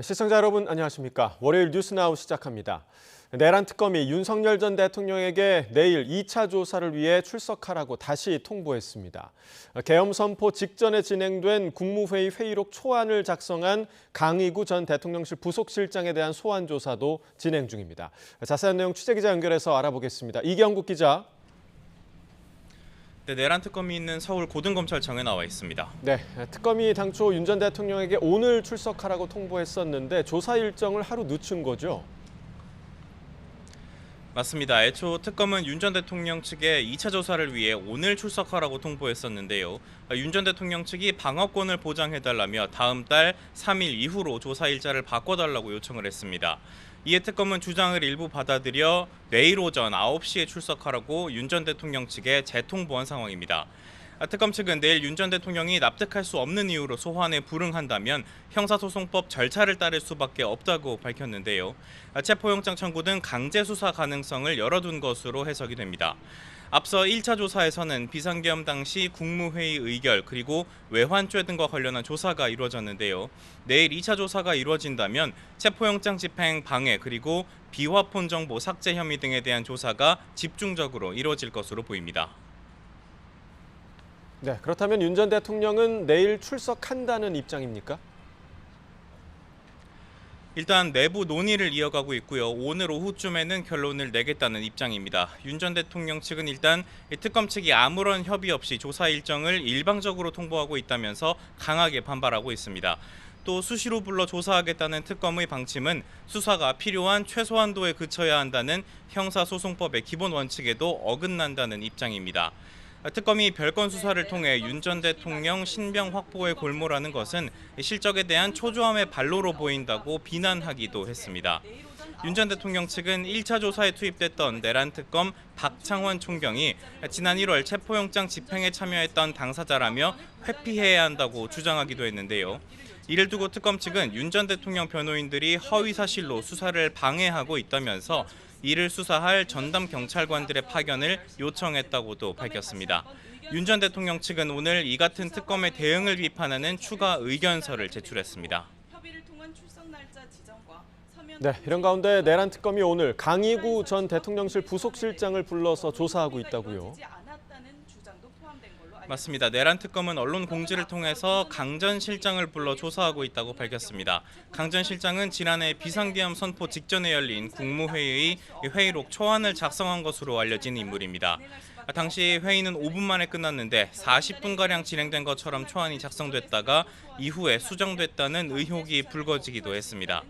시청자 여러분 안녕하십니까. 월요일 뉴스나우 시작합니다. 내란 특검이 윤석열 전 대통령에게 내일 2차 조사를 위해 출석하라고 다시 통보했습니다. 계엄 선포 직전에 진행된 국무회의 회의록 초안을 작성한 강의구 전 대통령실 부속실장에 대한 소환 조사도 진행 중입니다. 자세한 내용 취재기자 연결해서 알아보겠습니다. 이경국 기자. 네, 내란 특검이 있는 서울 고등검찰청에 나와 있습니다. 네, 특검이 당초 윤 전 대통령에게 오늘 출석하라고 통보했었는데 조사 일정을 하루 늦춘 거죠? 맞습니다. 애초 특검은 윤 전 대통령 측에 2차 조사를 위해 오늘 출석하라고 통보했었는데요. 윤 전 대통령 측이 방어권을 보장해달라며 다음 달 3일 이후로 조사 일자를 바꿔달라고 요청을 했습니다. 이에 특검은 주장을 일부 받아들여 내일 오전 9시에 출석하라고 윤 전 대통령 측에 재통보한 상황입니다. 특검 측은 내일 윤 전 대통령이 납득할 수 없는 이유로 소환에 불응한다면 형사소송법 절차를 따를 수밖에 없다고 밝혔는데요. 체포영장 청구 등 강제 수사 가능성을 열어둔 것으로 해석이 됩니다. 앞서 1차 조사에서는 비상계엄 당시 국무회의 의결 그리고 외환죄 등과 관련한 조사가 이루어졌는데요. 내일 2차 조사가 이루어진다면 체포영장 집행 방해 그리고 비화폰 정보 삭제 혐의 등에 대한 조사가 집중적으로 이루어질 것으로 보입니다. 네, 그렇다면 윤 전 대통령은 내일 출석한다는 입장입니까? 일단 내부 논의를 이어가고 있고요. 오늘 오후쯤에는 결론을 내겠다는 입장입니다. 윤 전 대통령 측은 일단 특검 측이 아무런 협의 없이 조사 일정을 일방적으로 통보하고 있다면서 강하게 반발하고 있습니다. 또 수시로 불러 조사하겠다는 특검의 방침은 수사가 필요한 최소한도에 그쳐야 한다는 형사소송법의 기본 원칙에도 어긋난다는 입장입니다. 특검이 별건 수사를 통해 윤 전 대통령 신병 확보에 골몰하는 것은 실적에 대한 초조함의 발로로 보인다고 비난하기도 했습니다. 윤 전 대통령 측은 1차 조사에 투입됐던 내란 특검 박창원 총경이 지난 1월 체포영장 집행에 참여했던 당사자라며 회피해야 한다고 주장하기도 했는데요. 이를 두고 특검 측은 윤 전 대통령 변호인들이 허위 사실로 수사를 방해하고 있다면서 이를 수사할 전담 경찰관들의 파견을 요청했다고도 밝혔습니다. 윤 전 대통령 측은 오늘 이 같은 특검의 대응을 비판하는 추가 의견서를 제출했습니다. 네, 이런 가운데 내란 특검이 오늘 강의구 전 대통령실 부속실장을 불러서 조사하고 있다고요. 맞습니다. 내란 특검은 언론 공지를 통해서 강 전 실장을 불러 조사하고 있다고 밝혔습니다. 강 전 실장은 지난해 비상계엄 선포 직전에 열린 국무회의의 회의록 초안을 작성한 것으로 알려진 인물입니다. 당시 회의는 5분 만에 끝났는데 40분가량 진행된 것처럼 초안이 작성됐다가 이후에 수정됐다는 의혹이 불거지기도 했습니다.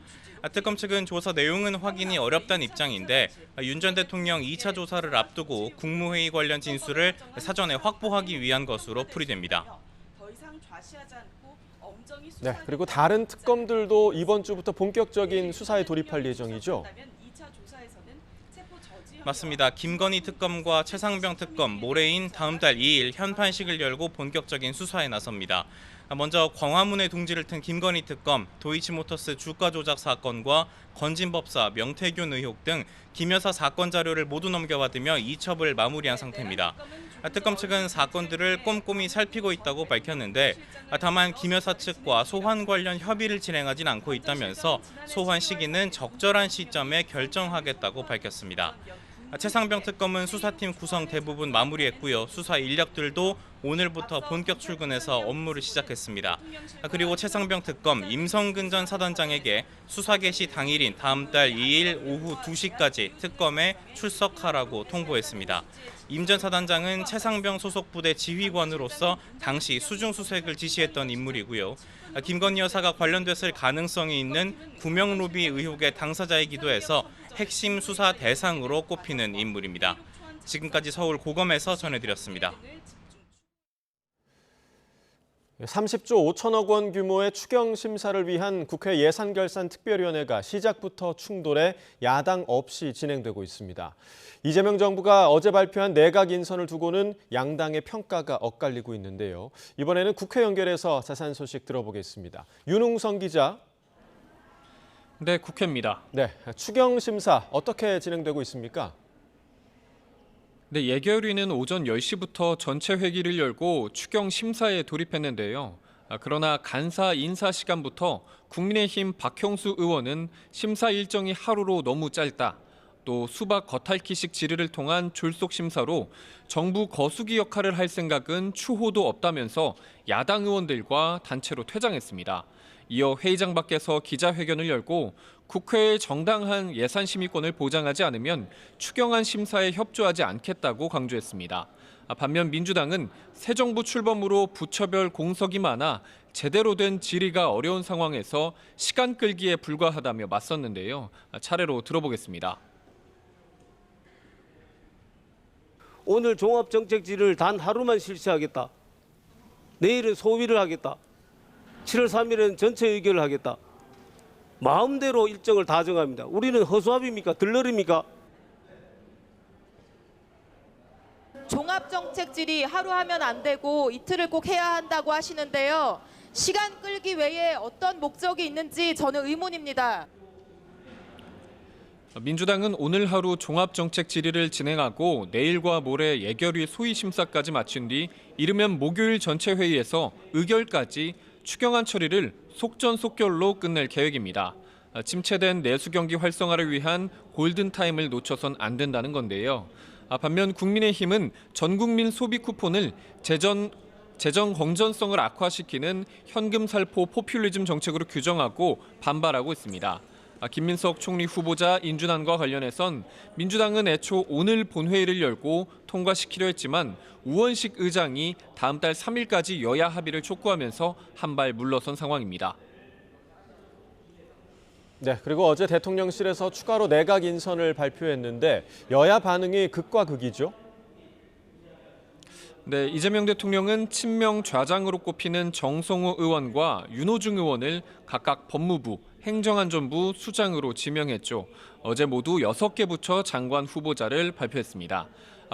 특검 측은 조사 내용은 확인이 어렵다는 입장인데 윤 전 대통령 2차 조사를 앞두고 국무회의 관련 진술을 사전에 확보하기 위한 것으로 풀이됩니다. 네, 그리고 다른 특검들도 이번 주부터 본격적인 수사에 돌입할 예정이죠. 맞습니다. 김건희 특검과 최상병 특검 모레인 다음 달 2일 현판식을 열고 본격적인 수사에 나섭니다. 먼저 광화문에 둥지를 튼 김건희 특검, 도이치모터스 주가 조작 사건과 건진법사, 명태균 의혹 등 김 여사 사건 자료를 모두 넘겨받으며 이첩을 마무리한 상태입니다. 특검 측은 사건들을 꼼꼼히 살피고 있다고 밝혔는데 다만 김 여사 측과 소환 관련 협의를 진행하진 않고 있다면서 소환 시기는 적절한 시점에 결정하겠다고 밝혔습니다. 최상병 특검은 수사팀 구성 대부분 마무리했고요. 수사 인력들도 오늘부터 본격 출근해서 업무를 시작했습니다. 그리고 최상병 특검 임성근 전 사단장에게 수사 개시 당일인 다음 달 2일 오후 2시까지 특검에 출석하라고 통보했습니다. 임 전 사단장은 최상병 소속 부대 지휘관으로서 당시 수중수색을 지시했던 인물이고요. 김건희 여사가 관련됐을 가능성이 있는 구명로비 의혹의 당사자이기도 해서 핵심 수사 대상으로 꼽히는 인물입니다. 지금까지 서울 고검에서 전해드렸습니다. 30조 5천억 원 규모의 추경 심사를 위한 국회 예산결산특별위원회가 시작부터 충돌해 야당 없이 진행되고 있습니다. 이재명 정부가 어제 발표한 내각 인선을 두고는 양당의 평가가 엇갈리고 있는데요. 이번에는 국회 연결해서 자세한 소식 들어보겠습니다. 윤웅성 기자. 네, 국회입니다. 네, 추경 심사 어떻게 진행되고 있습니까? 네, 예결위는 오전 10시부터 전체 회기를 열고 추경 심사에 돌입했는데요. 그러나 간사 인사 시간부터 국민의힘 박형수 의원은 심사 일정이 하루로 너무 짧다. 또 수박 겉핥기식 질의를 통한 졸속 심사로 정부 거수기 역할을 할 생각은 추호도 없다면서 야당 의원들과 단체로 퇴장했습니다. 이어 회의장 밖에서 기자회견을 열고 국회의 정당한 예산 심의권을 보장하지 않으면 추경안 심사에 협조하지 않겠다고 강조했습니다. 반면 민주당은 새 정부 출범으로 부처별 공석이 많아 제대로 된 질의가 어려운 상황에서 시간 끌기에 불과하다며 맞섰는데요. 차례로 들어보겠습니다. 오늘 종합정책질의를 단 하루만 실시하겠다. 내일은 소위를 하겠다. 7월 3일에는 전체 의결을 하겠다. 마음대로 일정을 다 정합니다. 우리는 허수아비입니까? 들러리입니까? 종합정책 질의 하루 하면 안 되고 이틀을 꼭 해야 한다고 하시는데요. 시간 끌기 외에 어떤 목적이 있는지 저는 의문입니다. 민주당은 오늘 하루 종합정책 질의를 진행하고 내일과 모레 예결위 소위 심사까지 마친 뒤 이르면 목요일 전체 회의에서 의결까지 추경안 처리를 속전속결로 끝낼 계획입니다. 침체된 내수 경기 활성화를 위한 골든타임을 놓쳐선 안 된다는 건데요. 반면 국민의힘은 전국민 소비 쿠폰을 재정 건전성을 악화시키는 현금 살포 포퓰리즘 정책으로 규정하고 반발하고 있습니다. 김민석 총리 후보자 인준안과 관련해선 민주당은 애초 오늘 본회의를 열고 통과시키려 했지만 우원식 의장이 다음 달 3일까지 여야 합의를 촉구하면서 한 발 물러선 상황입니다. 네, 그리고 어제 대통령실에서 추가로 내각 인선을 발표했는데 여야 반응이 극과 극이죠. 네, 이재명 대통령은 친명 좌장으로 꼽히는 정성호 의원과 윤호중 의원을 각각 법무부, 행정안전부 수장으로 지명했죠. 어제 모두 6개 부처 장관 후보자를 발표했습니다.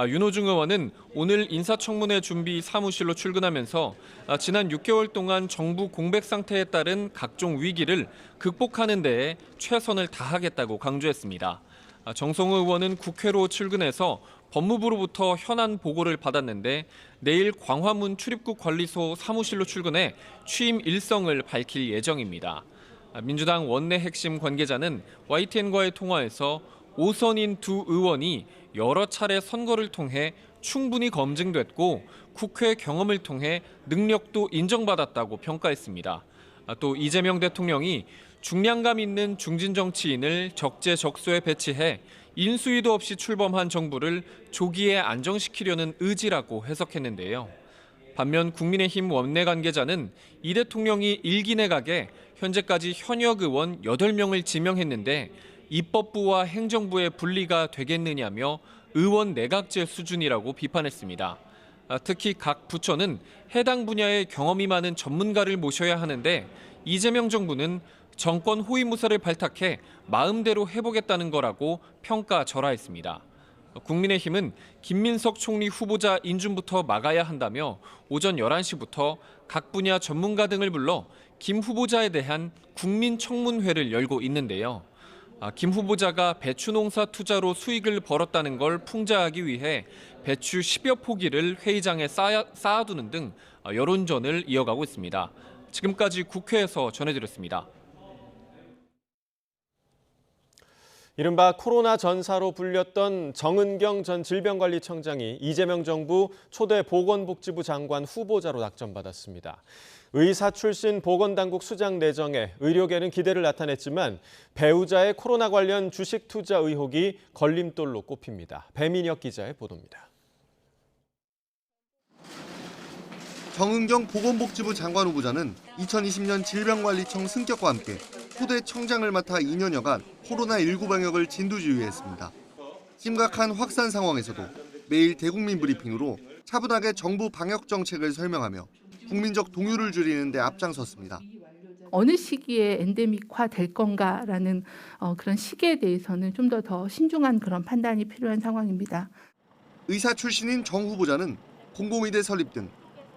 윤호중 의원은 오늘 인사청문회 준비 사무실로 출근하면서 지난 6개월 동안 정부 공백 상태에 따른 각종 위기를 극복하는 데에 최선을 다하겠다고 강조했습니다. 정성호 의원은 국회로 출근해서 법무부로부터 현안 보고를 받았는데 내일 광화문 출입국 관리소 사무실로 출근해 취임 일성을 밝힐 예정입니다. 민주당 원내 핵심 관계자는 YTN과의 통화에서 오선인 두 의원이 여러 차례 선거를 통해 충분히 검증됐고 국회 경험을 통해 능력도 인정받았다고 평가했습니다. 또 이재명 대통령이 중량감 있는 중진 정치인을 적재적소에 배치해 인수위도 없이 출범한 정부를 조기에 안정시키려는 의지라고 해석했는데요. 반면 국민의힘 원내 관계자는 이 대통령이 일기 내각에 현재까지 현역 의원 8명을 지명했는데 입법부와 행정부의 분리가 되겠느냐며 의원 내각제 수준이라고 비판했습니다. 특히 각 부처는 해당 분야의 경험이 많은 전문가를 모셔야 하는데 이재명 정부는 정권 호위무사를 발탁해 마음대로 해보겠다는 거라고 평가절하했습니다. 국민의힘은 김민석 총리 후보자 인준부터 막아야 한다며 오전 11시부터 각 분야 전문가 등을 불러 김 후보자에 대한 국민청문회를 열고 있는데요. 김 후보자가 배추 농사 투자로 수익을 벌었다는 걸 풍자하기 위해 배추 10여 포기를 회의장에 쌓아두는 등 여론전을 이어가고 있습니다. 지금까지 국회에서 전해드렸습니다. 이른바 코로나 전사로 불렸던 정은경 전 질병관리청장이 이재명 정부 초대 보건복지부 장관 후보자로 낙점받았습니다. 의사 출신 보건당국 수장 내정에 의료계는 기대를 나타냈지만 배우자의 코로나 관련 주식 투자 의혹이 걸림돌로 꼽힙니다. 배민혁 기자의 보도입니다. 정은경 보건복지부 장관 후보자는 2020년 질병관리청 승격과 함께 초대 청장을 맡아 2년여간 코로나19 방역을 진두지휘했습니다. 심각한 확산 상황에서도 매일 대국민 브리핑으로 차분하게 정부 방역 정책을 설명하며 국민적 동요를 줄이는 데 앞장섰습니다. 어느 시기에 엔데믹화 될 건가라는 그런 시기에 대해서는 좀 더 신중한 그런 판단이 필요한 상황입니다. 의사 출신인 정 후보자는 공공의대 설립 등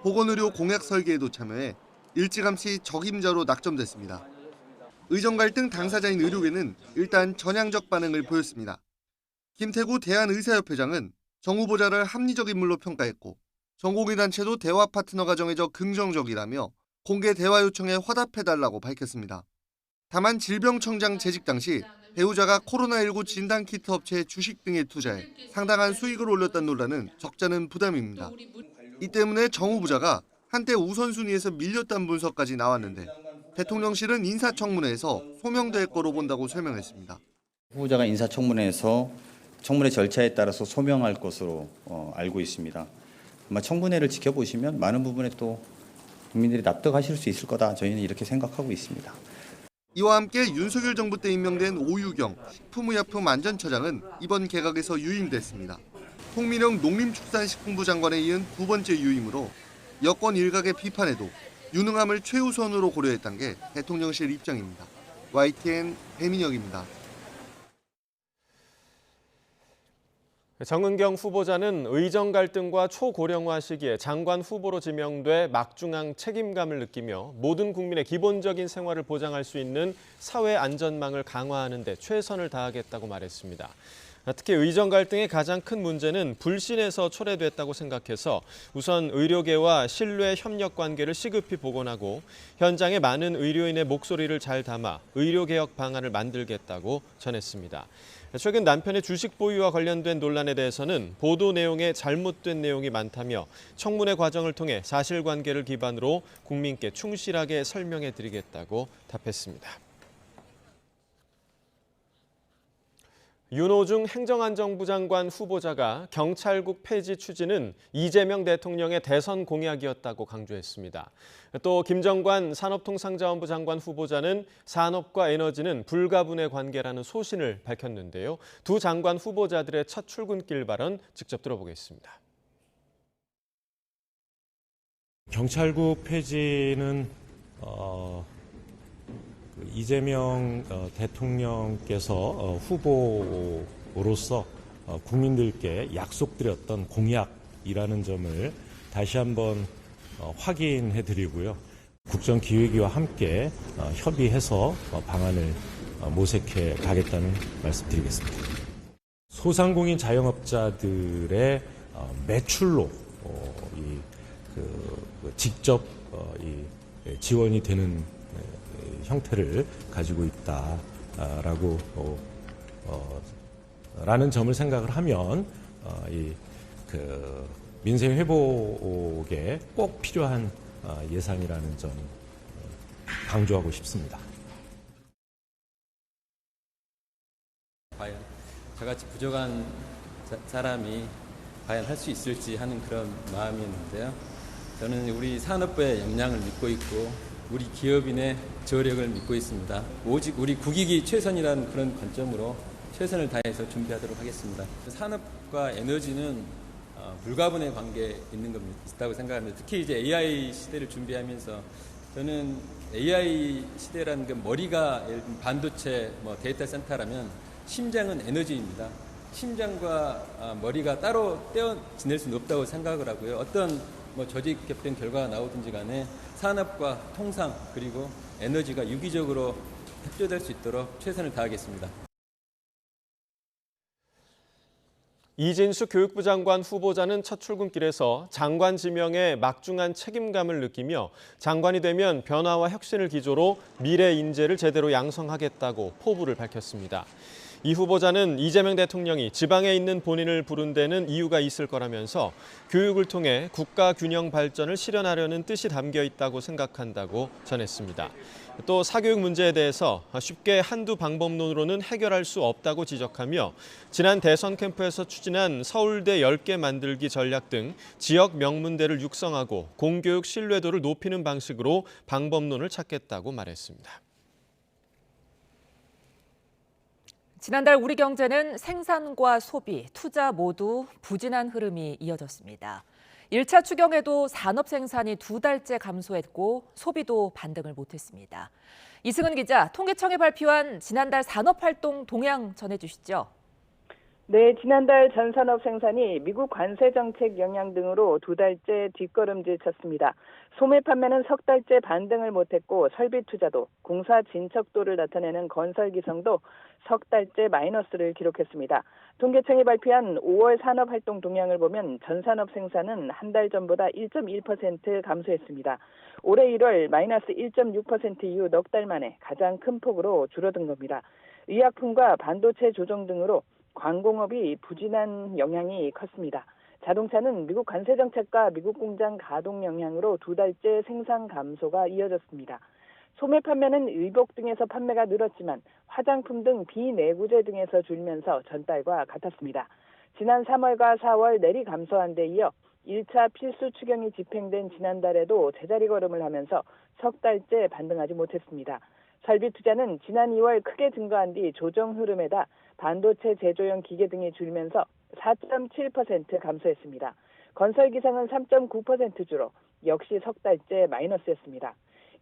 보건의료 공약 설계에도 참여해 일찌감치 적임자로 낙점됐습니다. 의정 갈등 당사자인 의료계는 일단 전향적 반응을 보였습니다. 김태구 대한의사협회장은 정 후보자를 합리적 인물로 평가했고 전공의단체도 대화 파트너가 정해져 긍정적이라며 공개 대화 요청에 화답해달라고 밝혔습니다. 다만 질병청장 재직 당시 배우자가 코로나19 진단키트 업체의 주식 등에 투자해 상당한 수익을 올렸다는 논란은 적잖은 부담입니다. 이 때문에 정 후보자가 한때 우선순위에서 밀렸다는 분석까지 나왔는데 대통령실은 인사청문회에서 소명될 거로 본다고 설명했습니다. 후보자가 인사청문회에서 청문회 절차에 따라서 소명할 것으로 알고 있습니다. 아마 청문회를 지켜보시면 많은 부분에 또 국민들이 납득하실 수 있을 거다. 저희는 이렇게 생각하고 있습니다. 이와 함께 윤석열 정부 때 임명된 오유경 식품의약품안전처장은 이번 개각에서 유임됐습니다. 홍민영 농림축산식품부 장관에 이은 두 번째 유임으로 여권 일각의 비판에도 유능함을 최우선으로 고려했다는 게 대통령실 입장입니다. YTN 배민혁입니다. 정은경 후보자는 의정 갈등과 초고령화 시기에 장관 후보로 지명돼 막중한 책임감을 느끼며 모든 국민의 기본적인 생활을 보장할 수 있는 사회 안전망을 강화하는 데 최선을 다하겠다고 말했습니다. 특히 의정 갈등의 가장 큰 문제는 불신에서 초래됐다고 생각해서 우선 의료계와 신뢰 협력 관계를 시급히 복원하고 현장의 많은 의료인의 목소리를 잘 담아 의료개혁 방안을 만들겠다고 전했습니다. 최근 남편의 주식 보유와 관련된 논란에 대해서는 보도 내용에 잘못된 내용이 많다며 청문회 과정을 통해 사실관계를 기반으로 국민께 충실하게 설명해 드리겠다고 답했습니다. 윤호중 행정안전부 장관 후보자가 경찰국 폐지 추진은 이재명 대통령의 대선 공약이었다고 강조했습니다. 또 김정관 산업통상자원부 장관 후보자는 산업과 에너지는 불가분의 관계라는 소신을 밝혔는데요. 두 장관 후보자들의 첫 출근길 발언 직접 들어보겠습니다. 경찰국 폐지는 이재명 대통령께서 후보로서 국민들께 약속드렸던 공약이라는 점을 다시 한번 확인해드리고요. 국정기획위와 함께 협의해서 방안을 모색해 가겠다는 말씀드리겠습니다. 소상공인 자영업자들의 매출로 직접 지원이 되는 형태를 가지고 있다라고 라는 점을 생각을 하면 민생 회복에 꼭 필요한 예산이라는 점 강조하고 싶습니다. 과연 저같이 부족한 사람이 과연 할 수 있을지 하는 그런 마음이었는데요. 저는 우리 산업부의 역량을 믿고 있고 우리 기업인의 저력을 믿고 있습니다. 오직 우리 국익이 최선이라는 그런 관점으로 최선을 다해서 준비하도록 하겠습니다. 산업과 에너지는 불가분의 관계에 있다고 생각합니다. 특히 이제 AI 시대를 준비하면서 저는 AI 시대라는 게 머리가 반도체, 데이터 센터라면 심장은 에너지입니다. 심장과 머리가 따로 떼어 지낼 수는 없다고 생각을 하고요. 어떤 조직 개편 결과가 나오든지 간에 산업과 통상 그리고 에너지가 유기적으로 협조될 수 있도록 최선을 다하겠습니다. 이진숙 교육부 장관 후보자는 첫 출근길에서 장관 지명에 막중한 책임감을 느끼며 장관이 되면 변화와 혁신을 기조로 미래 인재를 제대로 양성하겠다고 포부를 밝혔습니다. 이 후보자는 이재명 대통령이 지방에 있는 본인을 부른 데는 이유가 있을 거라면서 교육을 통해 국가 균형 발전을 실현하려는 뜻이 담겨 있다고 생각한다고 전했습니다. 또 사교육 문제에 대해서 쉽게 한두 방법론으로는 해결할 수 없다고 지적하며 지난 대선 캠프에서 추진한 서울대 10개 만들기 전략 등 지역 명문대를 육성하고 공교육 신뢰도를 높이는 방식으로 방법론을 찾겠다고 말했습니다. 지난달 우리 경제는 생산과 소비, 투자 모두 부진한 흐름이 이어졌습니다. 1차 추경에도 산업 생산이 2달째 감소했고 소비도 반등을 못했습니다. 이승은 기자, 통계청이 발표한 지난달 산업활동 동향 전해주시죠. 네, 지난달 전산업 생산이 미국 관세 정책 영향 등으로 2달째 뒷걸음질 쳤습니다. 소매 판매는 석 달째 반등을 못했고 설비 투자도 공사 진척도를 나타내는 건설 기성도 석 달째 마이너스를 기록했습니다. 통계청이 발표한 5월 산업활동 동향을 보면 전산업 생산은 한 달 전보다 1.1% 감소했습니다. 올해 1월 마이너스 1.6% 이후 넉 달 만에 가장 큰 폭으로 줄어든 겁니다. 의약품과 반도체 조정 등으로 광공업이 부진한 영향이 컸습니다. 자동차는 미국 관세 정책과 미국 공장 가동 영향으로 두 달째 생산 감소가 이어졌습니다. 소매 판매는 의복 등에서 판매가 늘었지만 화장품 등 비내구재 등에서 줄면서 전달과 같았습니다. 지난 3월과 4월 내리 감소한 데 이어 1차 필수 추경이 집행된 지난달에도 제자리 걸음을 하면서 석 달째 반등하지 못했습니다. 설비 투자는 지난 2월 크게 증가한 뒤 조정 흐름에다 반도체 제조용 기계 등이 줄면서 4.7% 감소했습니다. 건설 기상은 3.9% 줄어 역시 석 달째 마이너스였습니다.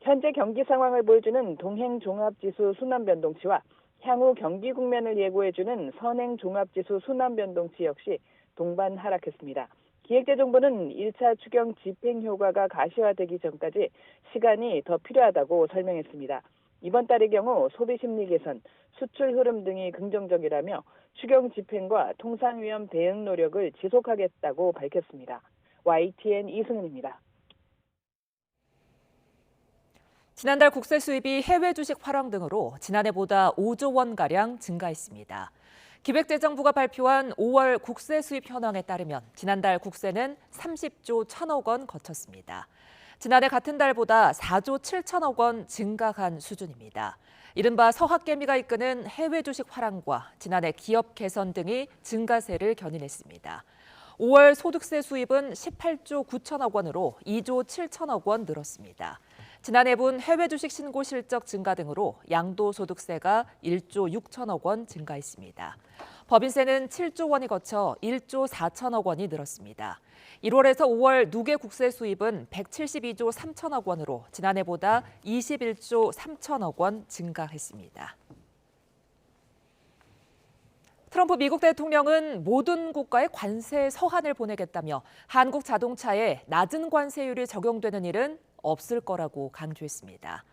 현재 경기 상황을 보여주는 동행종합지수 순환변동치와 향후 경기 국면을 예고해주는 선행종합지수 순환변동치 역시 동반 하락했습니다. 기획재정부는 1차 추경 집행 효과가 가시화되기 전까지 시간이 더 필요하다고 설명했습니다. 이번 달의 경우 소비심리 개선, 수출 흐름 등이 긍정적이라며 추경 집행과 통상위험 대응 노력을 지속하겠다고 밝혔습니다. YTN 이승은입니다. 지난달 국세 수입이 해외 주식 활용 등으로 지난해보다 5조 원가량 증가했습니다. 기획재정부가 발표한 5월 국세 수입 현황에 따르면 지난달 국세는 30조 1천억 원 거쳤습니다. 지난해 같은 달보다 4조 7천억 원 증가한 수준입니다. 이른바 서학개미가 이끄는 해외 주식 활황과 지난해 기업 개선 등이 증가세를 견인했습니다. 5월 소득세 수입은 18조 9천억 원으로 2조 7천억 원 늘었습니다. 지난해분 해외 주식 신고 실적 증가 등으로 양도소득세가 1조 6천억 원 증가했습니다. 법인세는 7조 원이 거쳐 1조 4천억 원이 늘었습니다. 1월에서 5월 누계 국세 수입은 172조 3천억 원으로 지난해보다 21조 3천억 원 증가했습니다. 트럼프 미국 대통령은 모든 국가에 관세 서한을 보내겠다며 한국 자동차에 낮은 관세율이 적용되는 일은 없을 거라고 강조했습니다.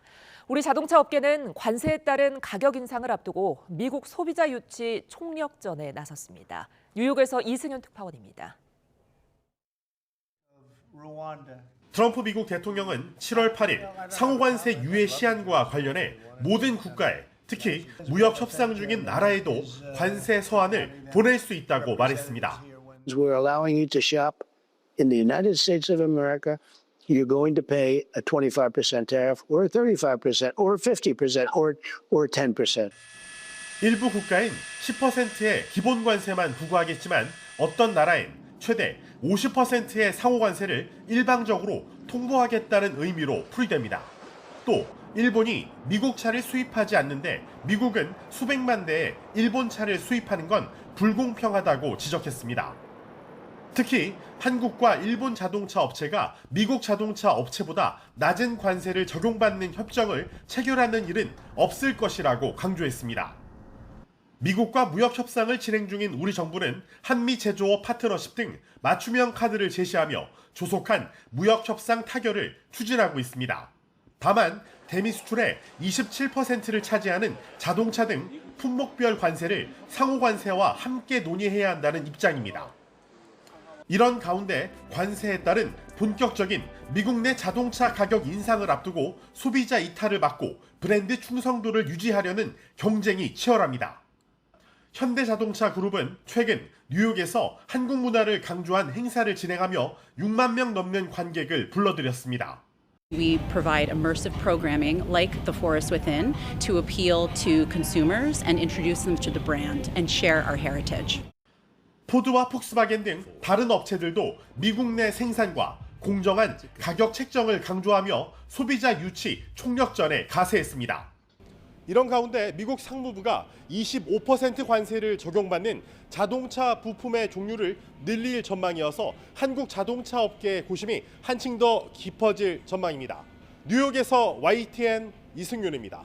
우리 자동차 업계는 관세에 따른 가격 인상을 앞두고 미국 소비자 유치 총력전에 나섰습니다. 뉴욕에서 이승윤 특파원입니다. 트럼프 미국 대통령은 7월 8일 상호관세 유예 시한과 관련해 모든 국가에 특히 무역 협상 중인 나라에도 관세 서한을 보낼 수 있다고 말했습니다. We're allowing you to shop in the United States of America. You're going to pay a 25% tariff or a 35% or 50% or 10%. 일부 국가엔 10%의 기본 관세만 부과하겠지만 어떤 나라엔 최대 50%의 상호 관세를 일방적으로 통보하겠다는 의미로 풀이됩니다. 또 일본이 미국 차를 수입하지 않는데 미국은 수백만 대의 일본 차를 수입하는 건 불공평하다고 지적했습니다. 특히 한국과 일본 자동차 업체가 미국 자동차 업체보다 낮은 관세를 적용받는 협정을 체결하는 일은 없을 것이라고 강조했습니다. 미국과 무역 협상을 진행 중인 우리 정부는 한미 제조업 파트너십 등 맞춤형 카드를 제시하며 조속한 무역 협상 타결을 추진하고 있습니다. 다만 대미 수출의 27%를 차지하는 자동차 등 품목별 관세를 상호 관세와 함께 논의해야 한다는 입장입니다. 이런 가운데 관세에 따른 본격적인 미국 내 자동차 가격 인상을 앞두고 소비자 이탈을 막고 브랜드 충성도를 유지하려는 경쟁이 치열합니다. 현대자동차 그룹은 최근 뉴욕에서 한국 문화를 강조한 행사를 진행하며 6만 명 넘는 관객을 불러들였습니다. We provide immersive programming like The Forest Within to appeal to consumers and introduce them to the brand and share our heritage. 포드와 폭스바겐 등 다른 업체들도 미국 내 생산과 공정한 가격 책정을 강조하며 소비자 유치 총력전에 가세했습니다. 이런 가운데 미국 상무부가 25% 관세를 적용받는 자동차 부품의 종류를 늘릴 전망이어서 한국 자동차 업계의 고심이 한층 더 깊어질 전망입니다. 뉴욕에서 YTN 이승윤입니다.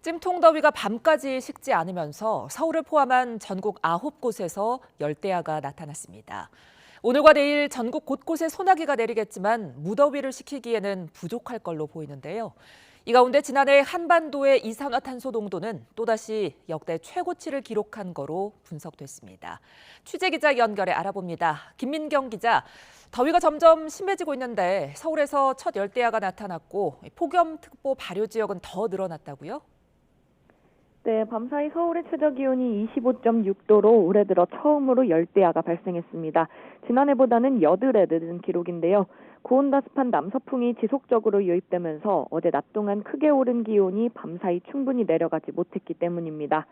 찜통더위가 밤까지 식지 않으면서 서울을 포함한 전국 9곳에서 열대야가 나타났습니다. 오늘과 내일 전국 곳곳에 소나기가 내리겠지만 무더위를 식히기에는 부족할 걸로 보이는데요. 이 가운데 지난해 한반도의 이산화탄소 농도는 또다시 역대 최고치를 기록한 거로 분석됐습니다. 취재기자 연결해 알아봅니다. 김민경 기자, 더위가 점점 심해지고 있는데 서울에서 첫 열대야가 나타났고 폭염특보 발효 지역은 더 늘어났다고요? 네, 밤사이 서울의 최저기온이 25.6도로 올해 들어 처음으로 열대야가 발생했습니다. 지난해보다는 여드레 늦은 기록인데요. 고온다습한 남서풍이 지속적으로 유입되면서 어제 낮 동안 크게 오른 기온이 밤사이 충분히 내려가지 못했기 때문입니다.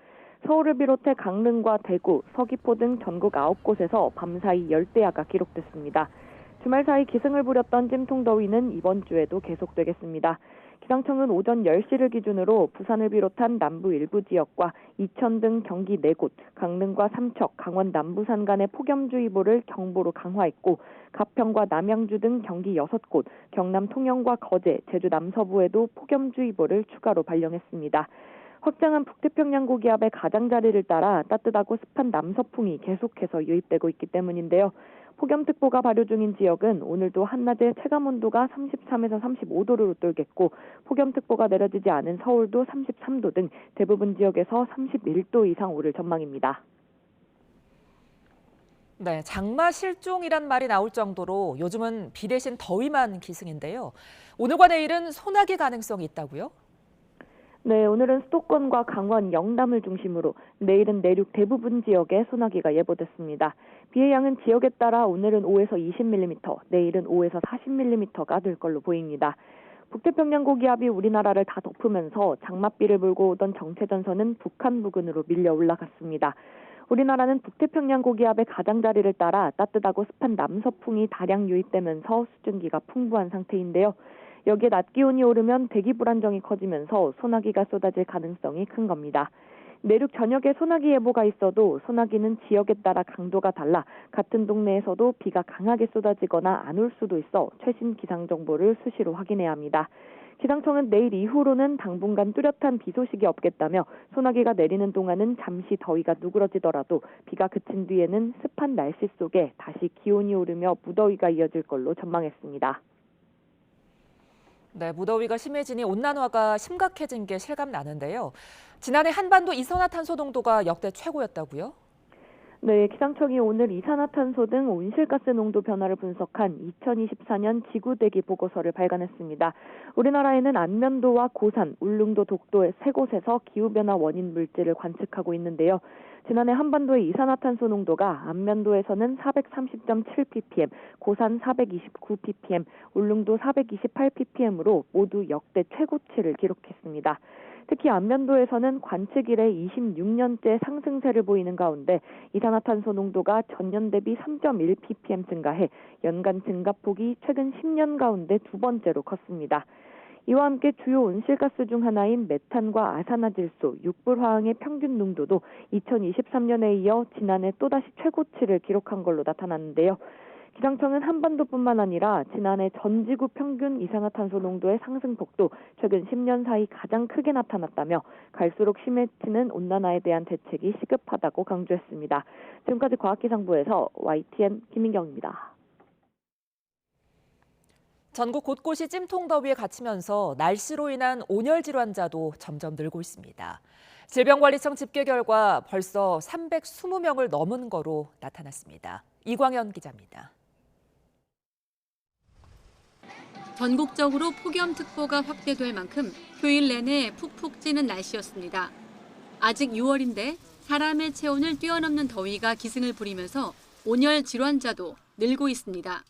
서울을 비롯해 강릉과 대구, 서귀포 등 전국 9곳에서 밤사이 열대야가 기록됐습니다. 주말 사이 기승을 부렸던 찜통더위는 이번 주에도 계속되겠습니다. 기상청은 오전 10시를 기준으로 부산을 비롯한 남부 일부 지역과 이천 등 경기 4곳, 강릉과 삼척, 강원 남부 산간의 폭염주의보를 경보로 강화했고 가평과 남양주 등 경기 6곳, 경남 통영과 거제, 제주 남서부에도 폭염주의보를 추가로 발령했습니다. 확장한 북태평양 고기압의 가장자리를 따라 따뜻하고 습한 남서풍이 계속해서 유입되고 있기 때문인데요. 폭염특보가 발효 중인 지역은 오늘도 한낮에 체감온도가 33에서 35도를 웃돌겠고 폭염특보가 내려지지 않은 서울도 33도 등 대부분 지역에서 31도 이상 오를 전망입니다. 네, 장마 실종이란 말이 나올 정도로 요즘은 비 대신 더위만 기승인데요. 오늘과 내일은 소나기 가능성이 있다고요? 네, 오늘은 수도권과 강원, 영남을 중심으로 내일은 내륙 대부분 지역에 소나기가 예보됐습니다. 비의 양은 지역에 따라 오늘은 5에서 20mm, 내일은 5에서 40mm가 될 걸로 보입니다. 북태평양 고기압이 우리나라를 다 덮으면서 장맛비를 몰고 오던 정체전선은 북한 부근으로 밀려 올라갔습니다. 우리나라는 북태평양 고기압의 가장자리를 따라 따뜻하고 습한 남서풍이 다량 유입되면서 수증기가 풍부한 상태인데요. 여기에 낮 기온이 오르면 대기 불안정이 커지면서 소나기가 쏟아질 가능성이 큰 겁니다. 내륙 전역에 소나기 예보가 있어도 소나기는 지역에 따라 강도가 달라 같은 동네에서도 비가 강하게 쏟아지거나 안 올 수도 있어 최신 기상 정보를 수시로 확인해야 합니다. 기상청은 내일 이후로는 당분간 뚜렷한 비 소식이 없겠다며 소나기가 내리는 동안은 잠시 더위가 누그러지더라도 비가 그친 뒤에는 습한 날씨 속에 다시 기온이 오르며 무더위가 이어질 걸로 전망했습니다. 네, 무더위가 심해지니 온난화가 심각해진 게 실감나는데요. 지난해 한반도 이산화탄소 농도가 역대 최고였다고요? 네, 기상청이 오늘 이산화탄소 등 온실가스 농도 변화를 분석한 2024년 지구대기 보고서를 발간했습니다. 우리나라에는 안면도와 고산, 울릉도, 독도의 3곳에서 기후변화 원인 물질을 관측하고 있는데요. 지난해 한반도의 이산화탄소 농도가 안면도에서는 430.7ppm, 고산 429ppm, 울릉도 428ppm으로 모두 역대 최고치를 기록했습니다. 특히 안면도에서는 관측 이래 26년째 상승세를 보이는 가운데 이산화탄소 농도가 전년 대비 3.1ppm 증가해 연간 증가폭이 최근 10년 가운데 두 번째로 컸습니다. 이와 함께 주요 온실가스 중 하나인 메탄과 아산화질소, 육불화학의 평균 농도도 2023년에 이어 지난해 또다시 최고치를 기록한 걸로 나타났는데요. 기상청은 한반도뿐만 아니라 지난해 전 지구 평균 이산화탄소 농도의 상승폭도 최근 10년 사이 가장 크게 나타났다며 갈수록 심해지는 온난화에 대한 대책이 시급하다고 강조했습니다. 지금까지 과학기상부에서 YTN 김민경입니다. 전국 곳곳이 찜통더위에 갇히면서 날씨로 인한 온열 질환자도 점점 늘고 있습니다. 질병관리청 집계 결과 벌써 320명을 넘은 거로 나타났습니다. 이광현 기자입니다. 전국적으로 폭염특보가 확대될 만큼 휴일 내내 푹푹 찌는 날씨였습니다. 아직 6월인데 사람의 체온을 뛰어넘는 더위가 기승을 부리면서 온열 질환자도 늘고 있습니다.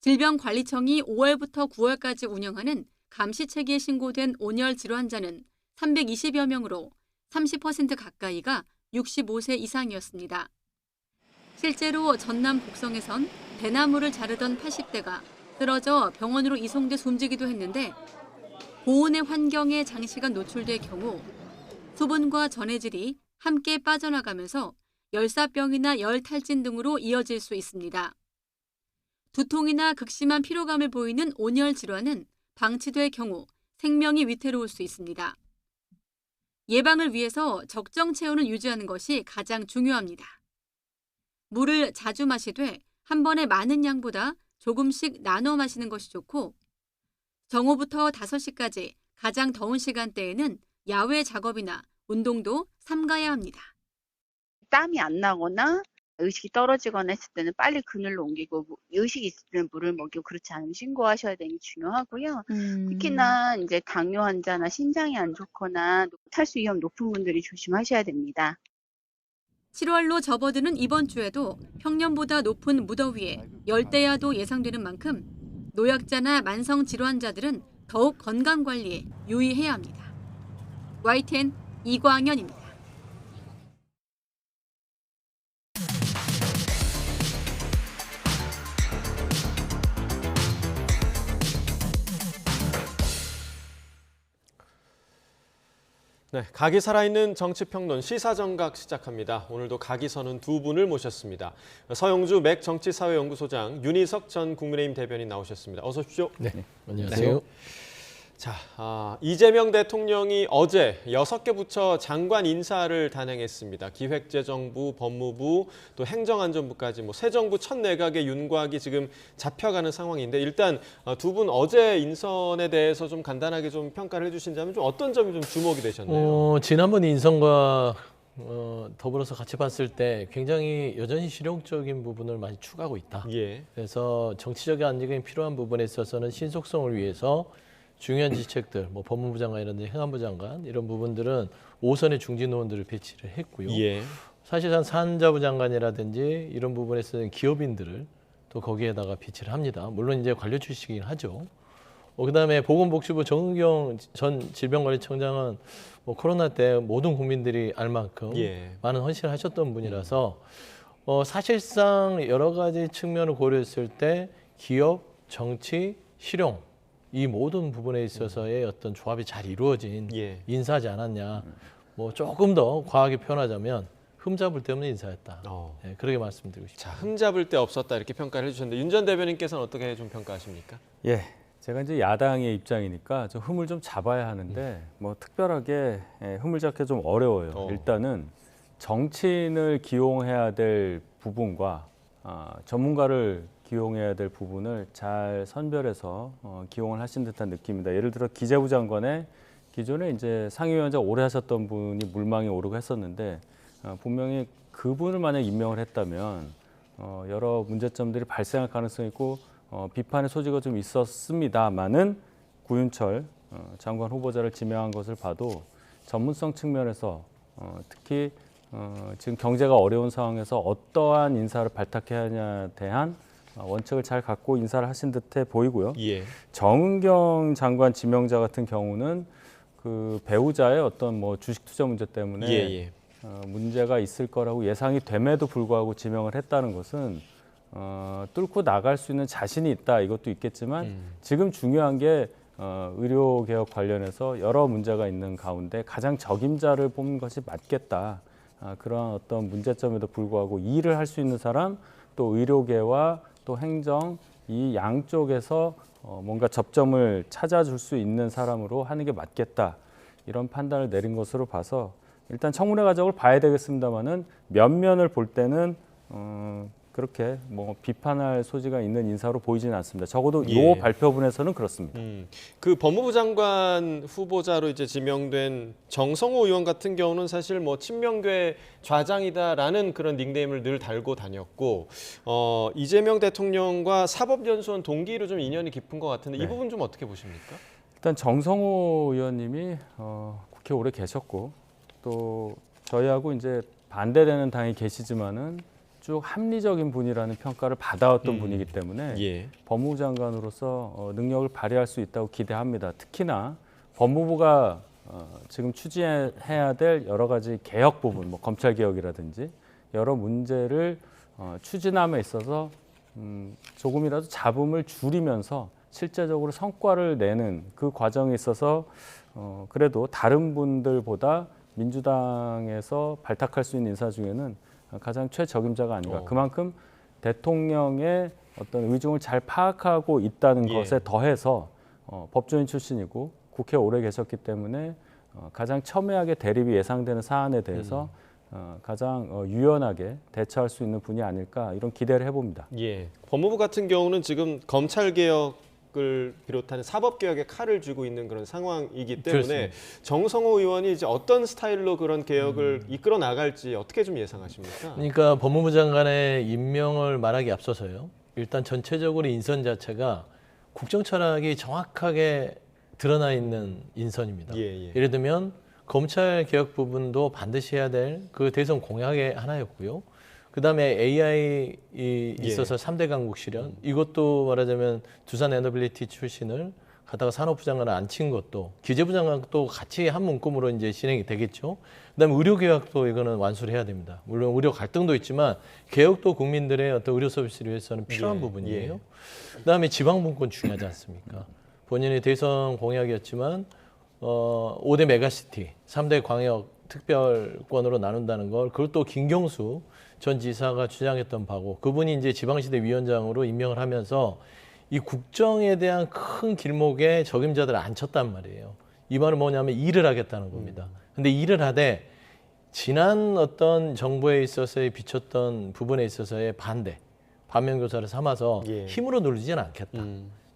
질병관리청이 5월부터 9월까지 운영하는 감시체계에 신고된 온열 질환자는 320여 명으로 30% 가까이가 65세 이상이었습니다. 실제로 전남 곡성에선 대나무를 자르던 80대가 쓰러져 병원으로 이송돼 숨지기도 했는데 고온의 환경에 장시간 노출될 경우 수분과 전해질이 함께 빠져나가면서 열사병이나 열탈진 등으로 이어질 수 있습니다. 두통이나 극심한 피로감을 보이는 온열 질환은 방치될 경우 생명이 위태로울 수 있습니다. 예방을 위해서 적정 체온을 유지하는 것이 가장 중요합니다. 물을 자주 마시되 한 번에 많은 양보다 조금씩 나눠 마시는 것이 좋고 정오부터 5시까지 가장 더운 시간대에는 야외 작업이나 운동도 삼가야 합니다. 땀이 안 나거나 의식이 떨어지거나 했을 때는 빨리 그늘로 옮기고 의식이 있을 때는 물을 먹이고 그렇지 않으면 신고하셔야 되는 게 중요하고요. 특히나 이제 당뇨 환자나 신장이 안 좋거나 탈수 위험 높은 분들이 조심하셔야 됩니다. 7월로 접어드는 이번 주에도 평년보다 높은 무더위에 열대야도 예상되는 만큼 노약자나 만성 질환자들은 더욱 건강 관리에 유의해야 합니다. YTN 이광현입니다. 네, 각이 살아있는 정치평론 시사정각 시작합니다. 오늘도 각이 서는 두 분을 모셨습니다. 서영주 맥 정치사회연구소장, 윤희석 전 국민의힘 대변인 나오셨습니다. 어서 오십시오. 네, 안녕하세요. 자, 이재명 대통령이 어제 6개 부처 장관 인사를 단행했습니다. 기획재정부, 법무부, 또 행정안전부까지 새 정부 첫 내각의 윤곽이 지금 잡혀가는 상황인데 일단 두 분 어제 인선에 대해서 좀 간단하게 좀 평가를 해주신다면 좀 어떤 점이 좀 주목이 되셨나요? 지난번 인선과 더불어서 같이 봤을 때 굉장히 여전히 실용적인 부분을 많이 추구하고 있다. 예. 그래서 정치적인 안정이 필요한 부분에 있어서는 신속성을 위해서 중요한 지책들, 법무부 장관이라든지 행안부 장관 이런 부분들은 5선의 중진 의원들을 배치를 했고요. 예. 사실상 산자부 장관이라든지 이런 부분에서는 기업인들을 또 거기에다가 배치를 합니다. 물론 이제 관료 출신이긴 하죠. 그다음에 보건복지부 정은경 전 질병관리청장은 코로나 때 모든 국민들이 알 만큼 많은 헌신을 하셨던 분이라서 사실상 여러 가지 측면을 고려했을 때 기업, 정치, 실용 이 모든 부분에 있어서의 어떤 조합이 잘 이루어진 인사하지 않았냐. 조금 더 과하게 표현하자면 흠잡을 데 없는 인사였다. 네, 그렇게 말씀드리고 싶습니다. 자, 흠잡을 데 없었다 이렇게 평가를 해주셨는데 윤 전 대변인께서는 어떻게 좀 평가하십니까? 예, 제가 이제 야당의 입장이니까 좀 흠을 좀 잡아야 하는데 특별하게 흠을 잡기 좀 어려워요. 일단은 정치인을 기용해야 될 부분과 전문가를 기용해야 될 부분을 잘 선별해서 기용을 하신 듯한 느낌입니다. 예를 들어 기재부 장관의 기존에 이제 상임위원장 오래 하셨던 분이 물망에 오르고 했었는데 분명히 그분을 만약 임명을 했다면 여러 문제점들이 발생할 가능성이 있고 비판의 소지가 좀 있었습니다만은 구윤철 장관 후보자를 지명한 것을 봐도 전문성 측면에서 특히 지금 경제가 어려운 상황에서 어떠한 인사를 발탁해야 하냐에 대한 원칙을 잘 갖고 인사를 하신 듯해 보이고요. 정은경 장관 지명자 같은 경우는 그 배우자의 어떤 주식 투자 문제 때문에 문제가 있을 거라고 예상이 됨에도 불구하고 지명을 했다는 것은 뚫고 나갈 수 있는 자신이 있다 이것도 있겠지만 지금 중요한 게 의료개혁 관련해서 여러 문제가 있는 가운데 가장 적임자를 뽑는 것이 맞겠다. 그런 어떤 문제점에도 불구하고 이 일을 할 수 있는 사람 또 의료계와 또 행정 이 양쪽에서 뭔가 접점을 찾아줄 수 있는 사람으로 하는 게 맞겠다. 이런 판단을 내린 것으로 봐서 일단 청문회 과정을 봐야 되겠습니다만은 면면을 볼 때는 그렇게 비판할 소지가 있는 인사로 보이지는 않습니다. 적어도 이 발표문에서는 그렇습니다. 그 법무부 장관 후보자로 이제 지명된 정성호 의원 같은 경우는 사실 친명계 좌장이다라는 그런 닉네임을 늘 달고 다녔고 이재명 대통령과 사법연수원 동기로 좀 인연이 깊은 것 같은데 이 부분 좀 어떻게 보십니까? 일단 정성호 의원님이 국회에 오래 계셨고 또 저희하고 이제 반대되는 당이 계시지만은 쭉 합리적인 분이라는 평가를 받아왔던 분이기 때문에 법무부 장관으로서 능력을 발휘할 수 있다고 기대합니다. 특히나 법무부가 지금 추진해야 될 여러 가지 개혁 부분, 검찰 개혁이라든지 여러 문제를 추진함에 있어서 조금이라도 잡음을 줄이면서 실제적으로 성과를 내는 그 과정에 있어서 그래도 다른 분들보다 민주당에서 발탁할 수 있는 인사 중에는 가장 최적임자가 아닌가. 그만큼 대통령의 어떤 의중을 잘 파악하고 있다는 것에 더해서 법조인 출신이고 국회에 오래 계셨기 때문에 가장 첨예하게 대립이 예상되는 사안에 대해서 가장 유연하게 대처할 수 있는 분이 아닐까 이런 기대를 해봅니다. 예, 법무부 같은 경우는 지금 검찰 개혁을 비롯한 사법 개혁에 칼을 쥐고 있는 그런 상황이기 때문에 그렇습니다. 정성호 의원이 이제 어떤 스타일로 그런 개혁을 이끌어 나갈지 어떻게 좀 예상하십니까? 그러니까 법무부 장관의 임명을 말하기 앞서서요. 일단 전체적으로 인선 자체가 국정 철학이 정확하게 드러나 있는 인선입니다. 예를 들면 검찰 개혁 부분도 반드시 해야 될 그 대선 공약의 하나였고요. 그다음에 AI에 있어서 3대 강국 실현, 이것도 말하자면 두산 에너빌리티 출신을 갖다가 산업부 장관을 앉힌 것도, 기재부 장관도 같이 한 문구로 이제 진행이 되겠죠. 그다음에 의료 개혁도 이거는 완수를 해야 됩니다. 물론 의료 갈등도 있지만 개혁도 국민들의 어떤 의료 서비스를 위해서는 필요한 부분이에요. 그다음에 지방분권 중요하지 않습니까? 본인의 대선 공약이었지만 5대 메가시티, 3대 광역 특별권으로 나눈다는 걸, 그걸 또 김경수 전 지사가 주장했던 바고, 그분이 이제 지방시대 위원장으로 임명을 하면서 이 국정에 대한 큰 길목에 적임자들을 앉혔단 말이에요. 이 말은 뭐냐면 일을 하겠다는 겁니다. 근데 일을 하되 지난 어떤 정부에 있어서의 비쳤던 부분에 있어서의 반면교사를 삼아서 힘으로 누르지는 않겠다.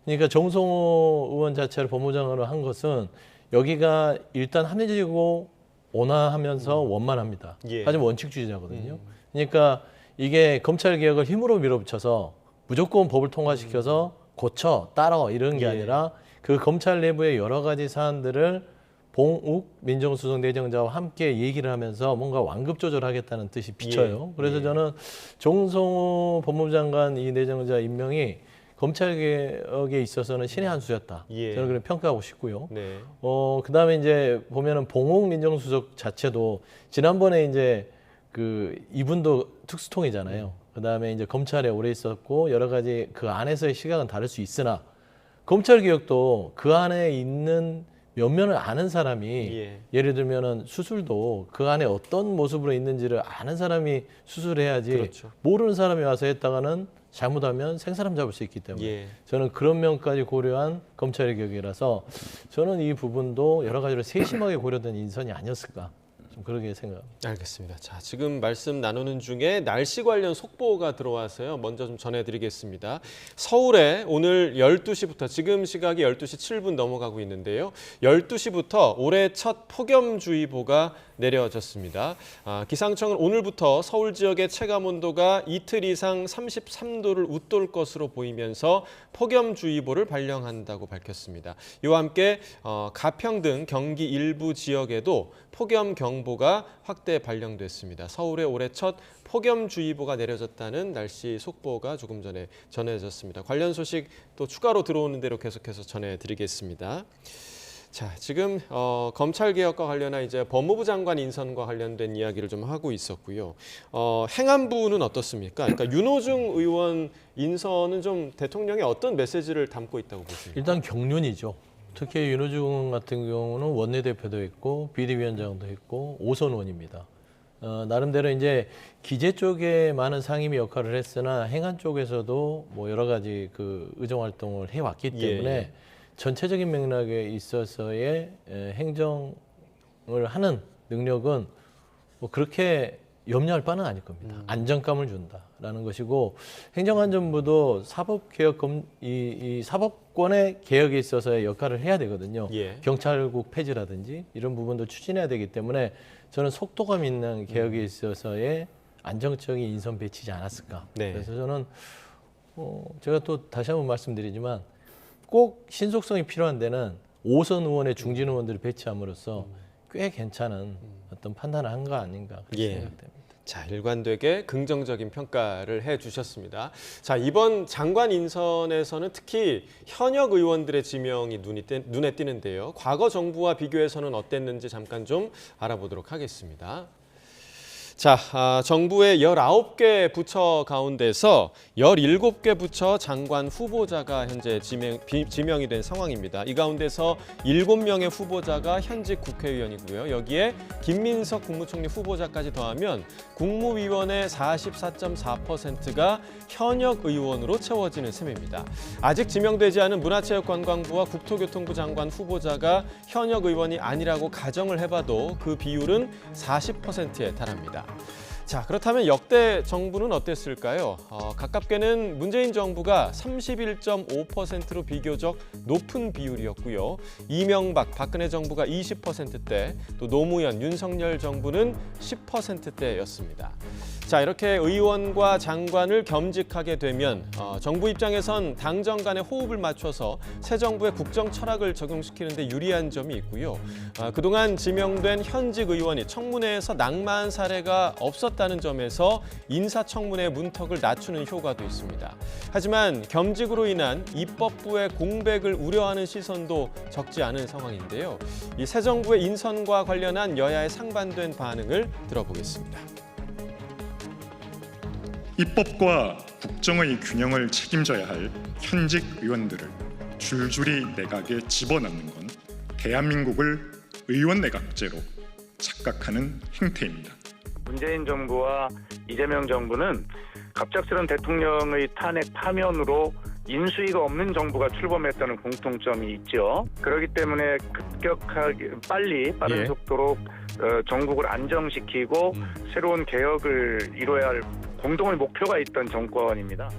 그러니까 정성호 의원 자체를 법무장관으로 한 것은 여기가 일단 합리적이고 온화하면서 원만합니다. 하지만 원칙주의자거든요. 그러니까 이게 검찰 개혁을 힘으로 밀어붙여서 무조건 법을 통과시켜서 고쳐, 따라 이런 게 아니라 그 검찰 내부의 여러 가지 사안들을 봉욱 민정수석 내정자와 함께 얘기를 하면서 뭔가 완급 조절하겠다는 뜻이 비쳐요. 그래서 저는 정성호 법무부 장관 이 내정자 임명이 검찰 개혁에 있어서는 신의 한 수였다. 저는 그렇게 평가하고 싶고요. 그다음에 이제 보면은 봉욱 민정수석 자체도 지난번에 이제 그 이분도 특수통이잖아요. 그다음에 이제 검찰에 오래 있었고 여러 가지 그 안에서의 시각은 다를 수 있으나 검찰 개혁도 그 안에 있는 면면을 아는 사람이 예를 들면은 수술도 그 안에 어떤 모습으로 있는지를 아는 사람이 수술해야지 모르는 사람이 와서 했다가는 잘못하면 생사람 잡을 수 있기 때문에 저는 그런 면까지 고려한 검찰의 개혁이라서 저는 이 부분도 여러 가지로 세심하게 고려된 인선이 아니었을까. 좀 그렇게 생각합니다. 알겠습니다. 자, 지금 말씀 나누는 중에 날씨 관련 속보가 들어와서요. 먼저 좀 전해드리겠습니다. 서울에 오늘 12시부터, 지금 시각이 12시 7분 넘어가고 있는데요. 12시부터 올해 첫 폭염주의보가 내려졌습니다. 기상청은 오늘부터 서울 지역의 체감온도가 이틀 이상 33도를 웃돌 것으로 보이면서 폭염주의보를 발령한다고 밝혔습니다. 이와 함께 가평 등 경기 일부 지역에도 폭염 경보가 확대 발령됐습니다. 서울에 올해 첫 폭염주의보가 내려졌다는 날씨 속보가 조금 전에 전해졌습니다. 관련 소식 또 추가로 들어오는 대로 계속해서 전해드리겠습니다. 자, 지금 검찰개혁과 관련한 이제 법무부 장관 인선과 관련된 이야기를 좀 하고 있었고요. 행안부는 어떻습니까? 그러니까 윤호중 의원 인선은 좀 대통령의 어떤 메시지를 담고 있다고 보십니까? 일단 경륜이죠. 특히 윤호중 같은 경우는 원내대표도 했고 비대위원장도 했고 5선 의원입니다. 나름대로 이제 기재 쪽에 많은 상임위 역할을 했으나 행안 쪽에서도 뭐 여러 가지 그 의정 활동을 해왔기 때문에 전체적인 맥락에 있어서의 행정을 하는 능력은 뭐 그렇게 염려할 바는 아닐 겁니다. 안정감을 준다라는 것이고 행정안전부도 사법개혁 이 사법권의 개혁에 있어서의 역할을 해야 되거든요. 경찰국 폐지라든지 이런 부분도 추진해야 되기 때문에 저는 속도감 있는 개혁에 있어서의 안정적인 인선 배치지 않았을까. 그래서 저는 제가 또 다시 한번 말씀드리지만 꼭 신속성이 필요한 데는 5선 의원의 중진 의원들을 배치함으로써 꽤 괜찮은 어떤 판단을 한 거 아닌가 그렇게 생각됩니다. 자, 일관되게 긍정적인 평가를 해주셨습니다. 자, 이번 장관 인선에서는 특히 현역 의원들의 지명이 눈에 띄는데요. 과거 정부와 비교해서는 어땠는지 잠깐 좀 알아보도록 하겠습니다. 자, 정부의 19개 부처 가운데서 17개 부처 장관 후보자가 현재 지명이 된 상황입니다. 이 가운데서 7명의 후보자가 현직 국회의원이고요. 여기에 김민석 국무총리 후보자까지 더하면 국무위원의 44.4%가 현역 의원으로 채워지는 셈입니다. 아직 지명되지 않은 문화체육관광부와 국토교통부 장관 후보자가 현역 의원이 아니라고 가정을 해봐도 그 비율은 40%에 달합니다. 있습니다. 자, 그렇다면 역대 정부는 어땠을까요? 가깝게는 문재인 정부가 31.5%로 비교적 높은 비율이었고요. 이명박, 박근혜 정부가 20%대, 또 노무현, 윤석열 정부는 10%대였습니다. 자, 이렇게 의원과 장관을 겸직하게 되면 정부 입장에선 당정 간의 호흡을 맞춰서 새 정부의 국정 철학을 적용시키는 데 유리한 점이 있고요. 그동안 지명된 현직 의원이 청문회에서 낙마한 사례가 없었다는 점에서 인사청문회 문턱을 낮추는 효과도 있습니다. 하지만 겸직으로 인한 입법부의 공백을 우려하는 시선도 적지 않은 상황인데요. 이 새 정부의 인선과 관련한 여야의 상반된 반응을 들어보겠습니다. 입법과 국정의 균형을 책임져야 할 현직 의원들을 줄줄이 내각에 집어넣는 건 대한민국을 의원 내각제로 착각하는 행태입니다. 문재인 정부와 이재명 정부는 갑작스런 대통령의 탄핵 파면으로 인수위가 없는 정부가 출범했다는 공통점이 있죠. 그렇기 때문에 급격하게 빠른 속도로 정국을 안정시키고 새로운 개혁을 이뤄야 할 공동의 목표가 있던 정권입니다.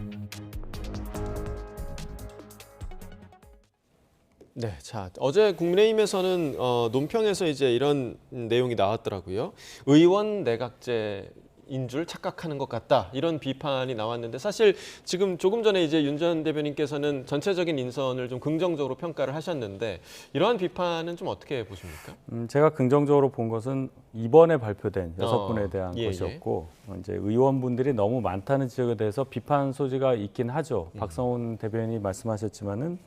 네, 자, 어제 국민의힘에서는 논평에서 이제 이런 내용이 나왔더라고요. 의원 내각제인 줄 착각하는 것 같다, 이런 비판이 나왔는데, 사실 지금 조금 전에 이제 윤 전 대변인께서는 전체적인 인선을 좀 긍정적으로 평가를 하셨는데, 이러한 비판은 좀 어떻게 보십니까? 제가 긍정적으로 본 것은 이번에 발표된 6분에 대한 예, 것이었고, 이제 의원분들이 너무 많다는 지적에 대해서 비판 소지가 있긴 하죠. 박성훈 대변인이 말씀하셨지만은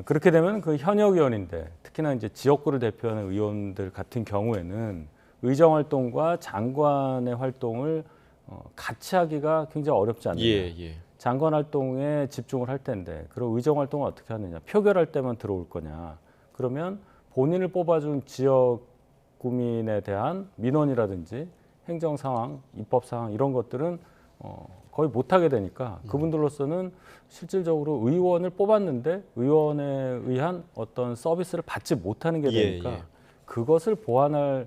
그렇게 되면 그 현역 의원인데, 특히나 이제 지역구를 대표하는 의원들 같은 경우에는 의정 활동과 장관의 활동을 같이 하기가 굉장히 어렵지 않느냐. 장관 활동에 집중을 할 텐데, 그리고 의정 활동을 어떻게 하느냐. 표결할 때만 들어올 거냐. 그러면 본인을 뽑아준 지역 구민에 대한 민원이라든지 행정 상황, 입법 상황 이런 것들은 거의 못하게 되니까 그분들로서는 실질적으로 의원을 뽑았는데 의원에 의한 어떤 서비스를 받지 못하는 게 되니까 그것을 보완할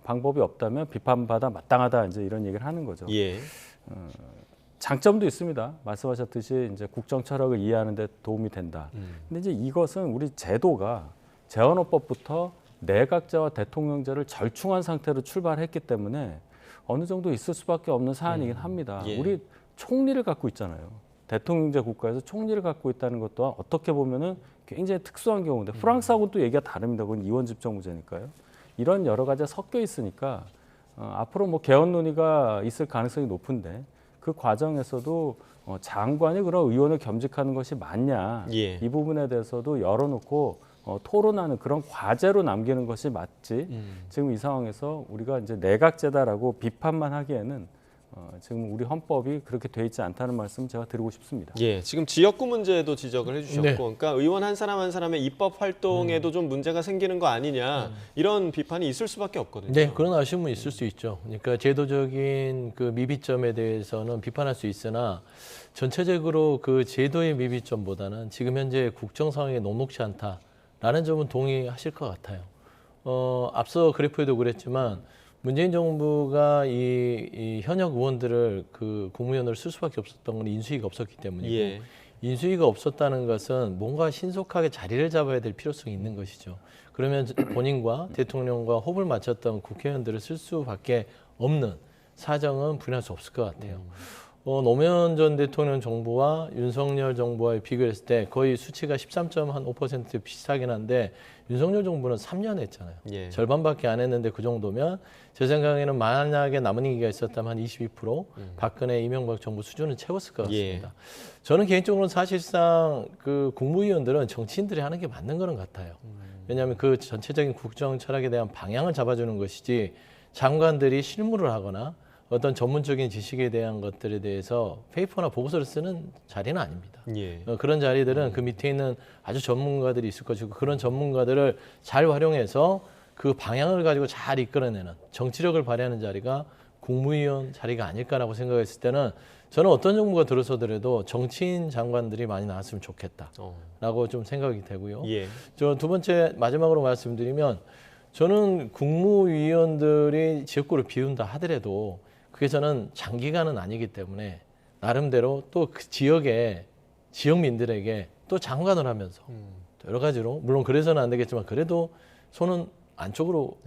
방법이 없다면 비판받아 마땅하다, 이제 이런 얘기를 하는 거죠. 장점도 있습니다. 말씀하셨듯이 이제 국정 철학을 이해하는 데 도움이 된다. 근데 이제 이것은 우리 제도가 재헌헌법부터 내각제와 대통령제를 절충한 상태로 출발했기 때문에 어느 정도 있을 수밖에 없는 사안이긴 합니다. 우리 총리를 갖고 있잖아요. 대통령제 국가에서 총리를 갖고 있다는 것 또한 어떻게 보면은 굉장히 특수한 경우인데, 프랑스하고는 또 얘기가 다릅니다. 그건 이원 집정부제니까요. 이런 여러 가지가 섞여 있으니까 앞으로 뭐 개헌 논의가 있을 가능성이 높은데, 그 과정에서도 장관이 그런 의원을 겸직하는 것이 맞냐, 이 부분에 대해서도 열어놓고 토론하는 그런 과제로 남기는 것이 맞지. 지금 이 상황에서 우리가 이제 내각제다라고 비판만 하기에는 지금 우리 헌법이 그렇게 돼 있지 않다는 말씀 제가 드리고 싶습니다. 지금 지역구 문제도 지적을 해주셨고, 그러니까 의원 한 사람 한 사람의 입법 활동에도 좀 문제가 생기는 거 아니냐, 이런 비판이 있을 수밖에 없거든요. 네, 그런 아쉬움은 있을 수 있죠. 그러니까 제도적인 그 미비점에 대해서는 비판할 수 있으나, 전체적으로 그 제도의 미비점보다는 지금 현재 국정 상황이 녹록지 않다라는 점은 동의하실 것 같아요. 앞서 그래프에도 그랬지만, 문재인 정부가 이 현역 의원들을 그 국무위원으로 쓸 수밖에 없었던 건 인수위가 없었기 때문이고, 인수위가 없었다는 것은 뭔가 신속하게 자리를 잡아야 될 필요성이 있는 것이죠. 그러면 본인과 대통령과 호흡을 맞췄던 국회의원들을 쓸 수밖에 없는 사정은 부인할 수 없을 것 같아요. 노무현 전 대통령 정부와 윤석열 정부와 비교했을 때 거의 수치가 13.5% 비슷하긴 한데, 윤석열 정부는 3년 했잖아요. 절반밖에 안 했는데 그 정도면 제 생각에는 만약에 남은 임기가 있었다면 한 22%, 박근혜, 이명박 정부 수준을 채웠을 것 같습니다. 저는 개인적으로는 사실상 그 국무위원들은 정치인들이 하는 게 맞는 거는 같아요. 왜냐하면 그 전체적인 국정 철학에 대한 방향을 잡아주는 것이지, 장관들이 실무를 하거나 어떤 전문적인 지식에 대한 것들에 대해서 페이퍼나 보고서를 쓰는 자리는 아닙니다. 그런 자리들은 그 밑에 있는 아주 전문가들이 있을 것이고, 그런 전문가들을 잘 활용해서 그 방향을 가지고 잘 이끌어내는 정치력을 발휘하는 자리가 국무위원 자리가 아닐까라고 생각했을 때는, 저는 어떤 정부가 들어서더라도 정치인 장관들이 많이 나왔으면 좋겠다라고 좀 생각이 되고요. 저 두 번째 마지막으로 말씀드리면, 저는 국무위원들이 지역구를 비운다 하더라도 그게 저는 장기간은 아니기 때문에 나름대로 또 그 지역의 지역민들에게 또 장관을 하면서 또 여러 가지로 물론 그래서는 안 되겠지만 그래도 손은 안쪽으로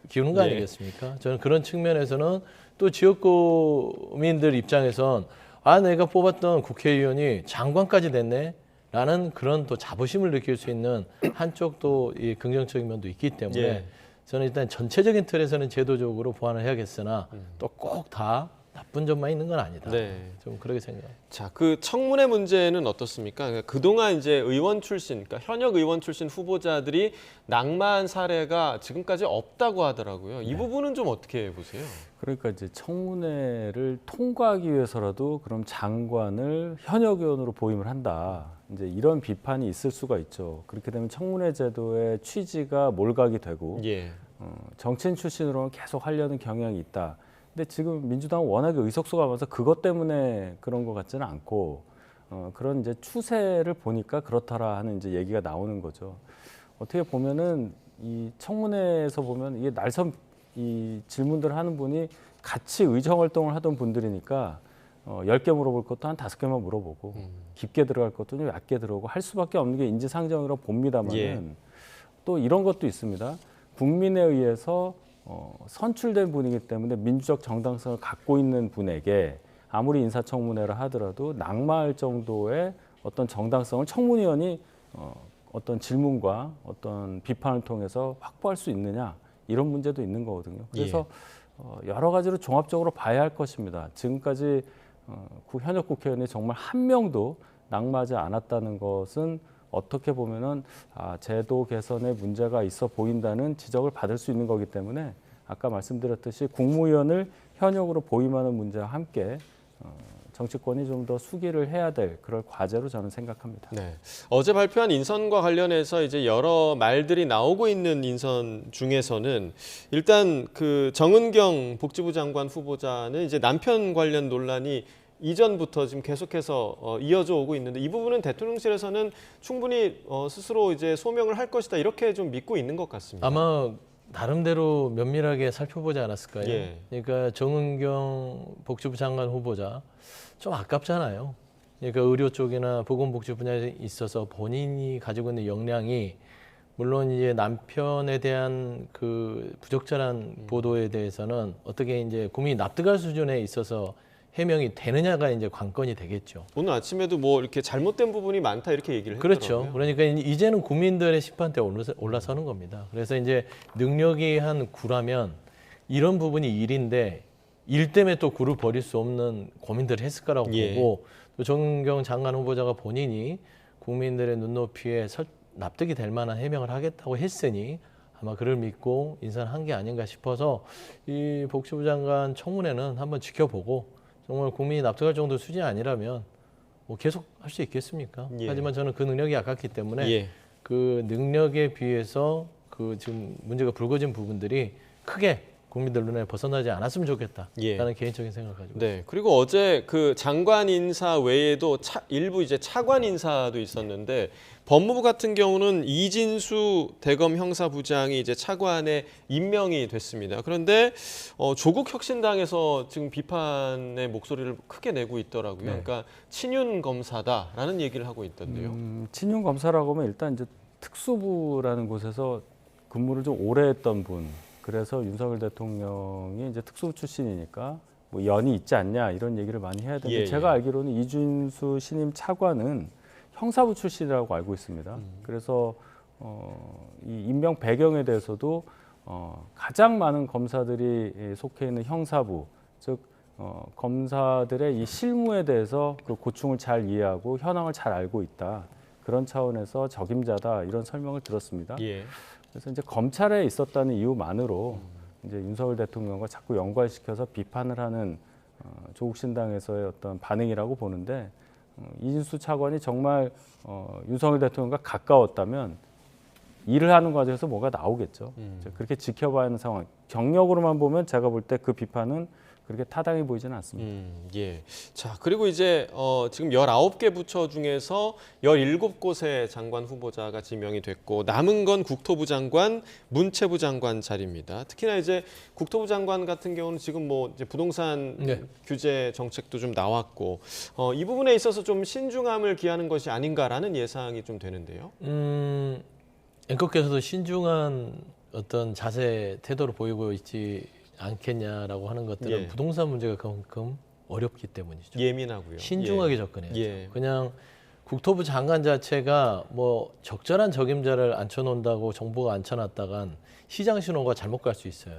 기우는 거 예. 아니겠습니까? 저는 그런 측면에서는 또 지역구민들 입장에선 아 내가 뽑았던 국회의원이 장관까지 됐네 라는 그런 또 자부심을 느낄 수 있는 한쪽도 이 긍정적인 면도 있기 때문에 예. 저는 일단 전체적인 틀에서는 제도적으로 보완을 해야겠으나 또 꼭 다 나쁜 점만 있는 건 아니다. 네. 좀 그렇게 생각합니다. 자, 그 청문회 문제는 어떻습니까? 그러니까 그동안 이제 의원 출신, 그러니까 현역 의원 출신 후보자들이 낙마한 사례가 지금까지 없다고 하더라고요. 이 부분은 좀 어떻게 보세요? 그러니까 이제 청문회를 통과하기 위해서라도 그럼 장관을 현역 의원으로 보임을 한다. 이제 이런 비판이 있을 수가 있죠. 그렇게 되면 청문회 제도의 취지가 몰각이 되고 예. 정치인 출신으로는 계속 하려는 경향이 있다. 근데 지금 민주당은 워낙에 의석수가 많아서 그것 때문에 그런 것 같지는 않고 그런 이제 추세를 보니까 그렇더라 하는 이제 얘기가 나오는 거죠. 어떻게 보면은 이 청문회에서 보면 이게 날선 이 질문들을 하는 분이 같이 의정 활동을 하던 분들이니까 10개 물어볼 것도 한 5개만 물어보고 깊게 들어갈 것도 좀 얕게 들어오고 할 수밖에 없는 게 인지상정이라고 봅니다만은 예. 또 이런 것도 있습니다. 국민에 의해서 선출된 분이기 때문에 민주적 정당성을 갖고 있는 분에게 아무리 인사청문회를 하더라도 낙마할 정도의 어떤 정당성을 청문위원이 어떤 질문과 어떤 비판을 통해서 확보할 수 있느냐 이런 문제도 있는 거거든요. 그래서 여러 가지로 종합적으로 봐야 할 것입니다. 지금까지 현역 국회의원이 정말 한 명도 낙마하지 않았다는 것은 어떻게 보면은 제도 개선에 문제가 있어 보인다는 지적을 받을 수 있는 거기 때문에 아까 말씀드렸듯이 국무위원을 현역으로 보임하는 문제와 함께 정치권이 좀 더 수기를 해야 될 그럴 과제로 저는 생각합니다. 네. 어제 발표한 인선과 관련해서 이제 여러 말들이 나오고 있는 인선 중에서는 일단 그 정은경 복지부 장관 후보자는 이제 남편 관련 논란이 이전부터 지금 계속해서 이어져 오고 있는데 이 부분은 대통령실에서는 충분히 스스로 이제 소명을 할 것이다 이렇게 좀 믿고 있는 것 같습니다. 아마 나름대로 면밀하게 살펴보지 않았을까요? 예. 그러니까 정은경 복지부 장관 후보자 좀 아깝잖아요. 그러니까 의료 쪽이나 보건복지 분야에 있어서 본인이 가지고 있는 역량이 물론 이제 남편에 대한 그 부적절한 보도에 대해서는 어떻게 이제 국민이 납득할 수준에 있어서 해명이 되느냐가 이제 관건이 되겠죠. 오늘 아침에도 뭐 이렇게 잘못된 부분이 많다 이렇게 얘기를 했더라고요. 그렇죠. 그러니까 이제는 국민들의 심판대에 올라서는 겁니다. 그래서 이제 능력이 한 9라면 이런 부분이 1인데 1 때문에 또 9를 버릴 수 없는 고민들을 했을 거라고 보고 또 정은경 장관 후보자가 본인이 국민들의 눈높이에 납득이 될 만한 해명을 하겠다고 했으니 아마 그를 믿고 인선한 게 아닌가 싶어서 이 복지부 장관 청문회는 한번 지켜보고 정말 국민이 납득할 정도 수준이 아니라면 뭐 계속 할 수 있겠습니까? 하지만 저는 그 능력이 약했기 때문에 그 능력에 비해서 그 지금 문제가 불거진 부분들이 크게 국민들 눈에 벗어나지 않았으면 좋겠다라는 개인적인 생각을 가지고 있습니다. 네. 그리고 어제 그 장관 인사 외에도 일부 이제 차관 인사도 있었는데 법무부 같은 경우는 이진수 대검 형사부장이 이제 차관에 임명이 됐습니다. 그런데 조국 혁신당에서 지금 비판의 목소리를 크게 내고 있더라고요. 네. 그러니까 친윤 검사다라는 얘기를 하고 있던데요. 친윤 검사라고 하면 일단 이제 특수부라는 곳에서 근무를 좀 오래 했던 분. 그래서 윤석열 대통령이 이제 특수부 출신이니까 뭐 연이 있지 않냐 이런 얘기를 많이 해야 되는데 제가 알기로는 이준수 신임 차관은 형사부 출신이라고 알고 있습니다. 그래서 이 임명 배경에 대해서도 가장 많은 검사들이 속해 있는 형사부, 즉 검사들의 이 실무에 대해서 그 고충을 잘 이해하고 현황을 잘 알고 있다. 그런 차원에서 적임자다 이런 설명을 들었습니다. 그래서 이제 검찰에 있었다는 이유만으로 이제 윤석열 대통령과 자꾸 연관시켜서 비판을 하는 조국 신당에서의 어떤 반응이라고 보는데 이진수 차관이 정말 윤석열 대통령과 가까웠다면 일을 하는 과정에서 뭐가 나오겠죠. 그렇게 지켜봐야 하는 상황. 경력으로만 보면 제가 볼 때 그 비판은 그렇게 타당해 보이지는 않습니다. 예. 자, 그리고 이제 지금 19개 부처 중에서 17곳의 장관 후보자가 지명이 됐고 남은 건 국토부 장관, 문체부 장관 자리입니다. 특히나 이제 국토부 장관 같은 경우는 지금 뭐 이제 부동산 규제 정책도 좀 나왔고 이 부분에 있어서 좀 신중함을 기하는 것이 아닌가라는 예상이 좀 되는데요. 앵커께서도 신중한 어떤 자세, 태도를 보이고 있지 않겠냐라고 하는 것들은 부동산 문제가 그만큼 어렵기 때문이죠. 예민하고요. 신중하게 접근해야죠. 그냥 국토부 장관 자체가 뭐 적절한 적임자를 앉혀놓는다고 정부가 앉혀놨다간 시장 신호가 잘못 갈 수 있어요.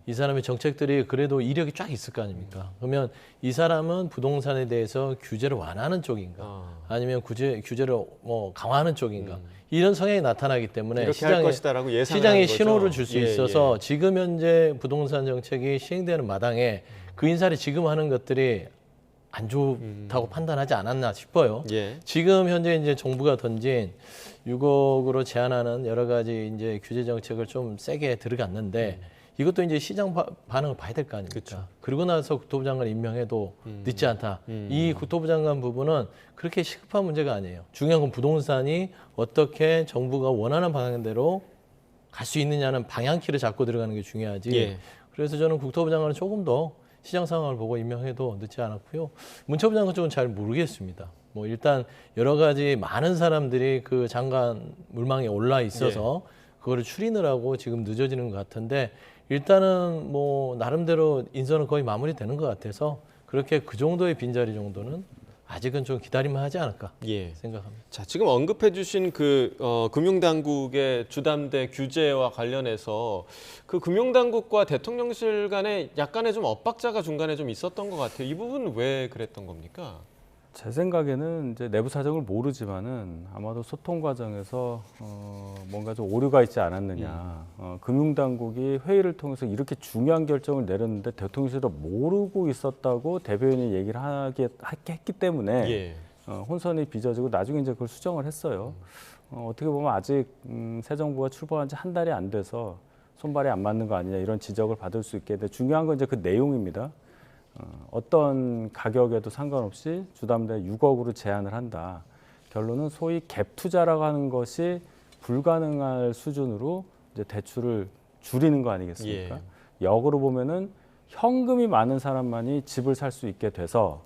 이 사람의 정책들이 그래도 이력이 쫙 있을 거 아닙니까? 그러면 이 사람은 부동산에 대해서 규제를 완화하는 쪽인가, 아니면 규제를 뭐 강화하는 쪽인가, 이런 성향이 나타나기 때문에 시장에 신호를 줄 수 있어서 지금 현재 부동산 정책이 시행되는 마당에 그 인사를 지금 하는 것들이 안 좋다고 판단하지 않았나 싶어요. 지금 현재 이제 정부가 던진 6억으로 제한하는 여러 가지 이제 규제 정책을 좀 세게 들어갔는데 이것도 이제 시장 반응을 봐야 될 거 아닙니까? 그리고 나서 국토부 장관 임명해도 늦지 않다. 이 국토부 장관 부분은 그렇게 시급한 문제가 아니에요. 중요한 건 부동산이 어떻게 정부가 원하는 방향대로 갈 수 있느냐는 방향키를 잡고 들어가는 게 중요하지. 그래서 저는 국토부 장관은 조금 더 시장 상황을 보고 임명해도 늦지 않았고요. 문체부 장관 쪽은 잘 모르겠습니다. 뭐 일단 여러 가지 많은 사람들이 그 장관 물망에 올라 있어서 그거를 추리느라고 지금 늦어지는 것 같은데 일단은 뭐 나름대로 인선은 거의 마무리되는 것 같아서 그렇게 그 정도의 빈자리 정도는 아직은 좀 기다리면 하지 않을까 생각합니다. 자, 지금 언급해 주신 그 금융당국의 주담대 규제와 관련해서 그 금융당국과 대통령실 간에 약간의 좀 엇박자가 중간에 좀 있었던 것 같아요. 이 부분은 왜 그랬던 겁니까? 제 생각에는 이제 내부 사정을 모르지만은 아마도 소통 과정에서 뭔가 좀 오류가 있지 않았느냐. 금융당국이 회의를 통해서 이렇게 중요한 결정을 내렸는데 대통령실도 모르고 있었다고 대변인이 얘기를 했기 때문에 혼선이 빚어지고 나중에 이제 그걸 수정을 했어요. 어떻게 보면 아직 새 정부가 출범한 지 한 달이 안 돼서 손발이 안 맞는 거 아니냐 이런 지적을 받을 수 있게 돼. 중요한 건 이제 그 내용입니다. 어떤 가격에도 상관없이 주담대 6억으로 제한을 한다. 결론은 소위 갭 투자라고 하는 것이 불가능할 수준으로 이제 대출을 줄이는 거 아니겠습니까? 역으로 보면은 현금이 많은 사람만이 집을 살 수 있게 돼서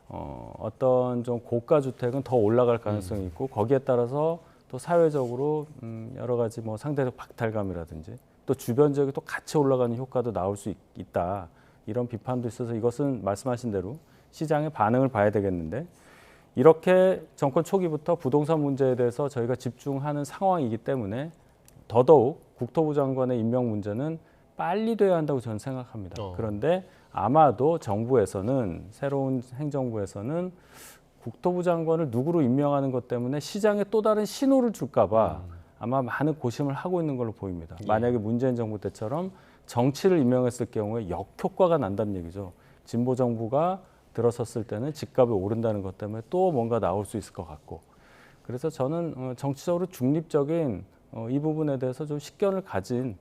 어떤 좀 고가 주택은 더 올라갈 가능성이 있고 거기에 따라서 또 사회적으로 여러 가지 뭐 상대적 박탈감이라든지 또 주변 지역이 또 같이 올라가는 효과도 나올 수 있다. 이런 비판도 있어서 이것은 말씀하신 대로 시장의 반응을 봐야 되겠는데 이렇게 정권 초기부터 부동산 문제에 대해서 저희가 집중하는 상황이기 때문에 더더욱 국토부 장관의 임명 문제는 빨리 돼야 한다고 저는 생각합니다. 그런데 아마도 정부에서는 새로운 행정부에서는 국토부 장관을 누구로 임명하는 것 때문에 시장에 또 다른 신호를 줄까 봐 아마 많은 고심을 하고 있는 걸로 보입니다. 만약에 문재인 정부 때처럼 정치를 임명했을 경우에 역효과가 난다는 얘기죠. 진보 정부가 들어섰을 때는 집값이 오른다는 것 때문에 또 뭔가 나올 수 있을 것 같고 그래서 저는 정치적으로 중립적인 이 부분에 대해서 좀 식견을 가진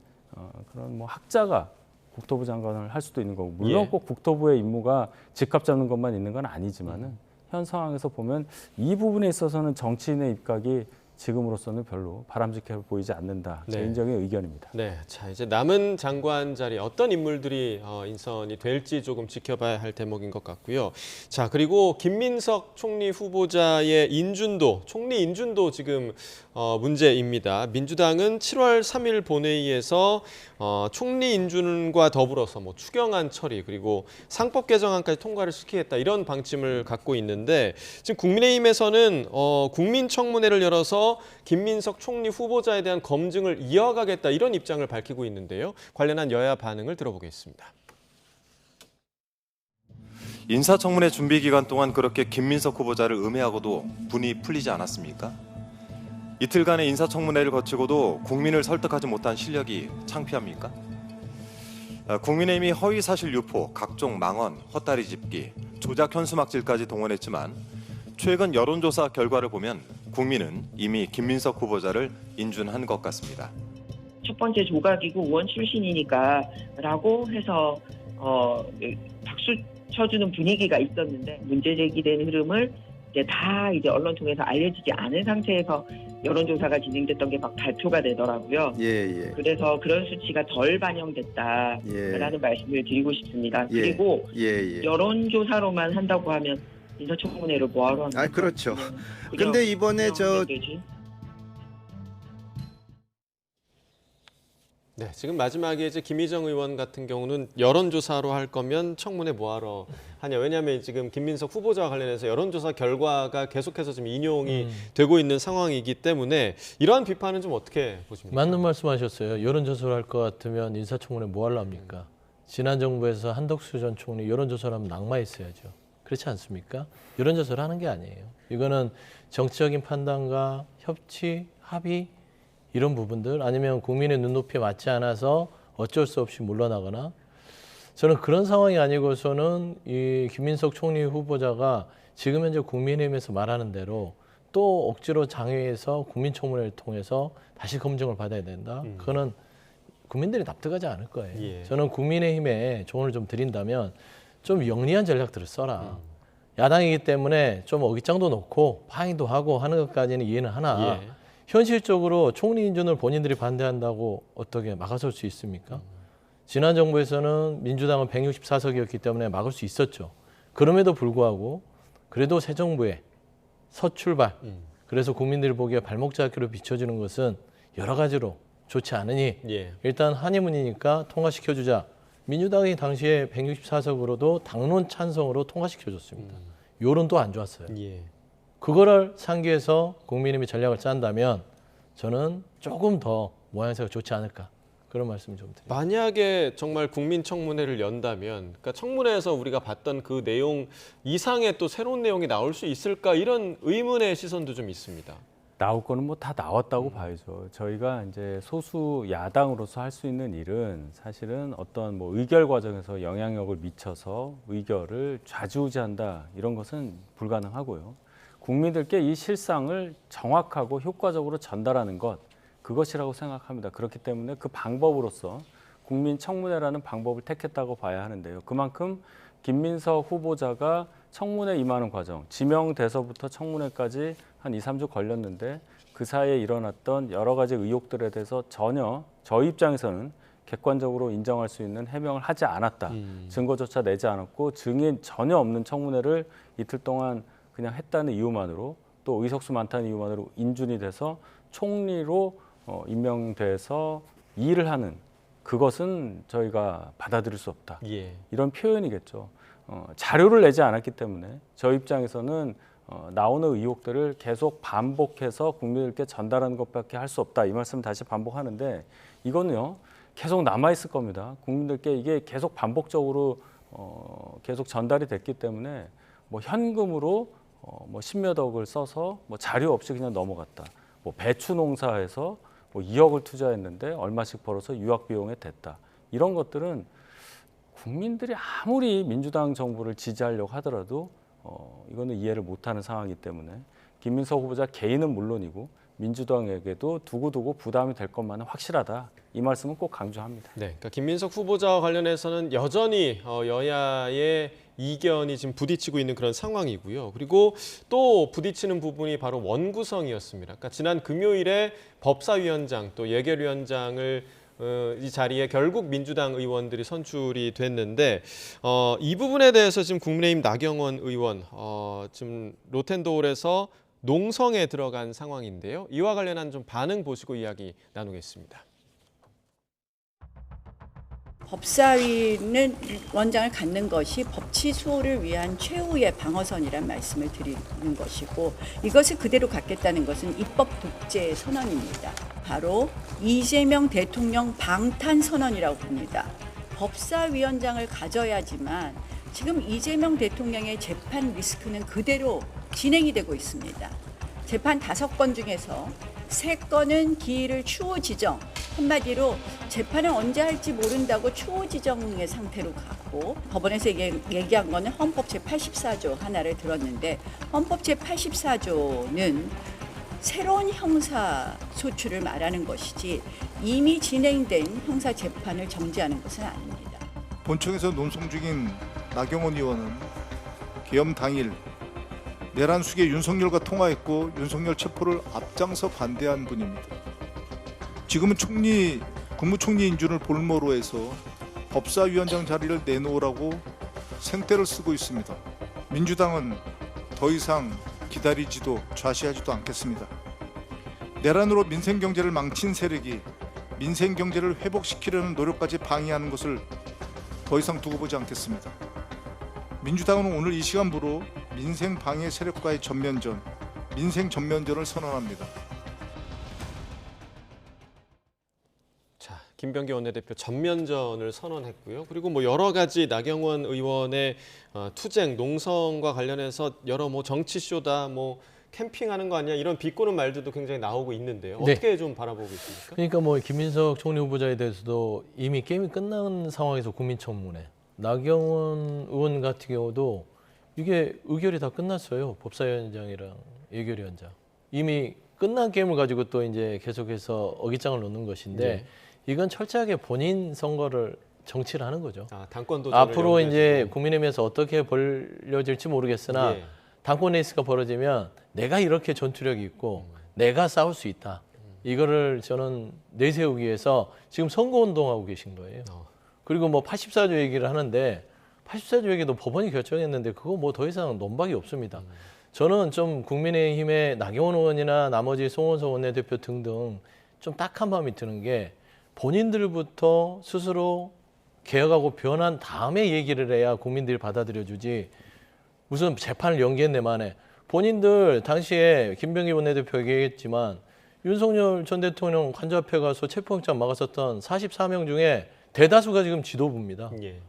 그런 뭐 학자가 국토부 장관을 할 수도 있는 거고 물론 꼭 국토부의 임무가 집값 잡는 것만 있는 건 아니지만은 현 상황에서 보면 이 부분에 있어서는 정치인의 입각이 지금으로서는 별로 바람직해 보이지 않는다. 개인적인 의견입니다. 네, 자 이제 남은 장관 자리 어떤 인물들이 인선이 될지 조금 지켜봐야 할 대목인 것 같고요. 자 그리고 김민석 총리 후보자의 인준도, 총리 인준도 지금 문제입니다. 민주당은 7월 3일 본회의에서 총리 인준과 더불어서 뭐 추경안 처리 그리고 상법 개정안까지 통과를 시키겠다 이런 방침을 갖고 있는데 지금 국민의힘에서는 국민청문회를 열어서 김민석 총리 후보자에 대한 검증을 이어가겠다 이런 입장을 밝히고 있는데요. 관련한 여야 반응을 들어보겠습니다. 인사청문회 준비 기간 동안 그렇게 김민석 후보자를 음해하고도 분이 풀리지 않았습니까? 이틀간의 인사청문회를 거치고도 국민을 설득하지 못한 실력이 창피합니까? 국민의힘이 허위사실 유포, 각종 망언, 헛다리 짚기, 조작 현수막질까지 동원했지만 최근 여론조사 결과를 보면 국민은 이미 김민석 후보자를 인준한 것 같습니다. 첫 번째 조각이고 의원 출신이니까 라고 해서 박수 쳐주는 분위기가 있었는데 문제 제기된 흐름을 이제 언론 통해서 알려지지 않은 상태에서 여론조사가 진행됐던 게 막 발표가 되더라고요. 그래서 그런 수치가 덜 반영됐다라는 말씀을 드리고 싶습니다. 그리고 여론조사로만 한다고 하면 인사청문회를 뭐하러 합니까? 그렇죠. 근데 이번에 네, 지금 마지막에 이제 김희정 의원 같은 경우는 여론조사로 할 거면 청문회 뭐하러 하냐. 왜냐하면 지금 김민석 후보자와 관련해서 여론조사 결과가 계속해서 지금 인용이 되고 있는 상황이기 때문에 이러한 비판은 좀 어떻게 보십니까? 맞는 말씀하셨어요. 여론조사를 할 것 같으면 인사청문회 뭐 하려 합니까? 지난 정부에서 한덕수 전 총리 여론조사를 하면 낙마했어야죠. 그렇지 않습니까? 여론조사를 하는 게 아니에요. 이거는 정치적인 판단과 협치, 합의 이런 부분들 아니면 국민의 눈높이에 맞지 않아서 어쩔 수 없이 물러나거나 저는 그런 상황이 아니고서는 이 김민석 총리 후보자가 지금 현재 국민의힘에서 말하는 대로 또 억지로 장외에서 국민청문회를 통해서 다시 검증을 받아야 된다. 그거는 국민들이 납득하지 않을 거예요. 저는 국민의힘에 조언을 좀 드린다면 좀 영리한 전략들을 써라. 야당이기 때문에 좀 어깃장도 놓고 파행도 하고 하는 것까지는 이해는 하나 현실적으로 총리 인준을 본인들이 반대한다고 어떻게 막아설 수 있습니까? 지난 정부에서는 민주당은 164석이었기 때문에 막을 수 있었죠. 그럼에도 불구하고 그래도 새 정부의 첫 출발, 그래서 국민들이 보기에 발목 잡기로 비춰지는 것은 여러 가지로 좋지 않으니 일단 한의문이니까 통과시켜주자. 민주당이 당시에 164석으로도 당론 찬성으로 통과시켜줬습니다. 여론도 안 좋았어요. 그거를 상기해서 국민의힘이 전략을 짠다면 저는 조금 더 모양새가 좋지 않을까 그런 말씀을 좀 드립니다. 만약에 정말 국민청문회를 연다면 그러니까 청문회에서 우리가 봤던 그 내용 이상의 또 새로운 내용이 나올 수 있을까 이런 의문의 시선도 좀 있습니다. 나올 거는 뭐 다 나왔다고 봐야죠. 저희가 이제 소수 야당으로서 할 수 있는 일은 사실은 어떤 뭐 의결 과정에서 영향력을 미쳐서 의결을 좌지우지한다 이런 것은 불가능하고요. 국민들께 이 실상을 정확하고 효과적으로 전달하는 것 그것이라고 생각합니다. 그렇기 때문에 그 방법으로서 국민청문회라는 방법을 택했다고 봐야 하는데요. 그만큼 김민석 후보자가 청문회 임하는 과정, 지명돼서부터 청문회까지 한 2, 3주 걸렸는데 그 사이에 일어났던 여러 가지 의혹들에 대해서 전혀 저희 입장에서는 객관적으로 인정할 수 있는 해명을 하지 않았다. 증거조차 내지 않았고 증인 전혀 없는 청문회를 이틀 동안 그냥 했다는 이유만으로 또 의석수 많다는 이유만으로 인준이 돼서 총리로 임명돼서 일을 하는 그것은 저희가 받아들일 수 없다. 이런 표현이겠죠. 자료를 내지 않았기 때문에 저희 입장에서는 나오는 의혹들을 계속 반복해서 국민들께 전달하는 것밖에 할 수 없다. 이 말씀 다시 반복하는데 이거는요. 계속 남아있을 겁니다. 국민들께 이게 계속 반복적으로 계속 전달이 됐기 때문에 뭐 현금으로 뭐 10몇 억을 써서 뭐 자료 없이 그냥 넘어갔다. 뭐 배추 농사에서 뭐 2억을 투자했는데 얼마씩 벌어서 유학 비용에 됐다. 이런 것들은 국민들이 아무리 민주당 정부를 지지하려고 하더라도 이거는 이해를 못하는 상황이기 때문에 김민석 후보자 개인은 물론이고 민주당에게도 두고두고 부담이 될 것만은 확실하다. 이 말씀은 꼭 강조합니다. 네, 그러니까 김민석 후보자와 관련해서는 여전히 여야의 이견이 지금 부딪히고 있는 그런 상황이고요. 그리고 또 부딪히는 부분이 바로 원구성이었습니다. 그러니까 지난 금요일에 법사위원장 또 예결위원장을 이 자리에 결국 민주당 의원들이 선출이 됐는데 이 부분에 대해서 지금 국민의힘 나경원 의원 지금 로텐도홀에서 농성에 들어간 상황인데요. 이와 관련한 좀 반응 보시고 이야기 나누겠습니다. 법사위는 원장을 갖는 것이 법치 수호를 위한 최후의 방어선이란 말씀을 드리는 것이고 이것을 그대로 갖겠다는 것은 입법 독재의 선언입니다. 바로 이재명 대통령 방탄 선언이라고 봅니다. 법사위원장을 가져야지만 지금 이재명 대통령의 재판 리스크는 그대로 진행이 되고 있습니다. 재판 5건 중에서 3건은 기일을 추후 지정, 한마디로 재판을 언제 할지 모른다고 추후 지정의 상태로 가고 법원에서 얘기한 거는 헌법 제84조 하나를 들었는데 헌법 제84조는 새로운 형사 소추를 말하는 것이지 이미 진행된 형사 재판을 정지하는 것은 아닙니다. 본청에서 논송 중인 나경원 의원은 계엄 당일 내란 수계 윤석열과 통화했고 윤석열 체포를 앞장서 반대한 분입니다. 지금은 국무총리 인준을 볼모로 해서 법사위원장 자리를 내놓으라고 생떼를 쓰고 있습니다. 민주당은 더 이상 기다리지도 좌시하지도 않겠습니다. 내란으로 민생경제를 망친 세력이 민생경제를 회복시키려는 노력까지 방해하는 것을 더 이상 두고 보지 않겠습니다. 민주당은 오늘 이 시간부로 민생 방해 세력과의 전면전, 민생 전면전을 선언합니다. 자, 김병기 원내대표 전면전을 선언했고요. 그리고 뭐 여러 가지 나경원 의원의 투쟁, 농성과 관련해서 여러 뭐 정치 쇼다, 뭐 캠핑하는 거 아니야 이런 비꼬는 말들도 굉장히 나오고 있는데요. 어떻게 네. 좀 바라보고 있습니까? 그러니까 뭐 김민석 총리 후보자에 대해서도 이미 게임이 끝난 상황에서 국민청문회, 나경원 의원 같은 경우도 이게 의결이 다 끝났어요. 법사위원장이랑 예결위원장. 이미 끝난 게임을 가지고 또 이제 계속해서 어깃장을 놓는 것인데 네. 이건 철저하게 본인 선거를 정치를 하는 거죠. 당권 도전을 앞으로 이제 염두에 두고. 국민의힘에서 어떻게 벌려질지 모르겠으나 예. 당권 레이스가 벌어지면 내가 이렇게 전투력이 있고 내가 싸울 수 있다. 이거를 저는 내세우기 위해서 지금 선거운동하고 계신 거예요. 그리고 뭐 84조 얘기를 하는데 84조 얘기도 법원이 결정했는데 그거 뭐 더 이상 논박이 없습니다. 저는 좀 국민의힘의 나경원 의원이나 나머지 송원석 원내대표 등등 좀 딱한 마음이 드는 게 본인들부터 스스로 개혁하고 변한 다음에 얘기를 해야 국민들이 받아들여주지 무슨 재판을 연기했네 만에 본인들 당시에 김병기 원내대표 얘기했지만 윤석열 전 대통령 관저 앞에 가서 체포영장 막았었던 44명 중에 대다수가 지금 지도부입니다. 예.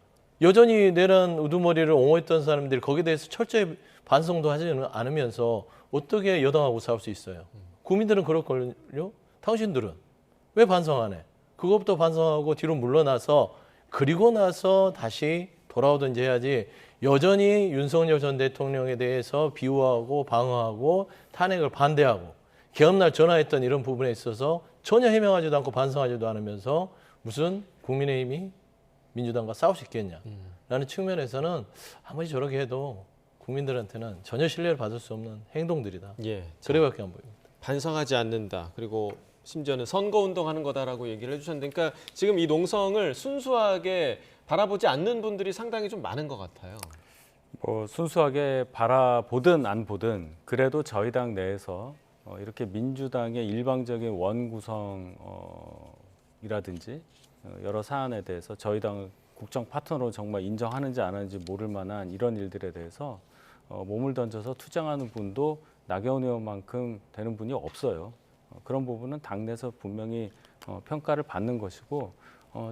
여전히 내란 우두머리를 옹호했던 사람들이 거기에 대해서 철저히 반성도 하지 않으면서 어떻게 여당하고 싸울 수 있어요? 국민들은 그럴걸요? 당신들은 왜 반성 안 해? 그것부터 반성하고 뒤로 물러나서 그리고 나서 다시 돌아오든지 해야지 여전히 윤석열 전 대통령에 대해서 비호하고 방어하고 탄핵을 반대하고 계엄날 전화했던 이런 부분에 있어서 전혀 해명하지도 않고 반성하지도 않으면서 무슨 국민의힘이 민주당과 싸울 수 있겠냐라는 측면에서는 아무리 저렇게 해도 국민들한테는 전혀 신뢰를 받을 수 없는 행동들이다. 예. 그래밖에 안 보입니다. 반성하지 않는다. 그리고 심지어는 선거운동하는 거다라고 얘기를 해주셨는데 그러니까 지금 이 농성을 순수하게 바라보지 않는 분들이 상당히 좀 많은 것 같아요. 뭐 순수하게 바라보든 안 보든 그래도 저희 당 내에서 이렇게 민주당의 일방적인 원구성이라든지 여러 사안에 대해서 저희 당 국정 파트너로 정말 인정하는지 안 하는지 모를 만한 이런 일들에 대해서 몸을 던져서 투쟁하는 분도 나경원 의원만큼 되는 분이 없어요. 그런 부분은 당내에서 분명히 평가를 받는 것이고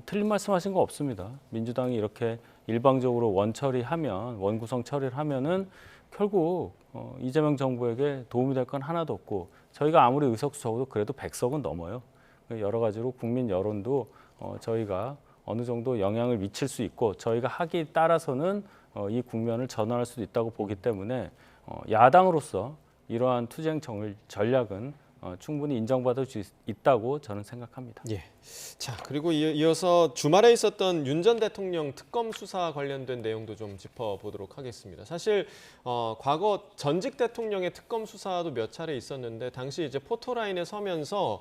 틀린 말씀하신 거 없습니다. 민주당이 이렇게 일방적으로 원구성 처리를 하면은 결국 이재명 정부에게 도움이 될 건 하나도 없고 저희가 아무리 의석수 적어도 그래도 100석은 넘어요. 여러 가지로 국민 여론도 저희가 어느 정도 영향을 미칠 수 있고 저희가 하기에 따라서는 이 국면을 전환할 수도 있다고 보기 때문에 야당으로서 이러한 투쟁 전략은 충분히 인정받을 수 있다고 저는 생각합니다. 예. 자, 그리고 이어서 주말에 있었던 윤 전 대통령 특검 수사 관련된 내용도 좀 짚어보도록 하겠습니다. 사실 과거 전직 대통령의 특검 수사도 몇 차례 있었는데 당시 이제 포토라인에 서면서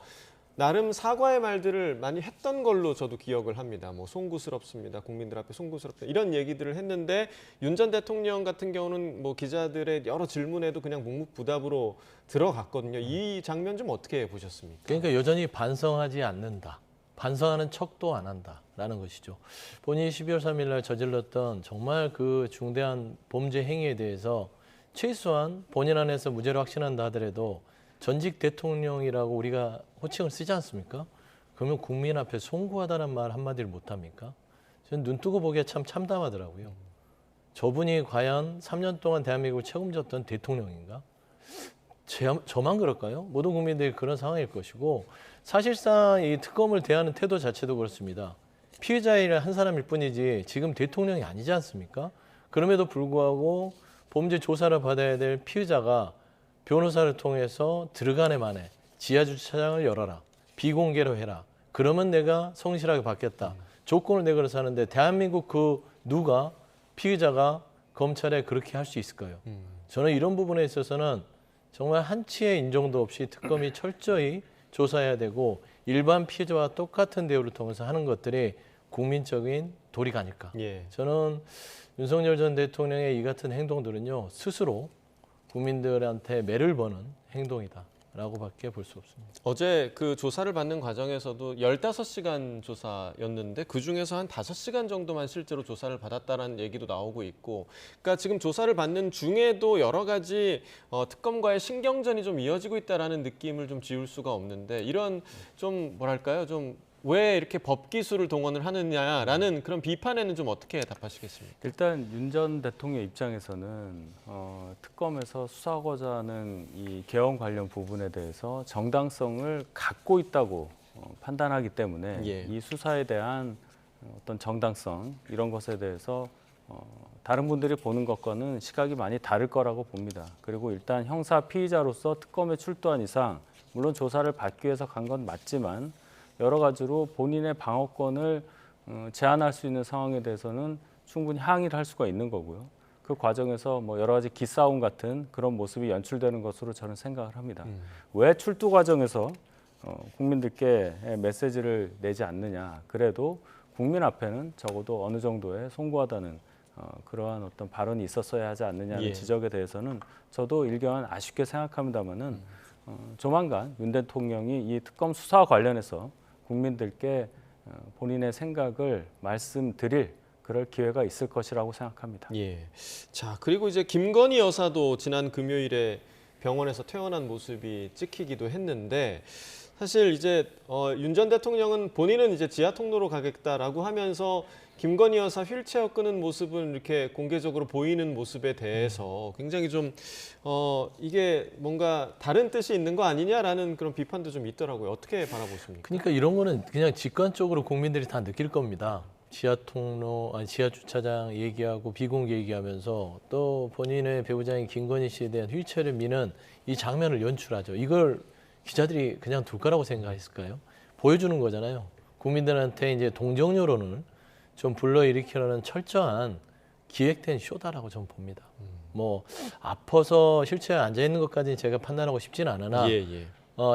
나름 사과의 말들을 많이 했던 걸로 저도 기억을 합니다. 뭐 송구스럽습니다. 국민들 앞에 송구스럽다. 이런 얘기들을 했는데 윤 전 대통령 같은 경우는 뭐 기자들의 여러 질문에도 그냥 묵묵부답으로 들어갔거든요. 이 장면 좀 어떻게 보셨습니까? 그러니까 여전히 반성하지 않는다. 반성하는 척도 안 한다라는 것이죠. 본인이 12월 3일 날 저질렀던 정말 그 중대한 범죄 행위에 대해서 최소한 본인 안에서 무죄를 확신한다 하더라도 전직 대통령이라고 우리가 호칭을 쓰지 않습니까? 그러면 국민 앞에 송구하다는 말 한마디를 못합니까? 저는 눈 뜨고 보기에 참 참담하더라고요. 저분이 과연 3년 동안 대한민국을 책임졌던 대통령인가? 저만 그럴까요? 모든 국민들이 그런 상황일 것이고 사실상 이 특검을 대하는 태도 자체도 그렇습니다. 피의자일 한 사람일 뿐이지 지금 대통령이 아니지 않습니까? 그럼에도 불구하고 범죄 조사를 받아야 될 피의자가 변호사를 통해서 들어가네 만에 지하주차장을 열어라. 비공개로 해라. 그러면 내가 성실하게 받겠다. 조건을 내걸어서 하는데 대한민국 그 누가 피의자가 검찰에 그렇게 할 수 있을까요? 저는 이런 부분에 있어서는 정말 한치의 인정도 없이 특검이 철저히 조사해야 되고 일반 피해자와 똑같은 대우를 통해서 하는 것들이 국민적인 도리가 아닐까. 예. 저는 윤석열 전 대통령의 이 같은 행동들은요. 스스로 국민들한테 매를 버는 행동이다라고밖에 볼 수 없습니다. 어제 그 조사를 받는 과정에서도 15시간 조사였는데 그중에서 한 5시간 정도만 실제로 조사를 받았다는 얘기도 나오고 있고, 그러니까 지금 조사를 받는 중에도 여러 가지 특검과의 신경전이 좀 이어지고 있다라는 느낌을 좀 지울 수가 없는데, 이런 좀 뭐랄까요, 좀 왜 이렇게 법기술을 동원을 하느냐라는 그런 비판에는 좀 어떻게 답하시겠습니까? 일단 윤 전 대통령 입장에서는 특검에서 수사하고자 하는 이 개헌 관련 부분에 대해서 정당성을 갖고 있다고 판단하기 때문에 예. 이 수사에 대한 어떤 정당성 이런 것에 대해서 다른 분들이 보는 것과는 시각이 많이 다를 거라고 봅니다. 그리고 일단 형사 피의자로서 특검에 출두한 이상 물론 조사를 받기 위해서 간 건 맞지만 여러 가지로 본인의 방어권을 제한할 수 있는 상황에 대해서는 충분히 항의를 할 수가 있는 거고요. 그 과정에서 뭐 여러 가지 기싸움 같은 그런 모습이 연출되는 것으로 저는 생각을 합니다. 왜 출두 과정에서 국민들께 메시지를 내지 않느냐. 그래도 국민 앞에는 적어도 어느 정도의 송구하다는 그러한 어떤 발언이 있었어야 하지 않느냐는 예. 지적에 대해서는 저도 일견 아쉽게 생각합니다마는 조만간 윤 대통령이 이 특검 수사와 관련해서 국민들께 본인의 생각을 말씀드릴 그럴 기회가 있을 것이라고 생각합니다. 예. 자, 그리고 이제 김건희 여사도 지난 금요일에 병원에서 퇴원한 모습이 찍히기도 했는데, 사실 이제 윤 전 대통령은 본인은 이제 지하 통로로 가겠다라고 하면서 김건희 여사 휠체어 끄는 모습을 이렇게 공개적으로 보이는 모습에 대해서 굉장히 좀 이게 뭔가 다른 뜻이 있는 거 아니냐라는 그런 비판도 좀 있더라고요. 어떻게 바라보십니까? 그러니까 이런 거는 그냥 직관적으로 국민들이 다 느낄 겁니다. 지하 통로, 아니 지하 주차장 얘기하고 비공개 얘기하면서 또 본인의 배우자인 김건희 씨에 대한 휠체어를 미는 이 장면을 연출하죠. 이걸 기자들이 그냥 둘 거라고 생각했을까요? 보여주는 거잖아요. 국민들한테 이제 동정 여론을 좀 불러일으키려는 철저한 기획된 쇼다라고 저는 봅니다. 뭐 아파서 휠체어에 앉아 있는 것까지는 제가 판단하고 싶지는 않으나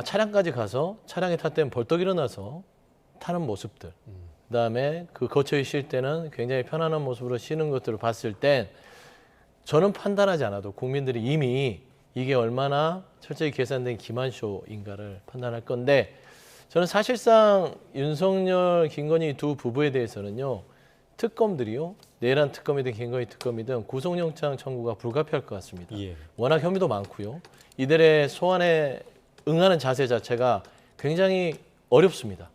차량까지 가서 차량에 탔을 벌떡 일어나서 타는 모습들, 그다음에 그 거처에 쉴 때는 굉장히 편안한 모습으로 쉬는 것들을 봤을 땐 저는 판단하지 않아도 국민들이 이미 이게 얼마나 철저히 계산된 기만쇼인가를 판단할 건데, 저는 사실상 윤석열, 김건희 두 부부에 대해서는요, 특검들이요, 내란 특검이든 김건희 특검이든 구속영장 청구가 불가피할 것 같습니다. 워낙 혐의도 많고요. 이들의 소환에 응하는 자세 자체가 굉장히 어렵습니다.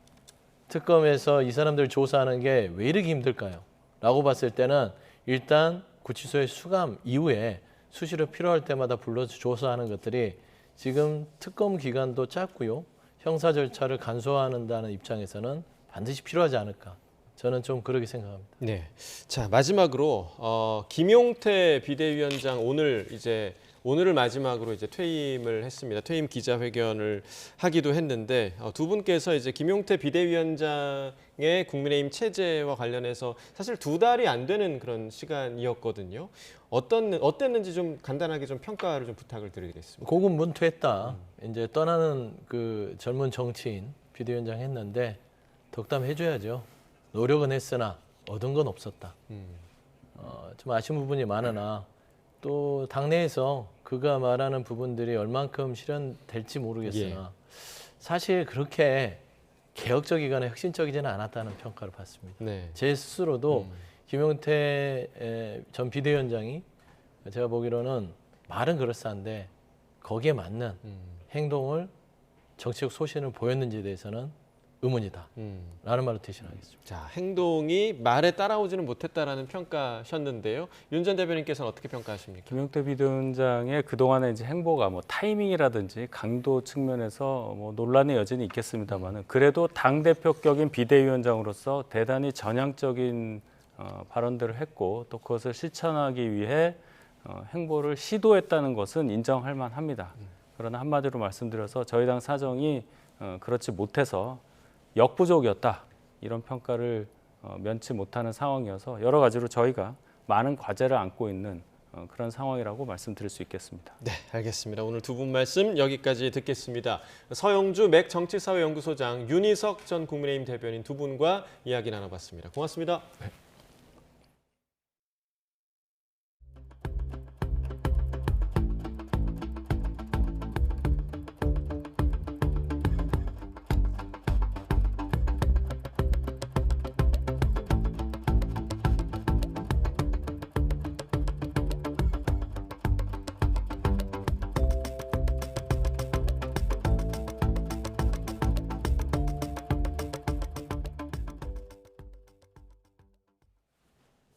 특검에서 이 사람들 조사하는 게 왜 이렇게 힘들까요? 라고 봤을 때는 일단 구치소의 수감 이후에 수시로 필요할 때마다 불러서 조사하는 것들이 지금 특검 기간도 짧고요. 형사 절차를 간소화한다는 입장에서는 반드시 필요하지 않을까. 저는 좀 그렇게 생각합니다. 네. 자, 마지막으로 김용태 비대위원장 오늘을 마지막으로 이제 퇴임을 했습니다. 퇴임 기자회견을 하기도 했는데 두 분께서 이제 김용태 비대위원장의 국민의힘 체제와 관련해서 사실 2달이 안 되는 그런 시간이었거든요. 어땠는지 좀 간단하게 좀 평가를 좀 부탁을 드리겠습니다. 고군분투했다. 이제 떠나는 그 젊은 정치인 비대위원장 했는데 덕담해줘야죠. 노력은 했으나 얻은 건 없었다. 좀 아쉬운 부분이 많으나 또 당내에서 그가 말하는 부분들이 얼만큼 실현될지 모르겠으나 사실 그렇게 개혁적이거나 혁신적이지는 않았다는 평가를 받습니다. 제 스스로도 김용태 전 비대위원장이 제가 보기로는 말은 그럴싸한데 거기에 맞는 행동을 정치적 소신을 보였는지에 대해서는 의문이다 라는 말로 대신하겠습니다. 자, 행동이 말에 따라오지는 못했다라는 평가셨는데요. 윤 전 대변인께서는 어떻게 평가하십니까? 김용태 비대위원장의 그동안의 이제 행보가 뭐 타이밍이라든지 강도 측면에서 뭐 논란의 여지는 있겠습니다만은 그래도 당대표격인 비대위원장으로서 대단히 전향적인 발언들을 했고 또 그것을 실천하기 위해 행보를 시도했다는 것은 인정할 만합니다. 그러나 한마디로 말씀드려서 저희 당 사정이 그렇지 못해서 역부족이었다 이런 평가를 면치 못하는 상황이어서 여러 가지로 저희가 많은 과제를 안고 있는 그런 상황이라고 말씀드릴 수 있겠습니다. 네, 알겠습니다. 오늘 두 분 말씀 여기까지 듣겠습니다. 서영주 맥 정치사회연구소장, 윤희석 전 국민의힘 대변인 두 분과 이야기 나눠봤습니다. 고맙습니다. 네.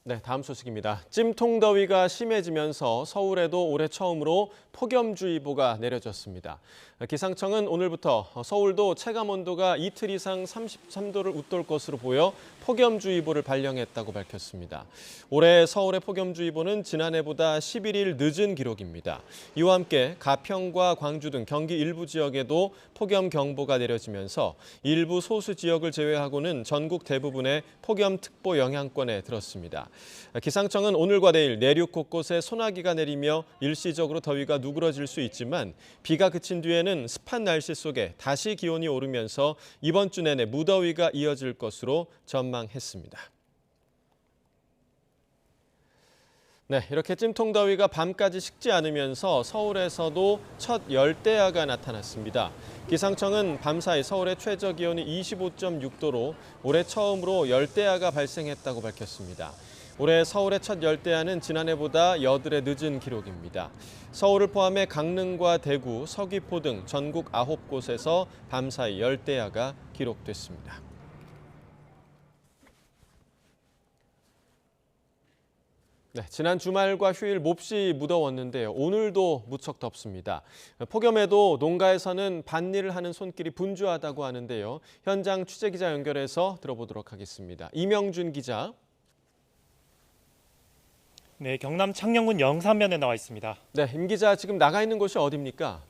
네, 다음 소식입니다. 찜통더위가 심해지면서 서울에도 올해 처음으로 폭염주의보가 내려졌습니다. 기상청은 오늘부터 서울도 체감온도가 이틀 이상 33도를 웃돌 것으로 보여 폭염주의보를 발령했다고 밝혔습니다. 올해 서울의 폭염주의보는 지난해보다 11일 늦은 기록입니다. 이와 함께 가평과 광주 등 경기 일부 지역에도 폭염경보가 내려지면서 일부 소수 지역을 제외하고는 전국 대부분의 폭염특보 영향권에 들었습니다. 기상청은 오늘과 내일 내륙 곳곳에 소나기가 내리며 일시적으로 더위가 누그러질 수 있지만 비가 그친 뒤에는 습한 날씨 속에 다시 기온이 오르면서 이번 주 내내 무더위가 이어질 것으로 전망했습니다. 네, 이렇게 찜통더위가 밤까지 식지 않으면서 서울에서도 첫 열대야가 나타났습니다. 기상청은 밤사이 서울의 최저기온이 25.6도로 올해 처음으로 열대야가 발생했다고 밝혔습니다. 올해 서울의 첫 열대야는 지난해보다 여드레 늦은 기록입니다. 서울을 포함해 강릉과 대구, 서귀포 등 전국 9곳에서 밤사이 열대야가 기록됐습니다. 네, 지난 주말과 휴일 몹시 무더웠는데요. 오늘도 무척 덥습니다. 폭염에도 농가에서는 밭일을 하는 손길이 분주하다고 하는데요. 현장 취재기자 연결해서 들어보도록 하겠습니다. 이명준 기자. 네, 경남 창녕군 영산면에 나와 있습니다. 네, 임 기자 지금 나가 있는 곳이 어디입니까?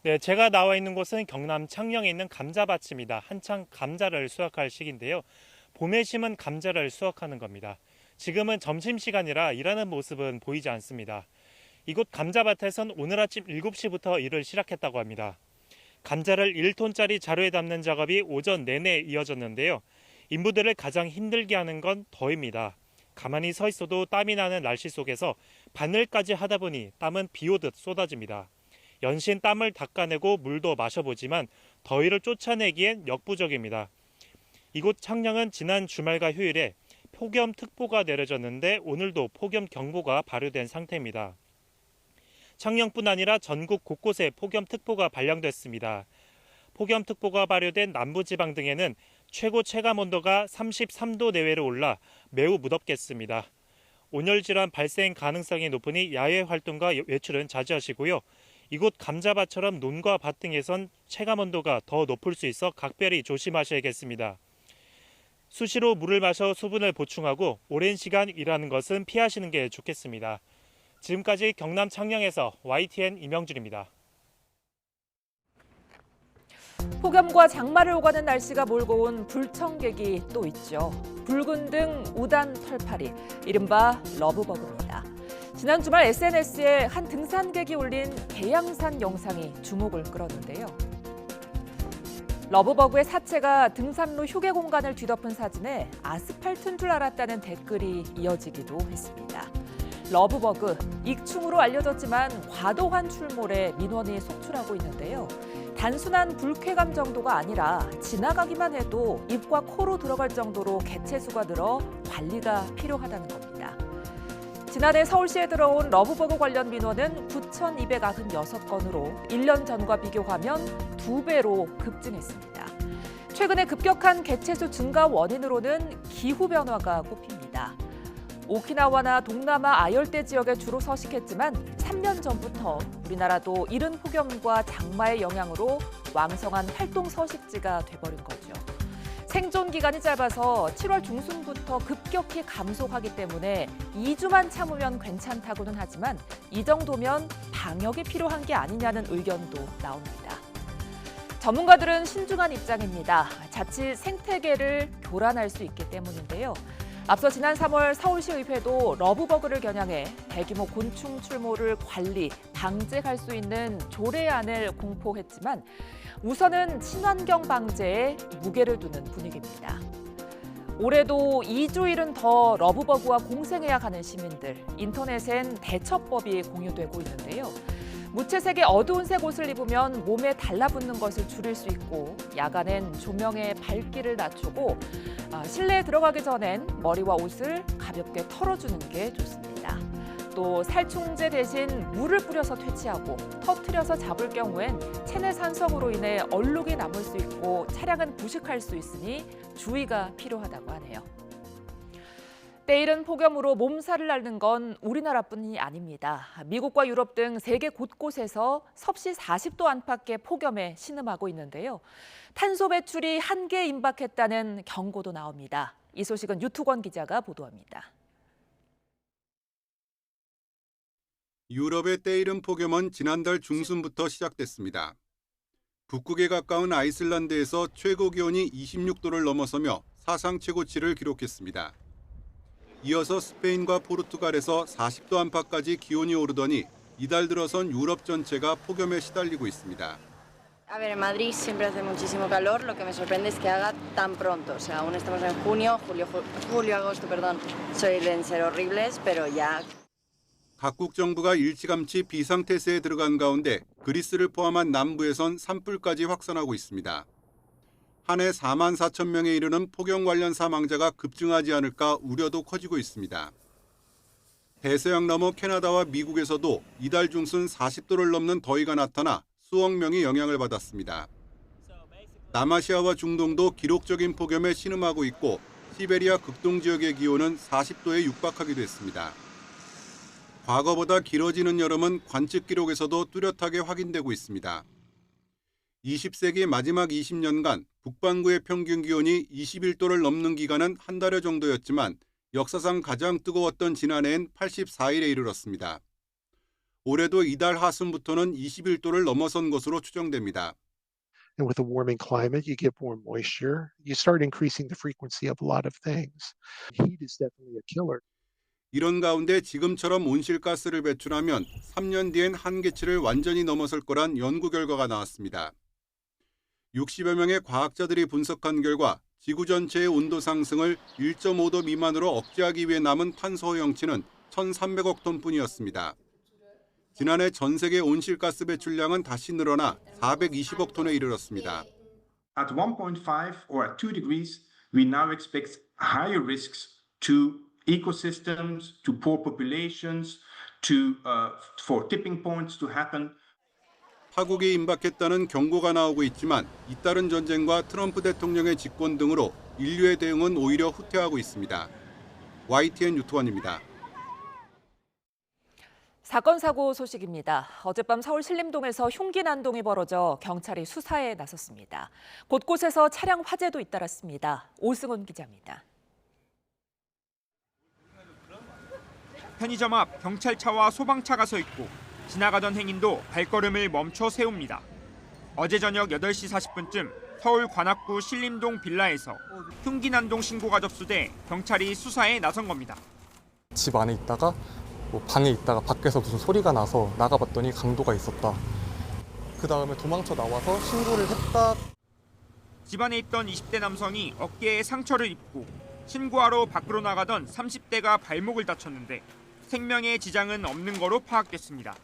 네, 제가 나와 있는 곳은 경남 창녕에 있는 감자밭입니다. 한창 감자를 수확할 시기인데요. 봄에 심은 감자를 수확하는 겁니다. 지금은 점심시간이라 일하는 모습은 보이지 않습니다. 이곳 감자밭에선 오늘 아침 7시부터 일을 시작했다고 합니다. 감자를 1톤짜리 자루에 담는 작업이 오전 내내 이어졌는데요. 인부들을 가장 힘들게 하는 건 더위입니다. 가만히 서 있어도 땀이 나는 날씨 속에서 바늘까지 하다 보니 땀은 비 오듯 쏟아집니다. 연신 땀을 닦아내고 물도 마셔보지만 더위를 쫓아내기엔 역부족입니다. 이곳 창녕은 지난 주말과 휴일에 폭염특보가 내려졌는데 오늘도 폭염경보가 발효된 상태입니다. 창녕뿐 아니라 전국 곳곳에 폭염특보가 발령됐습니다. 폭염특보가 발효된 남부지방 등에는 최고 체감온도가 33도 내외로 올라 매우 무덥겠습니다. 온열 질환 발생 가능성이 높으니 야외 활동과 외출은 자제하시고요. 이곳 감자밭처럼 논과 밭 등에선 체감온도가 더 높을 수 있어 각별히 조심하셔야겠습니다. 수시로 물을 마셔 수분을 보충하고 오랜 시간 일하는 것은 피하시는 게 좋겠습니다. 지금까지 경남 창녕에서 YTN 이명준입니다. 폭염과 장마를 오가는 날씨가 몰고 온 불청객이 또 있죠. 붉은 등 우단 털파리, 이른바 러브버그입니다. 지난 주말 SNS에 한 등산객이 올린 대양산 영상이 주목을 끌었는데요. 러브버그의 사체가 등산로 휴게 공간을 뒤덮은 사진에 아스팔트인 줄 알았다는 댓글이 이어지기도 했습니다. 러브버그, 익충으로 알려졌지만 과도한 출몰에 민원이 속출하고 있는데요. 단순한 불쾌감 정도가 아니라 지나가기만 해도 입과 코로 들어갈 정도로 개체수가 늘어 관리가 필요하다는 겁니다. 지난해 서울시에 들어온 러브버그 관련 민원은 9,296건으로 1년 전과 비교하면 2배로 급증했습니다. 최근에 급격한 개체수 증가 원인으로는 기후변화가 꼽힙니다. 오키나와나 동남아 아열대 지역에 주로 서식했지만 3년 전부터 우리나라도 이른 폭염과 장마의 영향으로 왕성한 활동 서식지가 돼버린 거죠. 생존 기간이 짧아서 7월 중순부터 급격히 감소하기 때문에 2주만 참으면 괜찮다고는 하지만 이 정도면 방역이 필요한 게 아니냐는 의견도 나옵니다. 전문가들은 신중한 입장입니다. 자칫 생태계를 교란할 수 있기 때문인데요. 앞서 지난 3월 서울시의회도 러브버그를 겨냥해 대규모 곤충 출몰을 관리, 방지할 수 있는 조례안을 공포했지만 우선은 친환경 방제에 무게를 두는 분위기입니다. 올해도 2주일은 더 러브버그와 공생해야 하는 시민들, 인터넷엔 대처법이 공유되고 있는데요. 무채색의 어두운 색 옷을 입으면 몸에 달라붙는 것을 줄일 수 있고 야간엔 조명의 밝기를 낮추고 실내에 들어가기 전엔 머리와 옷을 가볍게 털어주는 게 좋습니다. 또 살충제 대신 물을 뿌려서 퇴치하고 터트려서 잡을 경우엔 체내 산성으로 인해 얼룩이 남을 수 있고 차량은 부식할 수 있으니 주의가 필요하다고 하네요. 때이른 폭염으로 몸살을 앓는 건 우리나라뿐이 아닙니다. 미국과 유럽 등 세계 곳곳에서 섭씨 40도 안팎의 폭염에 신음하고 있는데요. 탄소 배출이 한계에 임박했다는 경고도 나옵니다. 이 소식은 유투권 기자가 보도합니다. 유럽의 때이른 폭염은 지난달 중순부터 시작됐습니다. 북극에 가까운 아이슬란드에서 최고 기온이 26도를 넘어서며 사상 최고치를 기록했습니다. 이어서 스페인과 포르투갈에서 40도 안팎까지 기온이 오르더니 이달 들어선 유럽 전체가 폭염에 시달리고 있습니다. A ver, en Madrid siempre hace muchísimo calor. Lo que me sorprende es que haga tan pronto. O sea, aún estamos en julio, agosto, perdón. Suelen ser horribles, pero ya. 각국 정부가 일찌감치 비상태세에 들어간 가운데 그리스를 포함한 남부에선 산불까지 확산하고 있습니다. 한 해 4만 4천 명에 이르는 폭염 관련 사망자가 급증하지 않을까 우려도 커지고 있습니다. 대서양 너머 캐나다와 미국에서도 이달 중순 40도를 넘는 더위가 나타나 수억 명이 영향을 받았습니다. 남아시아와 중동도 기록적인 폭염에 신음하고 있고 시베리아 극동 지역의 기온은 40도에 육박하기도 했습니다. 과거보다 길어지는 여름은 관측 기록에서도 뚜렷하게 확인되고 있습니다. 20세기 마지막 20년간 북반구의 평균 기온이 21도를 넘는 기간은 한 달여 정도였지만 역사상 가장 뜨거웠던 지난해엔 84일에 이르렀습니다. 올해도 이달 하순부터는 21도를 넘어선 것으로 추정됩니다. And with a warming climate, you get more moisture. You start increasing the frequency of a lot of things. Heat is definitely a killer. 이런 가운데 지금처럼 온실가스를 배출하면 3년 뒤엔 한계치를 완전히 넘어설 거란 연구 결과가 나왔습니다. 60여 명의 과학자들이 분석한 결과 지구 전체의 온도 상승을 1.5도 미만으로 억제하기 위해 남은 탄소 허용치는 1,300억 톤뿐이었습니다. 지난해 전 세계 온실가스 배출량은 다시 늘어나 420억 톤에 이르렀습니다. At 1.5 or at 2 degrees, we now expect higher risks to ecosystems, to poor populations, for tipping points to happen. 파국이 임박했다는 경고가 나오고 있지만 잇따른 전쟁과 트럼프 대통령의 집권 등으로 인류의 대응은 오히려 후퇴하고 있습니다. YTN 유투원입니다. 사건 사고 소식입니다. 어젯밤 서울 신림동에서 흉기 난동이 벌어져 경찰이 수사에 나섰습니다. 곳곳에서 차량 화재도 잇따랐습니다. 오승훈 기자입니다. 편의점 앞 경찰차와 소방차가 서 있고 지나가던 행인도 발걸음을 멈춰 세웁니다. 어제 저녁 8시 40분쯤 서울 관악구 신림동 빌라에서 흉기 난동 신고가 접수돼 경찰이 수사에 나선 겁니다. 집 안에 있다가 방에 있다가 밖에서 무슨 소리가 나서 나가봤더니 강도가 있었다. 그 다음에 도망쳐 나와서 신고를 했다. 집안에 있던 20대 남성이 어깨에 상처를 입고 신고하러 밖으로 나가던 30대가 발목을 다쳤는데 생명에 지장은 없는 거로 파악됐습니다.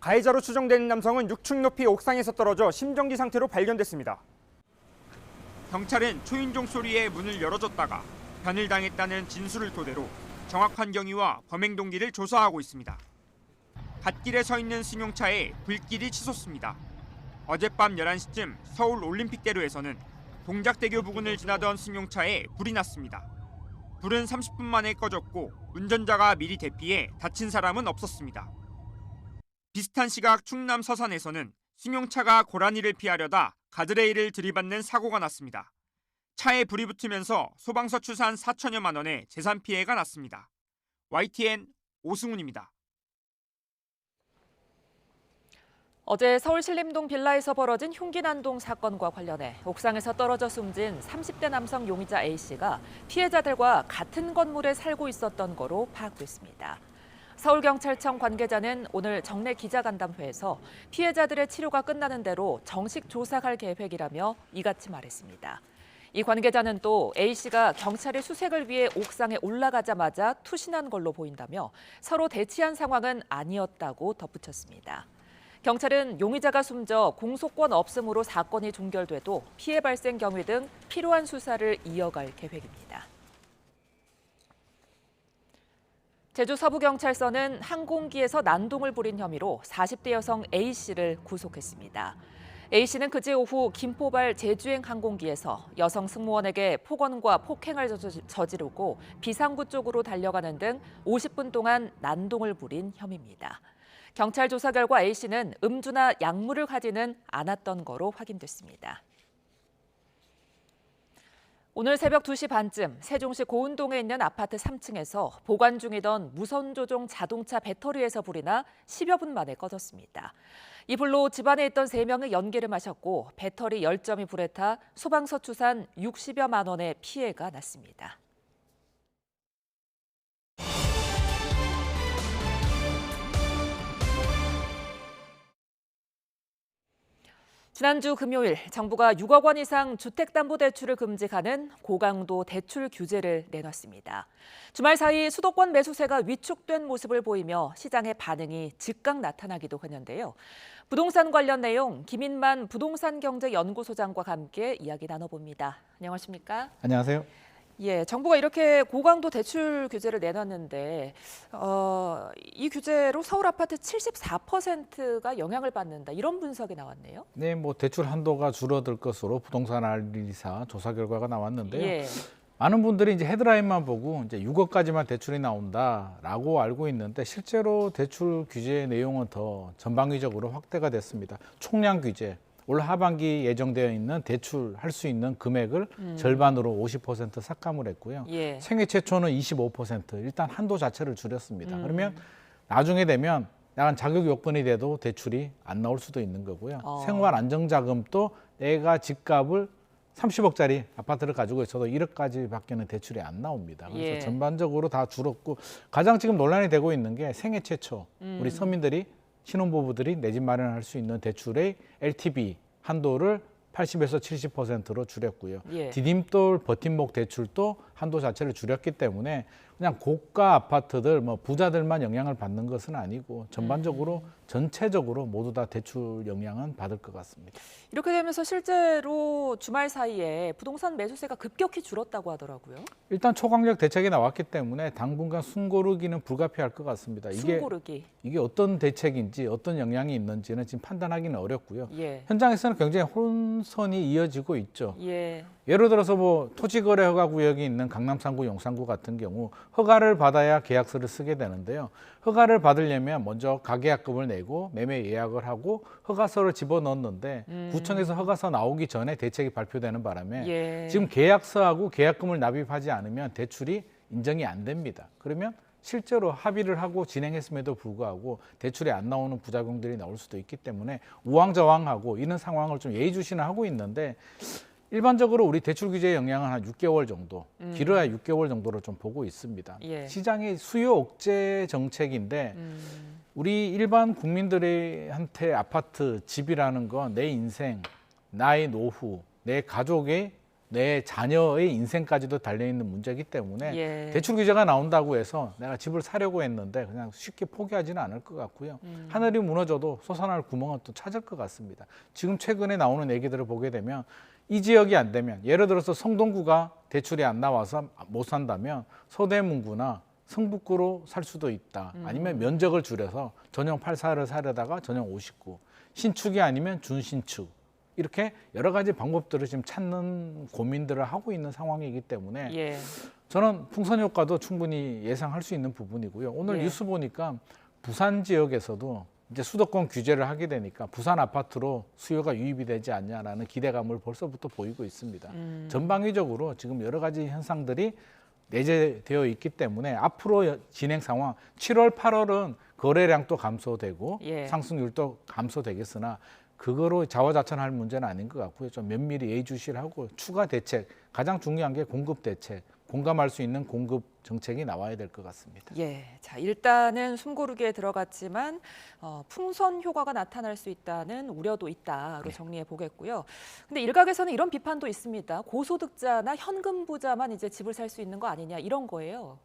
가해자로 추정되는 남성은 6층 높이 옥상에서 떨어져 심정지 상태로 발견됐습니다. 경찰은 초인종 소리에 문을 열어줬다가 변을 당했다는 진술을 토대로 정확한 경위와 범행 동기를 조사하고 있습니다. 갓길에 서 있는 승용차에 불길이 치솟습니다. 어젯밤 11시쯤 서울 올림픽대로에서는 동작대교 부근을 지나던 승용차에 불이 났습니다. 불은 30분 만에 꺼졌고 운전자가 미리 대피해 다친 사람은 없었습니다. 비슷한 시각 충남 서산에서는 승용차가 고라니를 피하려다 가드레일을 들이받는 사고가 났습니다. 차에 불이 붙으면서 소방서 추산 4천여만 원의 재산 피해가 났습니다. YTN 오승훈입니다. 어제 서울 신림동 빌라에서 벌어진 흉기 난동 사건과 관련해 옥상에서 떨어져 숨진 30대 남성 용의자 A씨가 피해자들과 같은 건물에 살고 있었던 거로 파악됐습니다. 서울경찰청 관계자는 오늘 정례 기자간담회에서 피해자들의 치료가 끝나는 대로 정식 조사할 계획이라며 이같이 말했습니다. 이 관계자는 또 A씨가 경찰의 수색을 위해 옥상에 올라가자마자 투신한 걸로 보인다며 서로 대치한 상황은 아니었다고 덧붙였습니다. 경찰은 용의자가 숨져 공소권 없음으로 사건이 종결돼도 피해 발생 경위 등 필요한 수사를 이어갈 계획입니다. 제주 서부경찰서는 항공기에서 난동을 부린 혐의로 40대 여성 A씨를 구속했습니다. A씨는 그제 오후 김포발 제주행 항공기에서 여성 승무원에게 폭언과 폭행을 저지르고 비상구 쪽으로 달려가는 등 50분 동안 난동을 부린 혐의입니다. 경찰 조사 결과 A씨는 음주나 약물을 가지는 않았던 거로 확인됐습니다. 오늘 새벽 2시 반쯤 세종시 고운동에 있는 아파트 3층에서 보관 중이던 무선 조종 자동차 배터리에서 불이 나 10여 분 만에 꺼졌습니다. 이 불로 집안에 있던 3명이 연기를 마셨고 배터리 10점이 불에 타 소방서 추산 60여만 원의 피해가 났습니다. 지난주 금요일 정부가 6억 원 이상 주택담보대출을 금지하는 고강도 대출 규제를 내놨습니다. 주말 사이 수도권 매수세가 위축된 모습을 보이며 시장의 반응이 즉각 나타나기도 했는데요. 부동산 관련 내용 김인만 부동산경제연구소장과 함께 이야기 나눠봅니다. 안녕하십니까? 안녕하세요. 예, 정부가 이렇게 고강도 대출 규제를 내놨는데 이 규제로 서울 아파트 74%가 영향을 받는다 이런 분석이 나왔네요. 네, 뭐 대출 한도가 줄어들 것으로 부동산 알리사 조사 결과가 나왔는데요. 예. 많은 분들이 이제 헤드라인만 보고 이제 6억까지만 대출이 나온다라고 알고 있는데 실제로 대출 규제 내용은 더 전방위적으로 확대가 됐습니다. 총량 규제. 올 하반기 예정되어 있는 대출할 수 있는 금액을 절반으로 50% 삭감을 했고요. 예. 생애 최초는 25%. 일단 한도 자체를 줄였습니다. 그러면 나중에 되면 약간 자격 요건이 돼도 대출이 안 나올 수도 있는 거고요. 생활 안정자금도 내가 집값을 30억짜리 아파트를 가지고 있어도 1억까지밖에는 대출이 안 나옵니다. 그래서 예. 전반적으로 다 줄었고 가장 지금 논란이 되고 있는 게 생애 최초 우리 서민들이 신혼부부들이 내 집 마련할 수 있는 대출의 LTV 한도를 80에서 70%로 줄였고요. 예. 디딤돌 버팀목 대출도 한도 자체를 줄였기 때문에 그냥 고가 아파트들 뭐 부자들만 영향을 받는 것은 아니고 전반적으로 전체적으로 모두 다 대출 영향은 받을 것 같습니다. 이렇게 되면서 실제로 주말 사이에 부동산 매수세가 급격히 줄었다고 하더라고요. 일단 초강력 대책이 나왔기 때문에 당분간 숨고르기는 불가피할 것 같습니다. 숨고르기. 이게 어떤 대책인지 어떤 영향이 있는지는 지금 판단하기는 어렵고요. 예. 현장에서는 굉장히 혼선이 이어지고 있죠. 예. 예를 들어서 뭐 토지거래 허가 구역이 있는 강남 3구, 용산구 같은 경우 허가를 받아야 계약서를 쓰게 되는데요. 허가를 받으려면 먼저 가계약금을 내고 매매 예약을 하고 허가서를 집어넣었는데 구청에서 허가서 나오기 전에 대책이 발표되는 바람에 예. 지금 계약서하고 계약금을 납입하지 않으면 대출이 인정이 안 됩니다. 그러면 실제로 합의를 하고 진행했음에도 불구하고 대출이 안 나오는 부작용들이 나올 수도 있기 때문에 우왕좌왕하고 이런 상황을 좀 예의주시하고 있는데 일반적으로 우리 대출 규제의 영향은 한 6개월 정도, 길어야 6개월 정도를 좀 보고 있습니다. 예. 시장의 수요 억제 정책인데 우리 일반 국민들한테 아파트, 집이라는 건 내 인생, 나의 노후, 내 가족의, 내 자녀의 인생까지도 달려있는 문제이기 때문에 예. 대출 규제가 나온다고 해서 내가 집을 사려고 했는데 그냥 쉽게 포기하지는 않을 것 같고요. 하늘이 무너져도 솟아날 구멍은 또 찾을 것 같습니다. 지금 최근에 나오는 얘기들을 보게 되면 이 지역이 안 되면 예를 들어서 성동구가 대출이 안 나와서 못 산다면 서대문구나 성북구로 살 수도 있다. 아니면 면적을 줄여서 전용 84를 사려다가 전용 59, 신축이 아니면 준신축. 이렇게 여러 가지 방법들을 지금 찾는 고민들을 하고 있는 상황이기 때문에 예. 저는 풍선 효과도 충분히 예상할 수 있는 부분이고요. 오늘 예. 뉴스 보니까 부산 지역에서도 이제 수도권 규제를 하게 되니까 부산 아파트로 수요가 유입이 되지 않냐라는 기대감을 벌써부터 보이고 있습니다. 전방위적으로 지금 여러 가지 현상들이 내재되어 있기 때문에 앞으로 진행 상황 7월, 8월은 거래량도 감소되고 상승률도 감소되겠으나 그거로 자화자찬할 문제는 아닌 것 같고요. 좀 면밀히 예의주시를 하고 추가 대책, 가장 중요한 게 공급 대책, 공감할 수 있는 공급 정책이 나와야 될 것 같습니다. 예, 자 일단은 숨고르기에 들어갔지만 풍선 효과가 나타날 수 있다는 우려도 있다로 정리해 보겠고요. 근데 일각에서는 이런 비판도 있습니다. 고소득자나 현금 부자만 이제 집을 살 수 있는 거 아니냐 이런 거예요.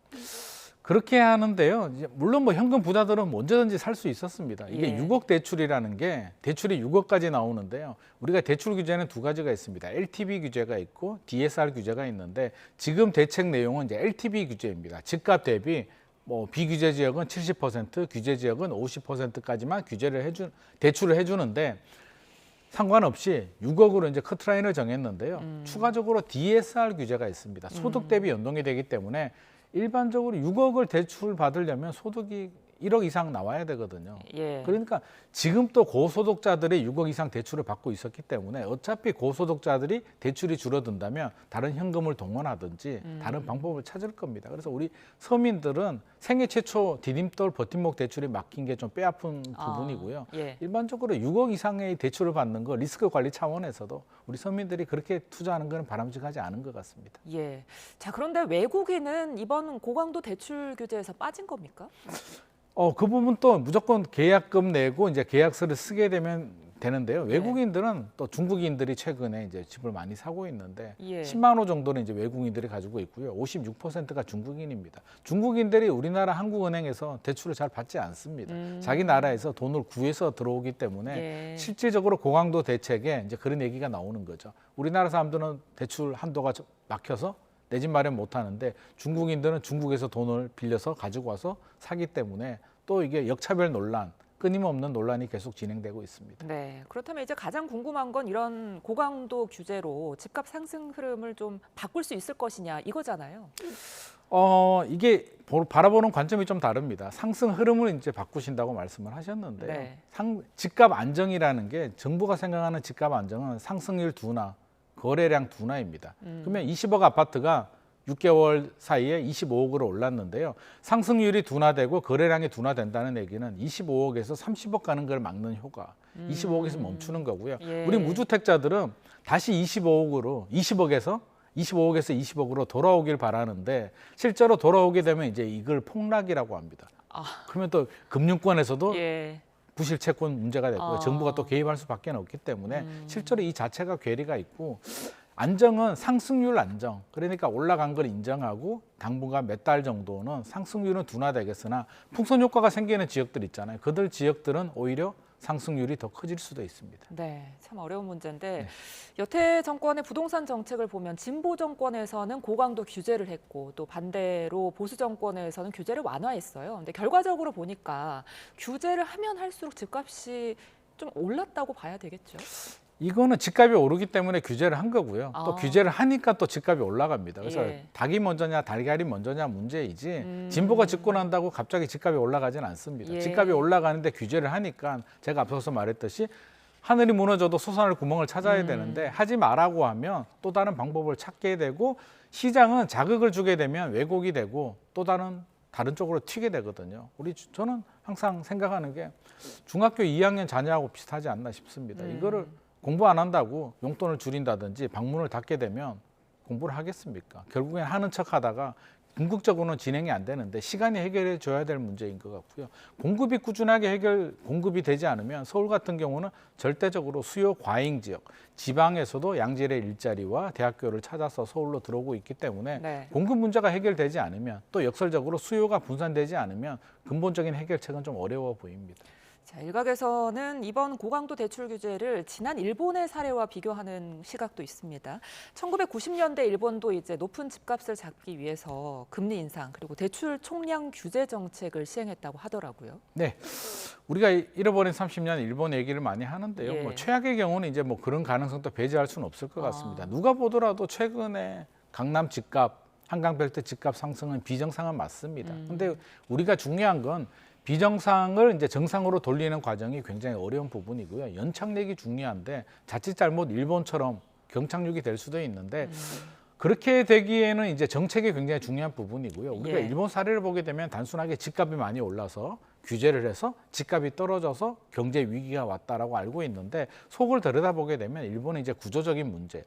그렇게 하는데요. 물론 뭐 현금 부자들은 언제든지 살 수 있었습니다. 이게 6억 대출이라는 게 대출이 6억까지 나오는데요. 우리가 대출 규제는 두 가지가 있습니다. LTV 규제가 있고 DSR 규제가 있는데 지금 대책 내용은 이제 LTV 규제입니다. 집값 대비 뭐 비규제 지역은 70%, 규제 지역은 50%까지만 대출을 해주는데 상관없이 6억으로 이제 커트라인을 정했는데요. 추가적으로 DSR 규제가 있습니다. 소득 대비 연동이 되기 때문에 일반적으로 6억을 대출 받으려면 소득이 1억 이상 나와야 되거든요. 그러니까 지금 또 고소득자들이 6억 이상 대출을 받고 있었기 때문에 어차피 고소득자들이 대출이 줄어든다면 다른 현금을 동원하든지 다른 방법을 찾을 겁니다. 그래서 우리 서민들은 생애 최초 디딤돌 버팀목 대출이 막힌 게 좀 뼈아픈 부분이고요. 일반적으로 6억 이상의 대출을 받는 거 리스크 관리 차원에서도 우리 서민들이 그렇게 투자하는 건 바람직하지 않은 것 같습니다. 예. 자 그런데 외국인은 이번 고강도 대출 규제에서 빠진 겁니까? 그 부분 또 무조건 계약금 내고 이제 계약서를 쓰게 되는데요. 외국인들은 또 중국인들이 최근에 이제 집을 많이 사고 있는데 10만 호 정도는 이제 외국인들이 가지고 있고요. 56%가 중국인입니다. 중국인들이 우리나라 한국은행에서 대출을 잘 받지 않습니다. 자기 나라에서 돈을 구해서 들어오기 때문에 실질적으로 고강도 대책에 이제 그런 얘기가 나오는 거죠. 우리나라 사람들은 대출 한도가 막혀서 내 집 마련 못 하는데 중국인들은 중국에서 돈을 빌려서 가지고 와서 사기 때문에 또 이게 역차별 논란, 끊임없는 논란이 계속 진행되고 있습니다. 네, 그렇다면 이제 가장 궁금한 건 이런 고강도 규제로 집값 상승 흐름을 좀 바꿀 수 있을 것이냐 이거잖아요. 이게 바라보는 관점이 좀 다릅니다. 상승 흐름을 이제 바꾸신다고 말씀을 하셨는데요. 집값 안정이라는 게 정부가 생각하는 집값 안정은 상승률 둔화, 거래량 둔화입니다. 그러면 20억 아파트가 6개월 사이에 25억으로 올랐는데요. 상승률이 둔화되고 거래량이 둔화된다는 얘기는 25억에서 30억 가는 걸 막는 효과, 25억에서 멈추는 거고요. 우리 무주택자들은 다시 20억에서 20억으로 돌아오길 바라는데 실제로 돌아오게 되면 이제 이걸 폭락이라고 합니다. 그러면 또 금융권에서도 부실 채권 문제가 됐고요. 정부가 또 개입할 수밖에 없기 때문에 실제로 이 자체가 괴리가 있고 안정은 상승률 안정. 그러니까 올라간 걸 인정하고 당분간 몇 달 정도는 상승률은 둔화되겠으나 풍선 효과가 생기는 지역들 있잖아요. 그들 지역들은 오히려 상승률이 더 커질 수도 있습니다. 네, 참 어려운 문제인데 여태 정권의 부동산 정책을 보면 진보 정권에서는 고강도 규제를 했고 또 반대로 보수 정권에서는 규제를 완화했어요. 근데 결과적으로 보니까 규제를 하면 할수록 집값이 좀 올랐다고 봐야 되겠죠. 이거는 집값이 오르기 때문에 규제를 한 거고요. 또 규제를 하니까 또 집값이 올라갑니다. 그래서 닭이 먼저냐 달걀이 먼저냐 문제이지 진보가 집권한다고 갑자기 집값이 올라가지는 않습니다. 집값이 올라가는데 규제를 하니까 제가 앞서서 말했듯이 하늘이 무너져도 솟아날 구멍을 찾아야 되는데 하지 말라고 하면 또 다른 방법을 찾게 되고 시장은 자극을 주게 되면 왜곡이 되고 또 다른 쪽으로 튀게 되거든요. 저는 항상 생각하는 게 중학교 2학년 자녀하고 비슷하지 않나 싶습니다. 이거를 공부 안 한다고 용돈을 줄인다든지 방문을 닫게 되면 공부를 하겠습니까? 결국엔 하는 척하다가 궁극적으로는 진행이 안 되는데 시간이 해결해 줘야 될 문제인 것 같고요. 공급이 꾸준하게 공급이 되지 않으면 서울 같은 경우는 절대적으로 수요 과잉 지역, 지방에서도 양질의 일자리와 대학교를 찾아서 서울로 들어오고 있기 때문에 공급 문제가 해결되지 않으면 또 역설적으로 수요가 분산되지 않으면 근본적인 해결책은 좀 어려워 보입니다. 자, 일각에서는 이번 고강도 대출 규제를 지난 일본의 사례와 비교하는 시각도 있습니다. 1990년대 일본도 이제 높은 집값을 잡기 위해서 금리 인상 그리고 대출 총량 규제 정책을 시행했다고 하더라고요. 네, 우리가 잃어버린 30년 일본 얘기를 많이 하는데요. 뭐 최악의 경우는 이제 뭐 그런 가능성도 배제할 수는 없을 것 같습니다. 누가 보더라도 최근에 강남 집값, 한강벨트 집값 상승은 비정상은 맞습니다. 근데 우리가 중요한 건 비정상을 이제 정상으로 돌리는 과정이 굉장히 어려운 부분이고요. 연착륙이 중요한데 자칫 잘못 일본처럼 경착륙이 될 수도 있는데 그렇게 되기에는 이제 정책이 굉장히 중요한 부분이고요. 우리가 예. 일본 사례를 보게 되면 단순하게 집값이 많이 올라서 규제를 해서 집값이 떨어져서 경제 위기가 왔다라고 알고 있는데 속을 들여다보게 되면 일본은 이제 구조적인 문제,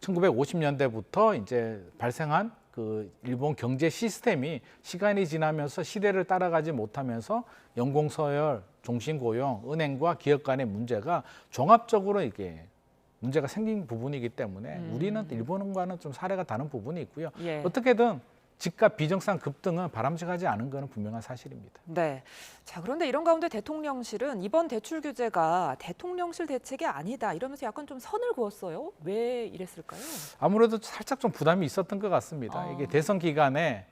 1950년대부터 이제 발생한 그 일본 경제 시스템이 시간이 지나면서 시대를 따라가지 못하면서 연공서열, 종신고용, 은행과 기업 간의 문제가 종합적으로 이게 문제가 생긴 부분이기 때문에 우리는 일본과는 좀 사례가 다른 부분이 있고요. 예. 어떻게든 집값 비정상 급등은 바람직하지 않은 것은 분명한 사실입니다. 네. 자, 그런데 이런 가운데 대통령실은 이번 대출 규제가 대통령실 대책이 아니다 이러면서 약간 좀 선을 그었어요. 왜 이랬을까요? 아무래도 살짝 좀 부담이 있었던 것 같습니다. 이게 대선 기간에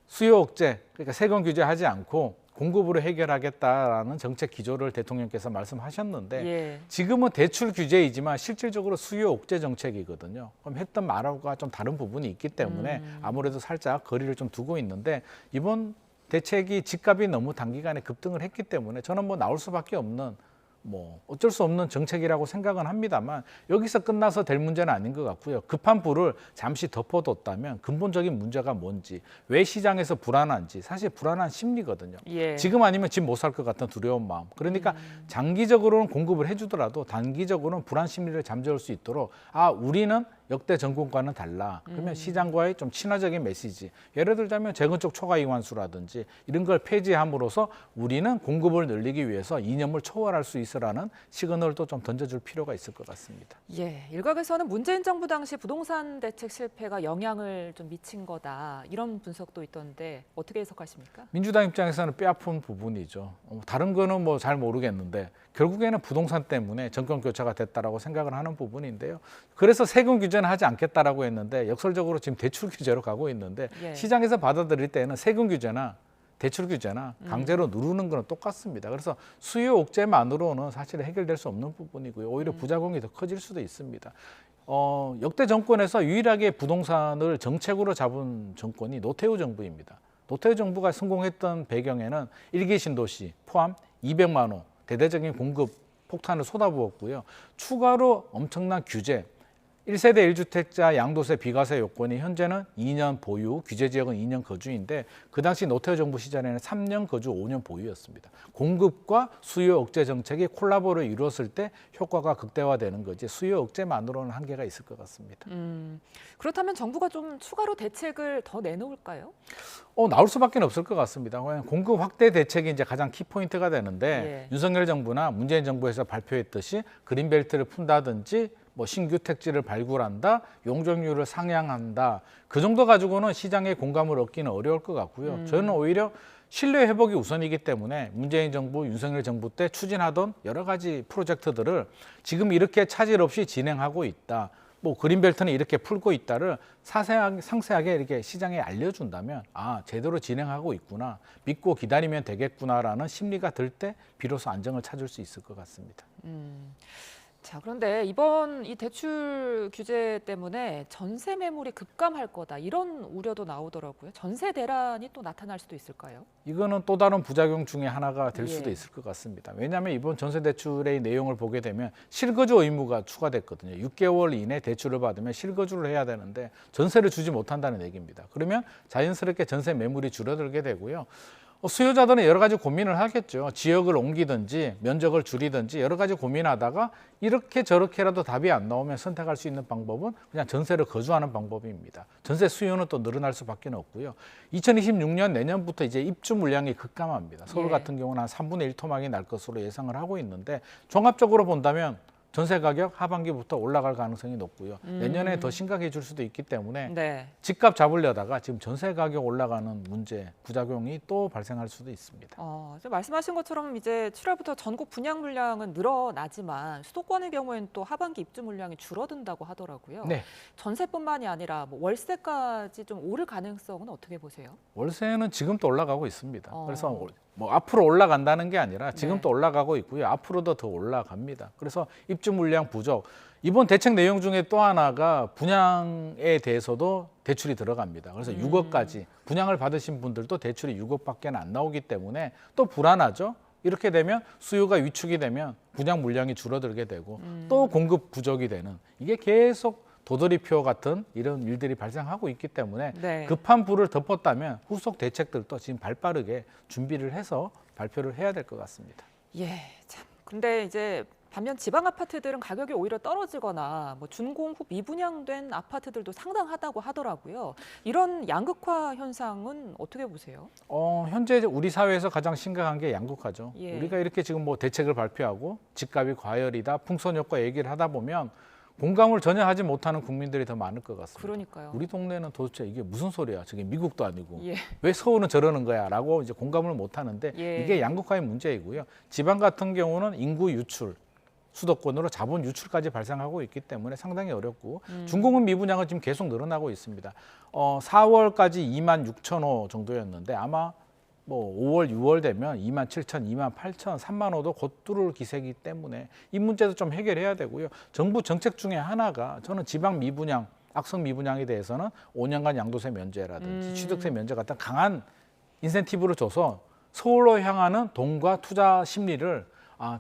수요 억제, 그러니까 세금 규제하지 않고 공급으로 해결하겠다라는 정책 기조를 대통령께서 말씀하셨는데 예. 지금은 대출 규제이지만 실질적으로 수요 억제 정책이거든요. 그럼 했던 말하고가 좀 다른 부분이 있기 때문에 아무래도 살짝 거리를 좀 두고 있는데 이번 대책이 집값이 너무 단기간에 급등을 했기 때문에 저는 뭐 나올 수밖에 없는 뭐 어쩔 수 없는 정책이라고 생각은 합니다만 여기서 끝나서 될 문제는 아닌 것 같고요. 급한 불을 잠시 덮어뒀다면 근본적인 문제가 뭔지, 왜 시장에서 불안한지, 사실 불안한 심리거든요. 예. 지금 아니면 집 못 살 것 같은 두려운 마음. 그러니까 장기적으로는 공급을 해주더라도 단기적으로는 불안 심리를 잠재울 수 있도록 우리는 역대 정권과는 달라. 그러면 시장과의 좀 친화적인 메시지. 예를 들자면 재건축 초과 이관수라든지 이런 걸 폐지함으로써 우리는 공급을 늘리기 위해서 이념을 초월할 수 있으라는 시그널도 좀 던져줄 필요가 있을 것 같습니다. 예, 일각에서는 문재인 정부 당시 부동산 대책 실패가 영향을 좀 미친 거다 이런 분석도 있던데 어떻게 해석하십니까? 민주당 입장에서는 뼈아픈 부분이죠. 다른 거는 뭐 잘 모르겠는데 결국에는 부동산 때문에 정권 교체가 됐다라고 생각을 하는 부분인데요. 그래서 세금 규제는 하지 않겠다라고 했는데 역설적으로 지금 대출 규제로 가고 있는데 예. 시장에서 받아들일 때는 세금 규제나 대출 규제나 강제로 누르는 거는 똑같습니다. 그래서 수요 억제만으로는 사실 해결될 수 없는 부분이고요. 오히려 부작용이 더 커질 수도 있습니다. 역대 정권에서 유일하게 부동산을 정책으로 잡은 정권이 노태우 정부입니다. 노태우 정부가 성공했던 배경에는 1기 신도시 포함 200만 호 대대적인 공급 폭탄을 쏟아부었고요. 추가로 엄청난 규제, 1세대 1주택자 양도세 비과세 요건이 현재는 2년 보유, 규제 지역은 2년 거주인데 그 당시 노태우 정부 시절에는 3년 거주 5년 보유였습니다. 공급과 수요 억제 정책이 콜라보를 이루었을 때 효과가 극대화되는 거지 수요 억제만으로는 한계가 있을 것 같습니다. 그렇다면 정부가 좀 추가로 대책을 더 내놓을까요? 나올 수밖에 없을 것 같습니다. 공급 확대 대책이 이제 가장 키포인트가 되는데 윤석열 정부나 문재인 정부에서 발표했듯이 그린벨트를 푼다든지 뭐 신규 택지를 발굴한다, 용적률을 상향한다. 그 정도 가지고는 시장의 공감을 얻기는 어려울 것 같고요. 저는 오히려 신뢰 회복이 우선이기 때문에 문재인 정부, 윤석열 정부 때 추진하던 여러 가지 프로젝트들을 지금 이렇게 차질 없이 진행하고 있다. 뭐 그린벨트는 이렇게 풀고 있다를 상세하게 이렇게 시장에 알려준다면 제대로 진행하고 있구나, 믿고 기다리면 되겠구나라는 심리가 들 때 비로소 안정을 찾을 수 있을 것 같습니다. 자, 그런데 이번 이 대출 규제 때문에 전세 매물이 급감할 거다 이런 우려도 나오더라고요. 전세 대란이 또 나타날 수도 있을까요? 이거는 또 다른 부작용 중에 하나가 될 수도 있을 것 같습니다. 왜냐하면 이번 전세 대출의 내용을 보게 되면 실거주 의무가 추가됐거든요. 6개월 이내 대출을 받으면 실거주를 해야 되는데 전세를 주지 못한다는 얘기입니다. 그러면 자연스럽게 전세 매물이 줄어들게 되고요. 수요자들은 여러 가지 고민을 하겠죠. 지역을 옮기든지 면적을 줄이든지 여러 가지 고민하다가 이렇게 저렇게라도 답이 안 나오면 선택할 수 있는 방법은 그냥 전세를 거주하는 방법입니다. 전세 수요는 또 늘어날 수밖에 없고요. 2026년 내년부터 이제 입주 물량이 급감합니다. 서울 같은 경우는 한 3분의 1 토막이 날 것으로 예상을 하고 있는데 종합적으로 본다면 전세 가격 하반기부터 올라갈 가능성이 높고요. 내년에 더 심각해질 수도 있기 때문에 집값 잡으려다가 지금 전세 가격 올라가는 문제, 부작용이 또 발생할 수도 있습니다. 말씀하신 것처럼 이제 7월부터 전국 분양 물량은 늘어나지만 수도권의 경우에는 또 하반기 입주 물량이 줄어든다고 하더라고요. 네. 전세뿐만이 아니라 뭐 월세까지 좀 오를 가능성은 어떻게 보세요? 월세는 지금 또 올라가고 있습니다. 그래서 뭐 앞으로 올라간다는 게 아니라 지금 또 올라가고 있고요. 앞으로도 더 올라갑니다. 그래서 입주 물량 부족. 이번 대책 내용 중에 또 하나가 분양에 대해서도 대출이 들어갑니다. 그래서 6억까지 분양을 받으신 분들도 대출이 6억밖에 안 나오기 때문에 또 불안하죠. 이렇게 되면 수요가 위축이 되면 분양 물량이 줄어들게 되고 또 공급 부족이 되는, 이게 계속 도돌이표 같은 이런 일들이 발생하고 있기 때문에 네. 급한 불을 덮었다면 후속 대책들도 지금 발빠르게 준비를 해서 발표를 해야 될 것 같습니다. 예, 참. 근데 이제 반면 지방 아파트들은 가격이 오히려 떨어지거나 뭐 준공후 미분양된 아파트들도 상당하다고 하더라고요. 이런 양극화 현상은 어떻게 보세요? 현재 우리 사회에서 가장 심각한 게 양극화죠. 예. 우리가 이렇게 지금 뭐 대책을 발표하고 집값이 과열이다, 풍선효과 얘기를 하다 보면 공감을 전혀 하지 못하는 국민들이 더 많을 것 같습니다. 그러니까요. 우리 동네는 도대체 이게 무슨 소리야? 저게 미국도 아니고 예. 왜 서울은 저러는 거야?라고 이제 공감을 못하는데 예. 이게 양극화의 문제이고요. 지방 같은 경우는 인구 유출, 수도권으로 자본 유출까지 발생하고 있기 때문에 상당히 어렵고 준공은 미분양은 지금 계속 늘어나고 있습니다. 4월까지 26,000호 정도였는데 아마 뭐 5월, 6월 되면 27,000, 28,000, 3만 호도 곧 뚫을 기세이기 때문에 이 문제도 좀 해결해야 되고요. 정부 정책 중에 하나가 저는 지방 미분양, 악성 미분양에 대해서는 5년간 양도세 면제라든지 취득세 면제 같은 강한 인센티브를 줘서 서울로 향하는 돈과 투자 심리를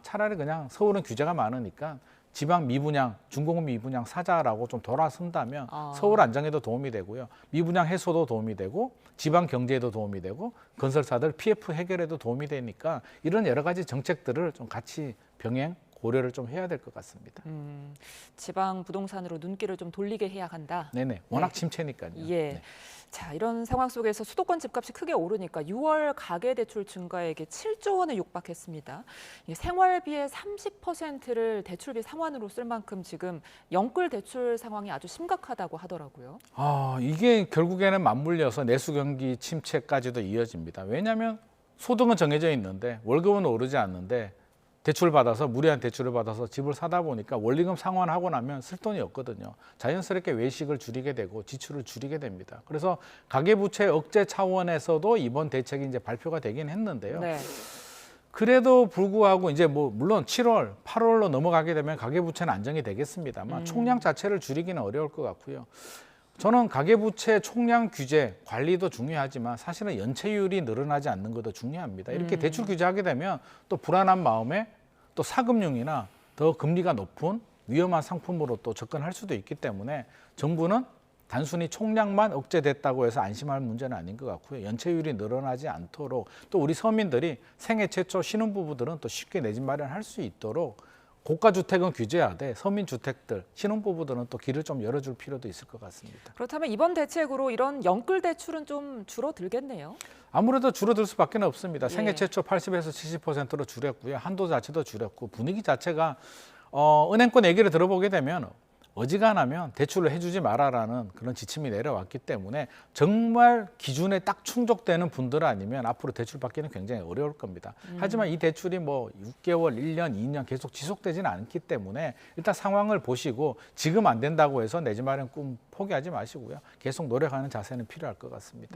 차라리 그냥 서울은 규제가 많으니까 지방 미분양, 준공은 미분양 사자라고 좀 돌아선다면 서울 안정에도 도움이 되고요. 미분양 해소도 도움이 되고 지방 경제에도 도움이 되고 건설사들 PF 해결에도 도움이 되니까 이런 여러 가지 정책들을 좀 같이 병행, 고려를 좀 해야 될 것 같습니다. 지방 부동산으로 눈길을 좀 돌리게 해야 한다. 네네. 워낙 침체니까요. 예. 네. 자, 이런 상황 속에서 수도권 집값이 크게 오르니까 6월 가계대출 증가액이 7조 원에 육박했습니다. 생활비의 30%를 대출비 상환으로 쓸 만큼 지금 영끌 대출 상황이 아주 심각하다고 하더라고요. 이게 결국에는 맞물려서 내수 경기 침체까지도 이어집니다. 왜냐하면 소득은 정해져 있는데 월급은 오르지 않는데 대출을 받아서 무리한 대출을 받아서 집을 사다 보니까 원리금 상환하고 나면 쓸 돈이 없거든요. 자연스럽게 외식을 줄이게 되고 지출을 줄이게 됩니다. 그래서 가계부채 억제 차원에서도 이번 대책이 이제 발표가 되긴 했는데요. 네. 그래도 불구하고 이제 뭐 물론 7월, 8월로 넘어가게 되면 가계부채는 안정이 되겠습니다만 총량 자체를 줄이기는 어려울 것 같고요. 저는 가계부채 총량 규제, 관리도 중요하지만 사실은 연체율이 늘어나지 않는 것도 중요합니다. 이렇게 대출 규제하게 되면 또 불안한 마음에 또 사금융이나 더 금리가 높은 위험한 상품으로 또 접근할 수도 있기 때문에 정부는 단순히 총량만 억제됐다고 해서 안심할 문제는 아닌 것 같고요. 연체율이 늘어나지 않도록 또 우리 서민들이 생애 최초 신혼부부들은 또 쉽게 내 집 마련할 수 있도록 고가주택은 규제하되 서민주택들, 신혼부부들은 또 길을 좀 열어줄 필요도 있을 것 같습니다. 그렇다면 이번 대책으로 이런 영끌 대출은 좀 줄어들겠네요. 아무래도 줄어들 수밖에 없습니다. 예. 생애 최초 80에서 70%로 줄였고요. 한도 자체도 줄였고 분위기 자체가 은행권 얘기를 들어보게 되면 어지간하면 대출을 해주지 마라라는 그런 지침이 내려왔기 때문에 정말 기준에 딱 충족되는 분들 아니면 앞으로 대출 받기는 굉장히 어려울 겁니다. 하지만 이 대출이 뭐 6개월, 1년, 2년 계속 지속되지는 않기 때문에 일단 상황을 보시고 지금 안 된다고 해서 내 집 마련 꿈 포기하지 마시고요. 계속 노력하는 자세는 필요할 것 같습니다.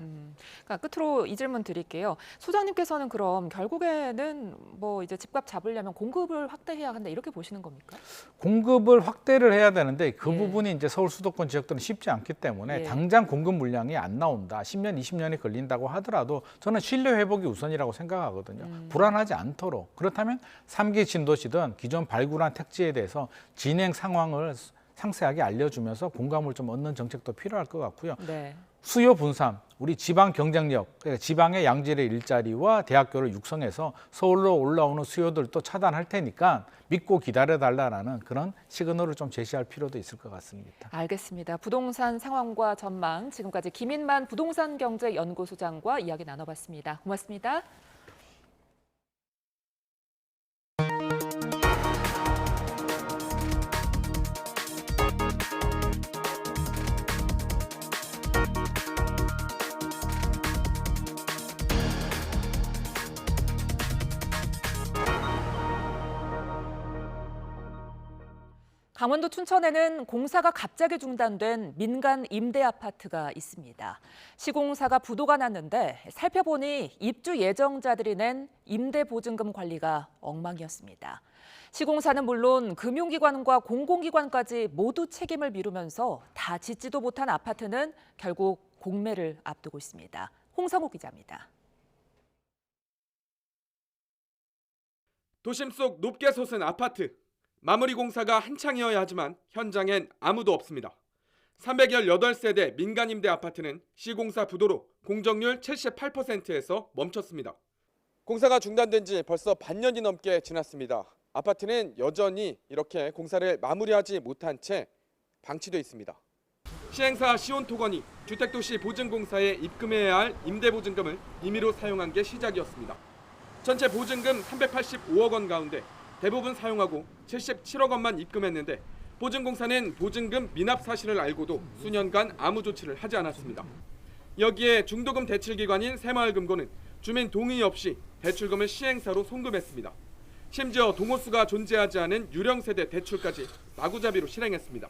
그러니까 끝으로 이 질문 드릴게요. 소장님께서는 그럼 결국에는 뭐 이제 집값 잡으려면 공급을 확대해야 한다 이렇게 보시는 겁니까? 공급을 확대를 해야 되는데 그 부분이 이제 서울 수도권 지역들은 쉽지 않기 때문에 예. 당장 공급 물량이 안 나온다. 10년, 20년이 걸린다고 하더라도 저는 신뢰 회복이 우선이라고 생각하거든요. 불안하지 않도록. 그렇다면 3기 신도시든 기존 발굴한 택지에 대해서 진행 상황을 상세하게 알려주면서 공감을 좀 얻는 정책도 필요할 것 같고요. 네. 수요 분산, 우리 지방 경쟁력, 그러니까 지방의 양질의 일자리와 대학교를 육성해서 서울로 올라오는 수요들도 차단할 테니까 믿고 기다려달라는 그런 시그널을 좀 제시할 필요도 있을 것 같습니다. 알겠습니다. 부동산 상황과 전망, 지금까지 김인만 부동산경제연구소장과 이야기 나눠봤습니다. 고맙습니다. 강원도 춘천에는 공사가 갑자기 중단된 민간 임대 아파트가 있습니다. 시공사가 부도가 났는데 살펴보니 입주 예정자들이 낸 임대 보증금 관리가 엉망이었습니다. 시공사는 물론 금융기관과 공공기관까지 모두 책임을 미루면서 다 짓지도 못한 아파트는 결국 공매를 앞두고 있습니다. 홍성우 기자입니다. 도심 속 높게 솟은 아파트. 마무리 공사가 한창이어야 하지만 현장엔 아무도 없습니다. 318세대 민간임대 아파트는 시공사 부도로 공정률 78%에서 멈췄습니다. 공사가 중단된 지 벌써 반년이 넘게 지났습니다. 아파트는 여전히 이렇게 공사를 마무리하지 못한 채 방치돼 있습니다. 시행사 시온토건이 주택도시 보증공사에 입금해야 할 임대보증금을 임의로 사용한 게 시작이었습니다. 전체 보증금 385억 원 가운데 대부분 사용하고 77억 원만 입금했는데 보증공사는 보증금 미납 사실을 알고도 수년간 아무 조치를 하지 않았습니다. 여기에 중도금 대출기관인 새마을금고는 주민 동의 없이 대출금을 시행사로 송금했습니다. 심지어 동호수가 존재하지 않은 유령세대 대출까지 마구잡이로 실행했습니다.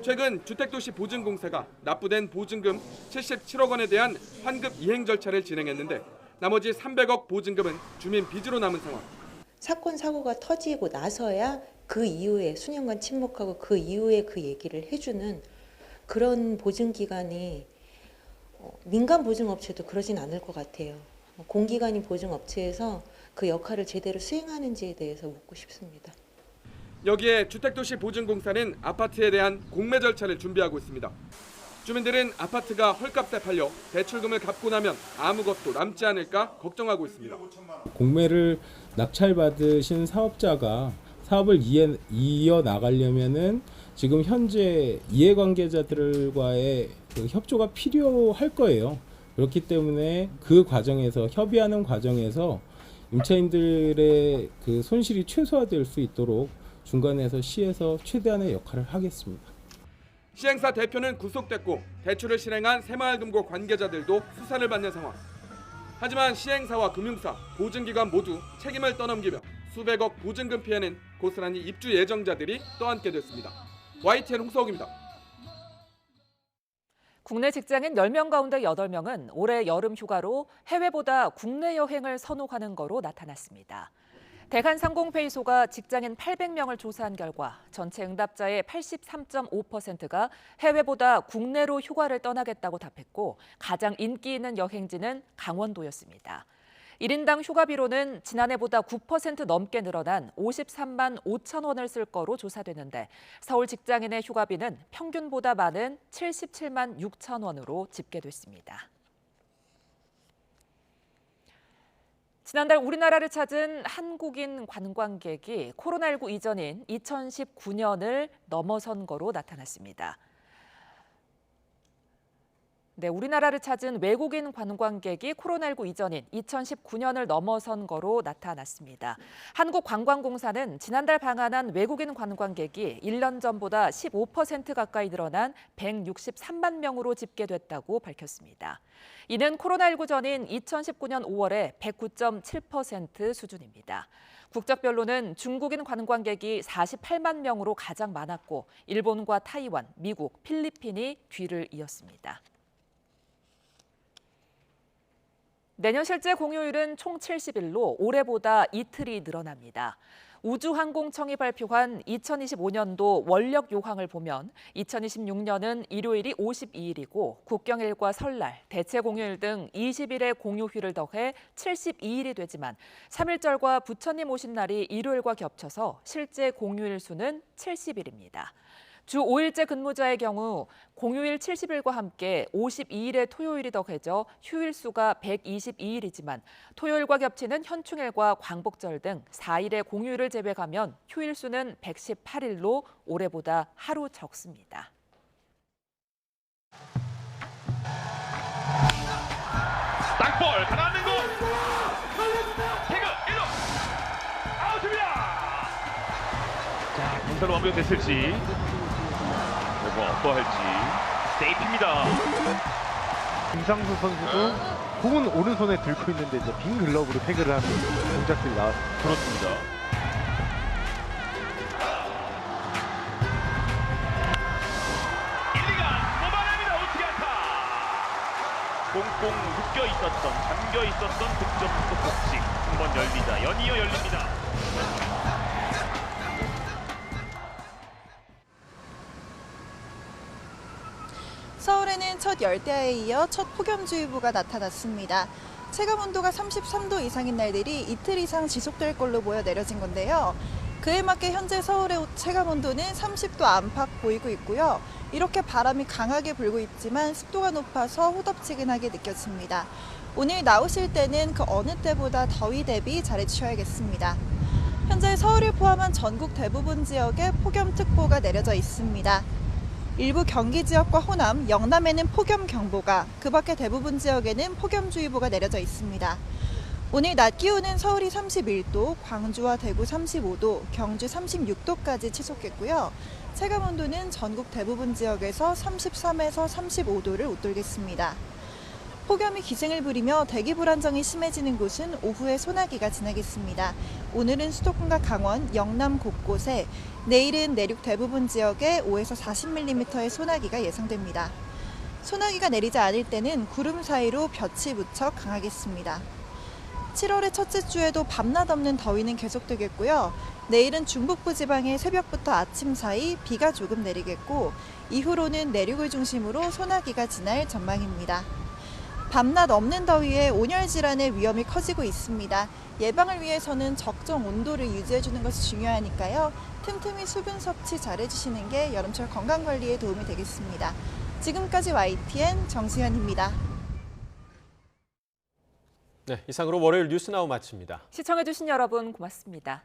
최근 주택도시 보증공사가 납부된 보증금 77억 원에 대한 환급 이행 절차를 진행했는데 나머지 300억 보증금은 주민 빚으로 남은 상황. 사건 사고가 터지고 나서야 그 이후에 수년간 침묵하고 그 이후에 그 얘기를 해주는 그런 보증기관이 민간 보증업체도 그러진 않을 것 같아요. 공기관인 보증업체에서 그 역할을 제대로 수행하는지에 대해서 묻고 싶습니다. 여기에 주택도시 보증공사는 아파트에 대한 공매 절차를 준비하고 있습니다. 주민들은 아파트가 헐값에 팔려 대출금을 갚고 나면 아무것도 남지 않을까 걱정하고 있습니다. 공매를 낙찰받으신 사업자가 사업을 이어나가려면은 지금 현재 이해관계자들과의 그 협조가 필요할 거예요. 그렇기 때문에 그 과정에서 협의하는 과정에서 임차인들의 그 손실이 최소화될 수 있도록 중간에서 시에서 최대한의 역할을 하겠습니다. 시행사 대표는 구속됐고 대출을 실행한 새마을금고 관계자들도 수사를 받는 상황. 하지만 시행사와 금융사, 보증기관 모두 책임을 떠넘기며 수백억 보증금 피해는 고스란히 입주 예정자들이 떠안게 됐습니다. YTN 홍서욱입니다. 국내 직장인 10명 가운데 8명은 올해 여름 휴가로 해외보다 국내 여행을 선호하는 거로 나타났습니다. 대한상공회의소가 직장인 800명을 조사한 결과 전체 응답자의 83.5%가 해외보다 국내로 휴가를 떠나겠다고 답했고 가장 인기 있는 여행지는 강원도였습니다. 1인당 휴가비로는 지난해보다 9% 넘게 늘어난 53만 5천 원을 쓸 거로 조사되는데 서울 직장인의 휴가비는 평균보다 많은 77만 6천 원으로 집계됐습니다. 지난달 우리나라를 찾은 한국인 관광객이 코로나19 이전인 2019년을 넘어선 거로 나타났습니다. 우리나라를 찾은 외국인 관광객이 코로나19 이전인 2019년을 넘어선 거로 나타났습니다. 한국관광공사는 지난달 방한한 외국인 관광객이 1년 전보다 15% 가까이 늘어난 163만 명으로 집계됐다고 밝혔습니다. 이는 코로나19 전인 2019년 5월의 109.7% 수준입니다. 국적별로는 중국인 관광객이 48만 명으로 가장 많았고 일본과 타이완, 미국, 필리핀이 뒤를 이었습니다. 내년 실제 공휴일은 총 70일로 올해보다 이틀이 늘어납니다. 우주항공청이 발표한 2025년도 원력 요항을 보면 2026년은 일요일이 52일이고 국경일과 설날, 대체 공휴일 등 20일의 공휴일을 더해 72일이 되지만 3일절과 부처님 오신 날이 일요일과 겹쳐서 실제 공휴일 수는 70일입니다. 주 5일제 근무자의 경우 공휴일 70일과 함께 52일의 토요일이 더해져 휴일 수가 122일이지만 토요일과 겹치는 현충일과 광복절 등 4일의 공휴일을 제외하면 휴일 수는 118일로 올해보다 하루 적습니다. 땅볼 가라앉는 공! 태그 1루! 아웃입니다! 자, 공사로 완벽됐을지 어떠할지 세이프입니다. 김상수 선수도 공은 오른손에 들고 있는데 이제 빈 글러브로 태그를 하는 동작들이 나왔습니다. 그렇습니다. 뽑아냅니다. 우측 안타. 꽁꽁 묶여 있었던, 잠겨 있었던 득점 복식 한번 열리자 연이어 열립니다. 서울에는 첫 열대야에 이어 첫 폭염주의보가 나타났습니다. 체감온도가 33도 이상인 날들이 이틀 이상 지속될 걸로 보여 내려진 건데요. 그에 맞게 현재 서울의 체감온도는 30도 안팎 보이고 있고요. 이렇게 바람이 강하게 불고 있지만 습도가 높아서 후덥지근하게 느껴집니다. 오늘 나오실 때는 그 어느 때보다 더위 대비 잘해주셔야겠습니다. 현재 서울을 포함한 전국 대부분 지역에 폭염특보가 내려져 있습니다. 일부 경기 지역과 호남, 영남에는 폭염경보가, 그 밖에 대부분 지역에는 폭염주의보가 내려져 있습니다. 오늘 낮 기온은 서울이 31도, 광주와 대구 35도, 경주 36도까지 치솟겠고요. 체감온도는 전국 대부분 지역에서 33에서 35도를 웃돌겠습니다. 폭염이 기승을 부리며 대기 불안정이 심해지는 곳은 오후에 소나기가 지나겠습니다. 오늘은 수도권과 강원, 영남 곳곳에, 내일은 내륙 대부분 지역에 5에서 40mm의 소나기가 예상됩니다. 소나기가 내리지 않을 때는 구름 사이로 볕이 무척 강하겠습니다. 7월의 첫째 주에도 밤낮 없는 더위는 계속되겠고요. 내일은 중북부 지방에 새벽부터 아침 사이 비가 조금 내리겠고, 이후로는 내륙을 중심으로 소나기가 지날 전망입니다. 밤낮 없는 더위에 온열 질환의 위험이 커지고 있습니다. 예방을 위해서는 적정 온도를 유지해주는 것이 중요하니까요. 틈틈이 수분 섭취 잘해주시는 게 여름철 건강관리에 도움이 되겠습니다. 지금까지 YTN 정수현입니다. 네, 이상으로 월요일 뉴스나우 마칩니다. 시청해주신 여러분 고맙습니다.